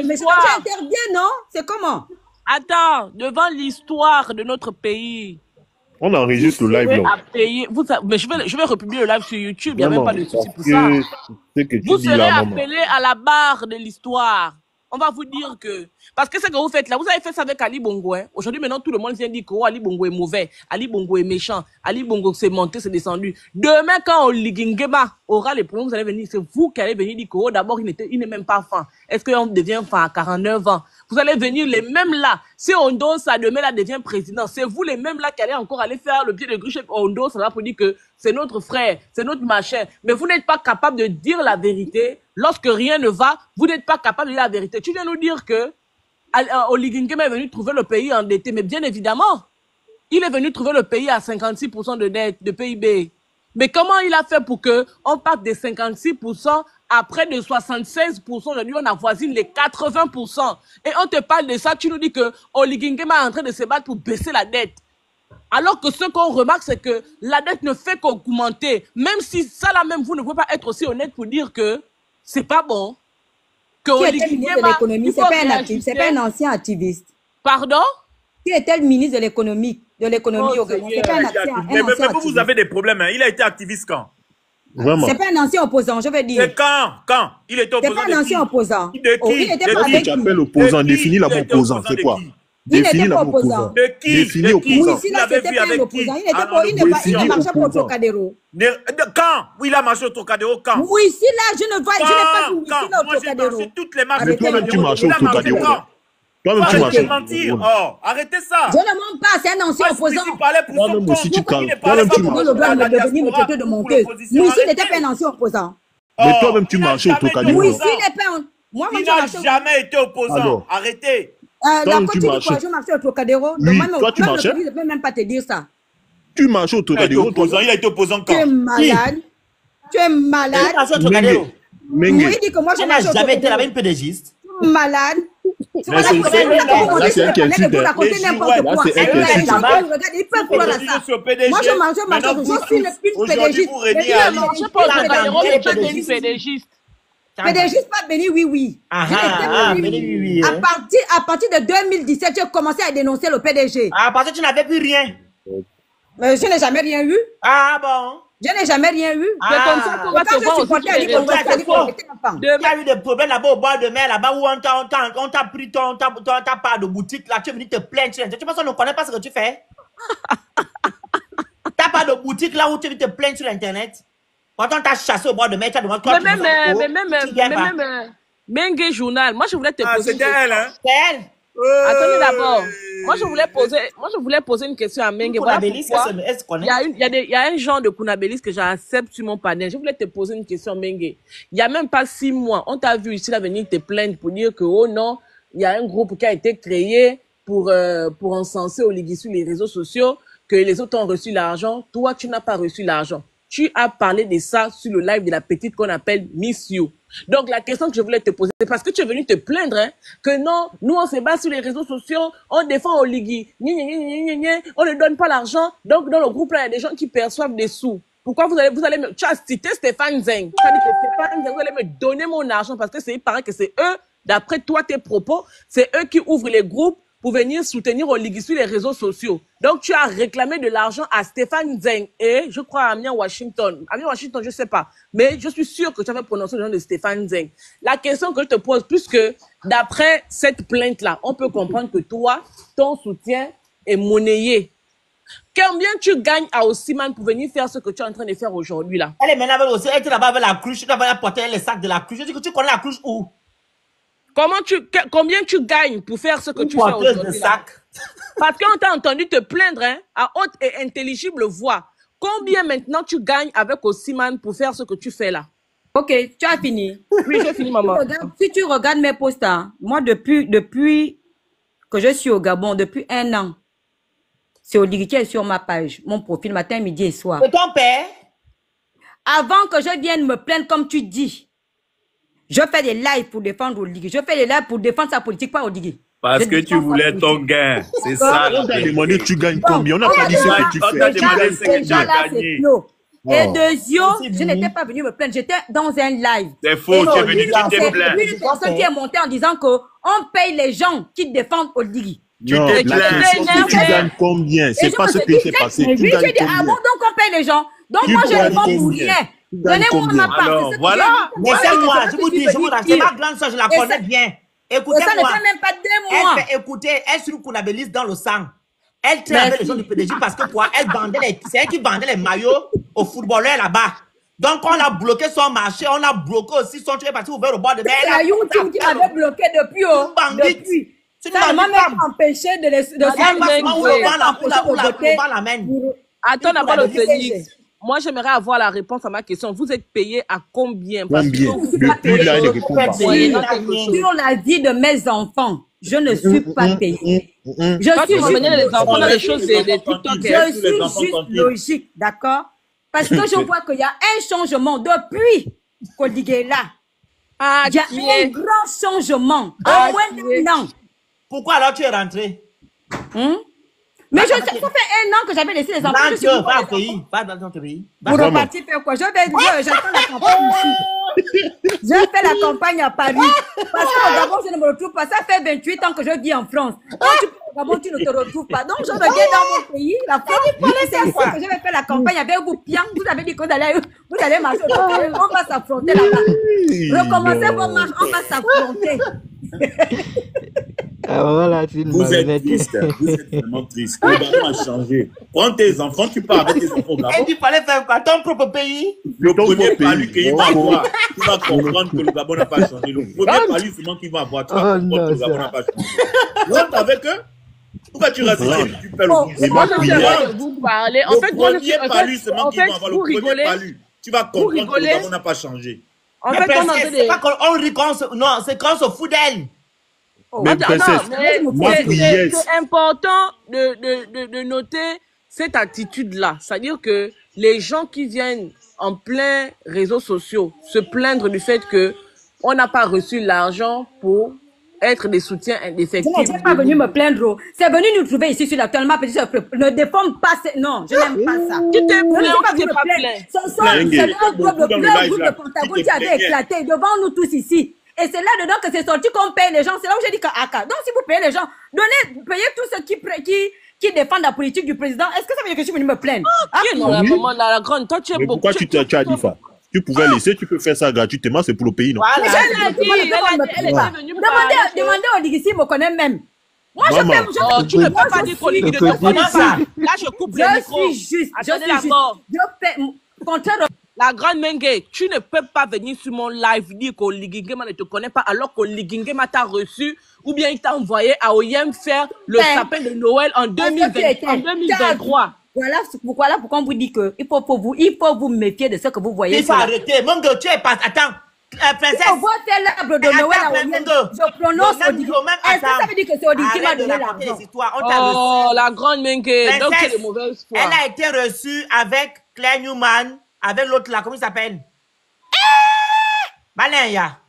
mais c'est pas que j'interviens, non? C'est comment? Attends, devant l'histoire de notre pays. On enregistre le live là. Mais je vais republier le live sur YouTube, il n'y a même pas de souci pour ça. Vous serez appelé à la barre de l'histoire. On va vous dire que... Parce que ce que vous faites là, vous avez fait ça avec Ali Bongo. Hein? Aujourd'hui, maintenant, tout le monde vient dire que Ali Bongo est mauvais, Ali Bongo est méchant, Ali Bongo s'est monté, s'est descendu. Demain, quand Oligingema aura les problèmes, vous allez venir, c'est vous qui allez venir dire que d'abord, il n'est même pas fin. Est-ce qu'on devient fin à 49 ans? Vous allez venir les mêmes là. Si Ondosa demain là devient président, c'est vous les mêmes là qui allez encore aller faire le pied de gruche avec Ondosa là pour dire que c'est notre frère, c'est notre machin. Mais vous n'êtes pas capable de dire la vérité. Lorsque rien ne va, vous n'êtes pas capable de dire la vérité. Tu viens nous dire que Oligingema est venu trouver le pays endetté, mais bien évidemment, il est venu trouver le pays à 56% de dette, de PIB. Mais comment il a fait pour que on parte des 56% à près de 76%, aujourd'hui on avoisine les 80%. Et on te parle de ça, tu nous dis que Oligingema est en train de se battre pour baisser la dette. Alors que ce qu'on remarque, c'est que la dette ne fait qu'augmenter. Même si ça là même, vous ne pouvez pas être aussi honnête pour dire que c'est pas bon. Qui était ministre de l'économie? C'est pas un ancien activiste. Pardon? Qui était le ministre de l'économie au Gabon? C'est pas un ancien activiste. Mais vous avez des problèmes. Hein. Il a été activiste quand? C'est pas un ancien opposant, je veux dire. C'est quand? Il était opposant. C'est pas un ancien opposant. De qui? Il était pas avec tu appelles opposant, définis la opposant, c'est quoi? Il n'était pas opposant. De qui? Définis opposant. Oui, là, c'était pas un opposant. Il ne marchait pas au Trocadéro. Quand? Oui, il a marché au Trocadéro quand? Oui, ici, là, je ne vois, je n'ai pas vu au Trocadéro. Toutes les marches. Mais toi-même, tu marches au Trocadéro. Toi-même, tu marches. Arrêtez ça. Je ne mens pas, c'est un ancien opposant. Toi-même aussi, tu calmes. Toi-même, tu marches. Venir me traiter de menteuse. Moi, ici, il n'était pas un ancien opposant. Mais toi-même, tu marches au Trocadéro. Oui, ici, il n'est pas un... Moi, il n'a jamais été opposant. Arrêtez. La Côte d'Ivoire, je marchais au Trocadéro. Oui, toi, tu marchais. Je ne peux même pas te dire ça. Tu marches au Trocadéro. Il a été opposant quand? Tu es malade. Tu es malade. Oui, il dit que moi, je n'ai jamais été la même pédagiste. Malade. Là, c'est un qui est fidèle. Là, c'est un qui est fidèle. Il peut croire à ça. Moi, je marche, je suis une pédagiste. Pédagiste, pas béni, oui. À partir de 2017, j'ai commencé à dénoncer le PDG. Parce que tu n'avais plus rien. Je n'ai jamais rien eu. Ah bon? Je n'ai jamais rien eu. Mais comme ça, on va te voir aussi. Tu as eu des problèmes là-bas au bord de mer, là-bas où on t'a pris ta part de boutique, là, tu es venu te plaindre. Tu penses qu'on ne connaît pas ce que tu fais? Ta part de boutique là où tu es venu te plaindre sur Internet. Quand on t'a chassé au bord de mer, tu as demandé quoi? Mais même Mengue Journal, moi je voulais te poser. C'était elle, hein? C'est elle. Attendez d'abord. Moi je voulais poser une question à Mengue. Voilà il y a un genre de Kounabelis que j'accepte sur mon panel. Je voulais te poser une question, Mengue. Il n'y a même pas 6 mois, on t'a vu ici là venir te plaindre pour dire que oh non, il y a un groupe qui a été créé pour encenser Oligui sur les réseaux sociaux, que les autres ont reçu l'argent. Toi, tu n'as pas reçu l'argent. Tu as parlé de ça sur le live de la petite qu'on appelle Miss You. Donc, la question que je voulais te poser, c'est parce que tu es venu te plaindre, hein, que non, nous, on se bat sur les réseaux sociaux, on défend Oligui, on ne donne pas l'argent. Donc, dans le groupe, là, il y a des gens qui perçoivent des sous. Pourquoi vous allez me... Tu as cité Stéphane Zeng. Tu as dit que Stéphane Zeng, vous allez me donner mon argent parce que il paraît que c'est eux, d'après toi, tes propos, c'est eux qui ouvrent les groupes pour venir soutenir Oligui sur les réseaux sociaux. Donc, tu as réclamé de l'argent à Stéphane Zeng et, je crois, à Amiens Washington. Amiens Washington, je ne sais pas. Mais je suis sûr que tu avais prononcé le nom de Stéphane Zeng. La question que je te pose, puisque d'après cette plainte-là, on peut comprendre que toi, ton soutien est monnayé. Combien tu gagnes à Osimhen pour venir faire ce que tu es en train de faire aujourd'hui là? Elle est maintenant avec aussi, elle était là-bas avec la cruche, tu vas porter les sacs de la cruche. Je dis que tu connais la cruche où? Combien tu gagnes pour faire ce que tu fais aujourd'hui là? Parce qu'on t'a entendu te plaindre hein, à haute et intelligible voix. Combien maintenant tu gagnes avec Osimhen pour faire ce que tu fais là? Ok, tu as fini. Oui, j'ai fini, maman. Si tu regardes mes posts, hein, moi, depuis que je suis au Gabon, depuis 1 an, c'est Oligui qui est sur ma page, mon profil, matin, midi et soir. Et ton père? Avant que je vienne me plaindre, comme tu dis, je fais des lives pour défendre Oligui. Je fais des lives pour défendre sa politique, pas Oligui. Parce que tu voulais ton gain. C'est ça. On t'a demandé tu gagnes combien. On n'a pas dit ce que tu fais. On t'a demandé ce que tu as gagné. Et deuxièmement, je n'étais pas venu me plaindre. J'étais dans un live. C'est faux, tu es venu, tu t'es plaint. Il y a une personne qui est montée en disant qu'on paye les gens qui défendent Oligui. Non, la question c'est tu gagnes combien. C'est pas ce qui s'est passé. Tu gagnes combien. Ah bon, donc on paye les gens. Donc moi, je ne vends pour rien. Donnez-moi ma part. Alors, voilà. Laissez-moi, je vous dis, c'est ma grande soeur, je la connais bien. Écoutez-moi. Ça ne fait même pas 2 mois. Elle fait écouter, elle sur Kounabélis dans le sang. Elle traite avec les gens du PDG parce que quoi, elle vendait c'est elle qui vendait les maillots aux footballeurs là-bas. Donc on a bloqué son marché, on a bloqué aussi son truc parce qu'il ouvert au bord de mer. C'est la YouTube qui m'avait bloqué depuis. Depuis. Ça ne m'a même empêché de Attends d'abord le Félix. Moi, j'aimerais avoir la réponse à ma question. Vous êtes payé à combien? Combien? Sur la vie de mes enfants, je ne suis pas payée. Je suis juste logique, d'accord? Parce que je vois qu'il y a un changement depuis qu'Oligui est là. Il y a un grand changement. Au moins d'un an. Pourquoi alors tu es rentré? Mais ça fait 1 an que j'avais laissé les enfants. Va au pays. Va dans ton pays. Pour repartir faire quoi? J'attends la campagne ici. Je fais la campagne à Paris. Parce qu'au Gabon, je ne me retrouve pas. Ça fait 28 ans que je vis en France. Quand tu pars au Gabon, tu ne te retrouves pas. Donc, je reviens dans mon pays, la France. C'est ici que je vais faire la campagne avec vous. Bien, vous avez dit que vous allez marcher. On va s'affronter là-bas. Recommencez vos marches, on va s'affronter. Voilà, vous êtes triste, vous êtes vraiment triste. Le Gabon a changé. Prends tes enfants, tu pars avec tes enfants au Gabon. Et tu fallait faire quoi? Ton propre pays? Le premier palu qu'il va avoir, tu vas comprendre que le Gabon n'a pas changé. Le premier palu seulement qu'il va avoir, tu vas comprendre que le Gabon n'a pas changé. Rentre avec eux. Pourquoi tu restes là et tu fais le moi, vous parler. En fait, le premier palu seulement qu'il va avoir, le premier palu. Tu vas comprendre que le Gabon n'a pas changé. En fait, c'est pas qu'on rit non, c'est qu'on se fout d'elle. C'est important de noter cette attitude-là. C'est-à-dire que les gens qui viennent en plein réseaux sociaux se plaindre du fait que on n'a pas reçu l'argent pour être des soutiens indéfectibles. Je n'étais pas venu me plaindre. C'est venu nous trouver ici sur l'actuellement. Ne déforme pas. Non, je n'aime pas ça. Tu t'es plaint ou tu t'es pas plaint? C'est un groupe de Pentagone qui avait éclaté devant nous tous ici. Et c'est là-dedans que c'est sorti qu'on paye les gens. C'est là où j'ai dit qu'Aka. Donc, si vous payez les gens, payez tous ceux qui défendent la politique du président. Est-ce que ça veut dire que je suis venu me plaindre? La grande, toi, tu es beaucoup. Pourquoi tu as dit ça? Tu pouvais laisser, tu peux faire ça gratuitement, c'est pour le pays, non? Voilà. Demandez au Oligui s'il me connaît même. Moi, tu ne peux pas dire qu'Oligui ne te connaît pas. Là, je coupe le micro. Je suis juste. Je fais contraire. La grande Mengue, tu ne peux pas venir sur mon live dire qu'Oligui Nguema ne te connaît pas alors qu'Oligui Nguema t'a reçu ou bien il t'a envoyé à Oyem faire le sapin de Noël en 2023. Voilà pourquoi on vous dit que il faut vous méfier de ce que vous voyez. Il faut arrêter. Mengue, tu es pas. Attends. Princesse. On voit faire l'arbre de Noël à Oyem. Je prononce Oligui. Est-ce que ça veut dire que c'est Oligui qui m'a donné l'argent? Oh, la grande Mengue. Donc c'est de mauvaise foi. Elle a été reçue avec Claire Newman. Avec l'autre là, comment il s'appelle? Malaya.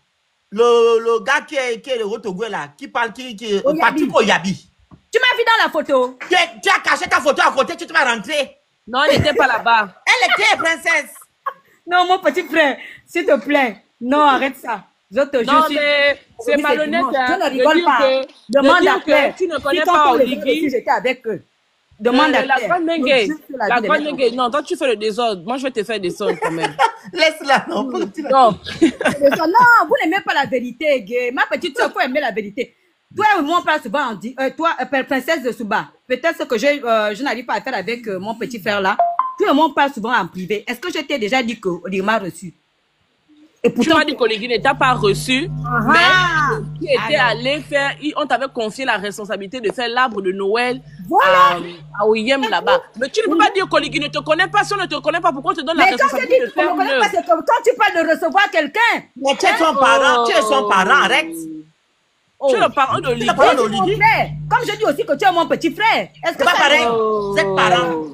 Le gars qui est le Rotogoué là, qui parle, Patrick Oyabi. Tu m'as vu dans la photo. Tu as caché ta photo à côté, tu vas rentrer. Non, elle n'était pas là-bas. Elle était princesse. Non, mon petit frère, s'il te plaît. Non, arrête ça. Non, mais c'est malhonnête. Je ne rigole pas. Demande à Claire. Tu ne connais pas Oligui. J'étais avec eux. Demande à La Claire. grande Mengue. Juste la La vie des grande mecs. Mengue. Non, toi, tu fais le désordre. Moi, je vais te faire descendre quand même. Laisse-la, non. Non. Non, vous n'aimez pas la vérité, gay. Ma petite soeur, faut aimer la vérité. Toi et moi, on parle souvent, on dit, toi, princesse de Souba, peut-être ce que je n'arrive pas à faire avec mon petit frère là. Toi et moi, on parle souvent en privé. Est-ce que je t'ai déjà dit qu'Oligui m'a reçu? Et pourtant, tu m'as dit qu'Oligui ne t'a pas reçu, mais tu étais allé faire, on t'avait confié la responsabilité de faire l'arbre de Noël à Oyem là-bas. Mais tu ne peux pas dire qu'Oligui ne te connaît pas. Si on ne te connaît pas, pourquoi on te donne la responsabilité de faire mieux? C'est comme quand tu parles de recevoir quelqu'un. Mais tu es son parent, tu es son parent, arrête. Tu es le parent d'Oligui. Comme je dis aussi que tu es mon petit frère. Est-ce que pas pareil? Vous êtes parents.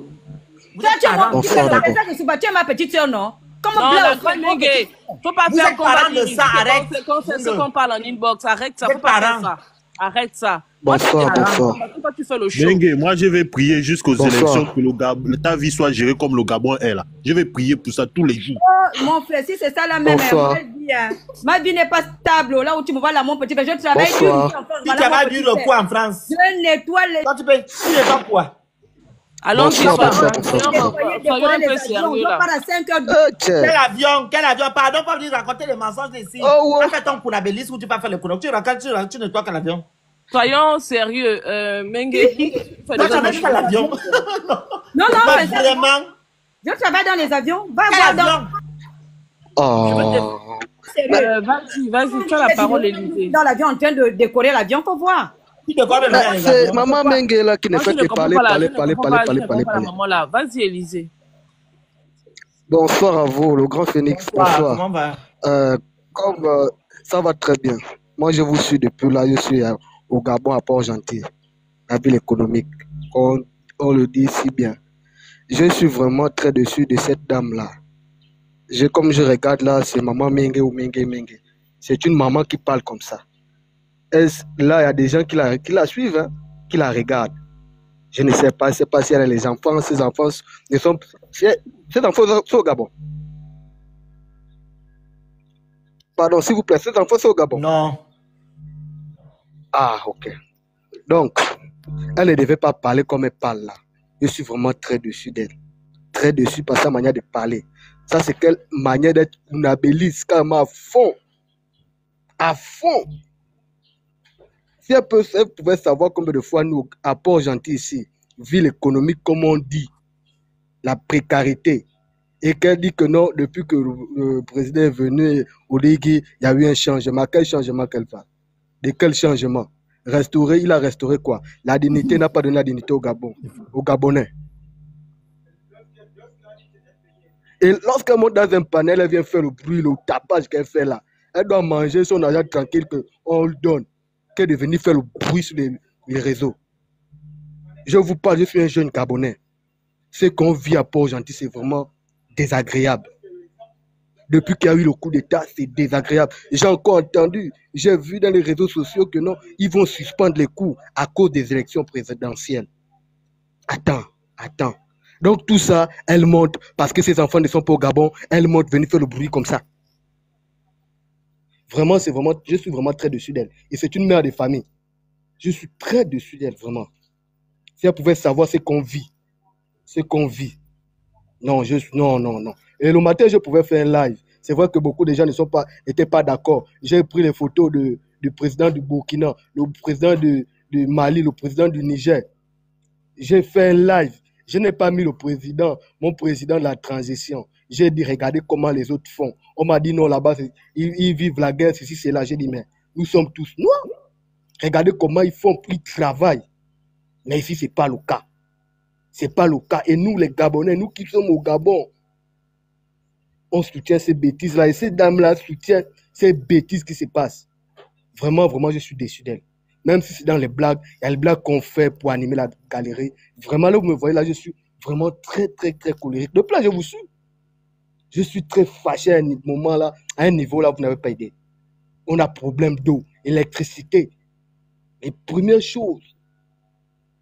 Toi, tu es mon petit frère. Tu es ma petite soeur, non? Non, la grande Mengue. Faut pas Vous faire êtes parents de ça, arrête. C'est ce qu'on parle en inbox. Arrête ça. Faut pas faire ça. Arrête ça. Bonsoir. Toi, tu fais le show. Mengue, moi je vais prier jusqu'aux élections que ta vie soit gérée comme le Gabon est là. Je vais prier pour ça tous les jours. Oh, mon frère, si c'est ça la même, ma vie n'est pas stable. Là où tu me vois là, mon petit frère, je travaille dur. Tu travailles dur le quoi en France? Je nettoie les... Toi, tu nettoies quoi? Allons-y, soyons un peu sérieux là. Quel avion? Pardon, pas venir raconter les mensonges ici. Tu fais ton kunabélis ou tu vas faire le kunok. Tu nettoies quel avion? Soyons sérieux, Mengue. Toi, tu n'as pas l'avion. Non, vraiment. Je travaille dans les avions. Va voir dans... Vas-y, tu as la parole, Élysée. Dans l'avion, en train de décorer l'avion, faut voir. C'est maman Mengue là qui ne fait que parler. Vas-y, Élysée. Bonsoir à vous, le grand Phoenix. Bonsoir. Comment va? Ça va très bien. Moi, je vous suis depuis là. Je suis au Gabon, à Port-Gentil, la ville économique. On le dit si bien. Je suis vraiment très déçu de cette dame-là. Comme je regarde là, c'est maman Mengue ou Mengue. C'est une maman qui parle comme ça. Là, il y a des gens qui la suivent, hein, qui la regardent. Je ne sais pas si elle a les enfants. Ces enfants sont au Gabon. Pardon, s'il vous plaît, ces enfants sont au Gabon. Non. Ah, ok. Donc, elle ne devait pas parler comme elle parle là. Je suis vraiment très déçu d'elle. Très déçu par sa manière de parler. Ça, c'est quelle manière d'être kunabéliste, quand même à fond. À fond. Si elle pouvait savoir combien de fois nous, à Port-Gentil ici, ville économique, comme on dit, la précarité, et qu'elle dit que non, depuis que le président est venu, Oligui, il y a eu un changement. Quel changement qu'elle parle? De quel changement? Il a restauré quoi? La dignité n'a pas donné la dignité au Gabon, aux Gabonais. Et lorsqu'elle monte dans un panel, elle vient faire le bruit, le tapage qu'elle fait là. Elle doit manger son argent tranquille qu'on le donne. Qu'elle est venue faire le bruit sur les réseaux. Je vous parle, je suis un jeune Gabonais. Ce qu'on vit à Port-Gentil, c'est vraiment désagréable. Depuis qu'il y a eu le coup d'État, c'est désagréable. J'ai encore entendu, j'ai vu dans les réseaux sociaux que non, ils vont suspendre les cours à cause des élections présidentielles. Attends. Donc tout ça, elle monte, parce que ses enfants ne sont pas au Gabon, elle monte venir faire le bruit comme ça. Vraiment, je suis vraiment très déçu d'elle. Et c'est une mère de famille. Je suis très déçu d'elle, vraiment. Si elle pouvait savoir ce qu'on vit. Non. Et le matin, je pouvais faire un live. C'est vrai que beaucoup de gens n'étaient pas d'accord. J'ai pris les photos du président du Burkina, le président du Mali, le président du Niger. J'ai fait un live. Je n'ai pas mis mon président de la transition. J'ai dit, regardez comment les autres font. On m'a dit, non, là-bas, ils vivent la guerre, ceci, c'est là. J'ai dit, mais nous sommes tous noirs. Regardez comment ils font, ils travaillent. Mais ici, ce n'est pas le cas. C'est pas le cas. Et nous, les Gabonais, nous qui sommes au Gabon, on soutient ces bêtises-là. Et ces dames-là soutiennent ces bêtises qui se passent. Vraiment, je suis déçu d'elle. Même si c'est dans les blagues, il y a les blagues qu'on fait pour animer la galerie. Vraiment, là, vous me voyez, là, je suis vraiment très, très, très colérique. De là, je vous suis. Je suis très fâché à un niveau là, vous n'avez pas idée. On a problème d'eau, électricité. Les premières choses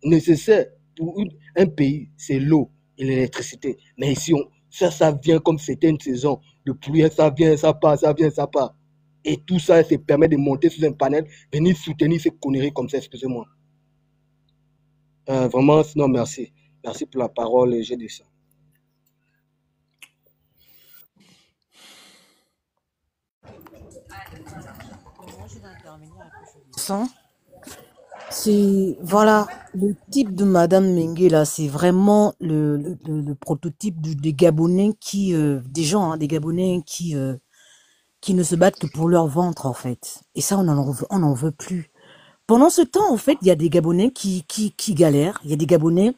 nécessaires pour un pays, c'est l'eau et l'électricité. Mais ici, ça vient comme c'était une saison de pluie, ça vient, ça part, ça vient, ça part. Et tout ça, ça permet de monter sur un panel, venir soutenir ces conneries comme ça, excusez-moi. Vraiment, non, merci. Merci pour la parole et j'ai dit ça. C'est, voilà, le type de Madame Mengue, là, c'est vraiment le prototype des Gabonais qui, des gens, hein, des Gabonais qui ne se battent que pour leur ventre, en fait. Et ça, on en veut plus. Pendant ce temps, en fait, il y a des Gabonais qui galèrent. Il y a des Gabonais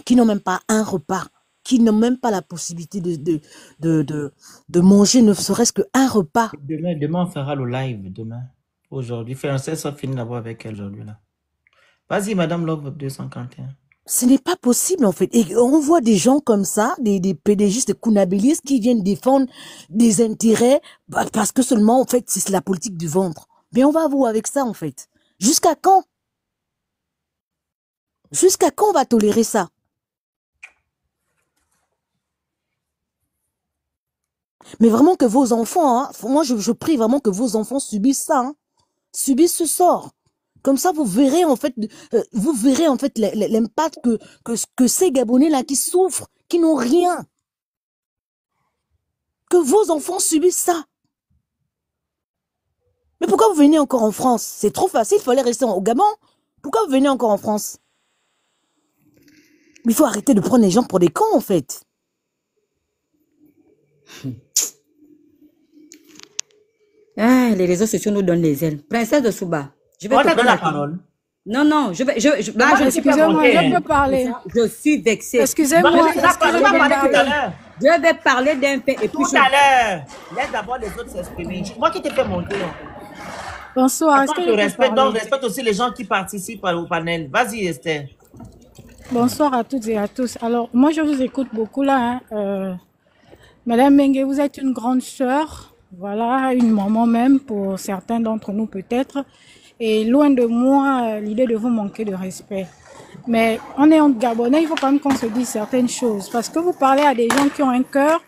qui n'ont même pas un repas, qui n'ont même pas la possibilité de manger, ne serait-ce qu'un repas. Demain, on fera le live, demain. Aujourd'hui, Frances a fini d'abord avec elle aujourd'hui, là. Vas-y, Madame Love 241. Ce n'est pas possible, en fait. Et on voit des gens comme ça, des PDGistes, des Kounabilistes qui viennent défendre des intérêts parce que seulement, en fait, c'est la politique du ventre. Mais on va voir avec ça, en fait. Jusqu'à quand? Jusqu'à quand on va tolérer ça? Mais vraiment que vos enfants, hein, moi je prie vraiment que vos enfants subissent ça, hein, subissent ce sort. Comme ça, vous verrez en fait l'impact que ces Gabonais-là qui souffrent, qui n'ont rien. Que vos enfants subissent ça. Mais pourquoi vous venez encore en France? C'est trop facile, il fallait rester au Gabon. Pourquoi vous venez encore en France? Il faut arrêter de prendre les gens pour des cons, en fait. Ah, les réseaux sociaux nous donnent les ailes. Princesse de Souba, je vais te donner la parole. Non, non, là, je ne suis pas montée. Je peux parler. Je suis vexée. Excusez-moi. Je vais parler d'un fait et puis tout à l'heure. Laisse d'abord les autres s'exprimer. Moi qui t'ai fait monter. Bonsoir. Est-ce que respecte aussi les gens qui participent au panel. Vas-y, Esther. Bonsoir à toutes et à tous. Alors, moi, je vous écoute beaucoup là. Madame Mengue, vous êtes une grande sœur. Voilà, une maman même pour certains d'entre nous peut-être. Et loin de moi, l'idée de vous manquer de respect. Mais on est en Gabonais, il faut quand même qu'on se dise certaines choses. Parce que vous parlez à des gens qui ont un cœur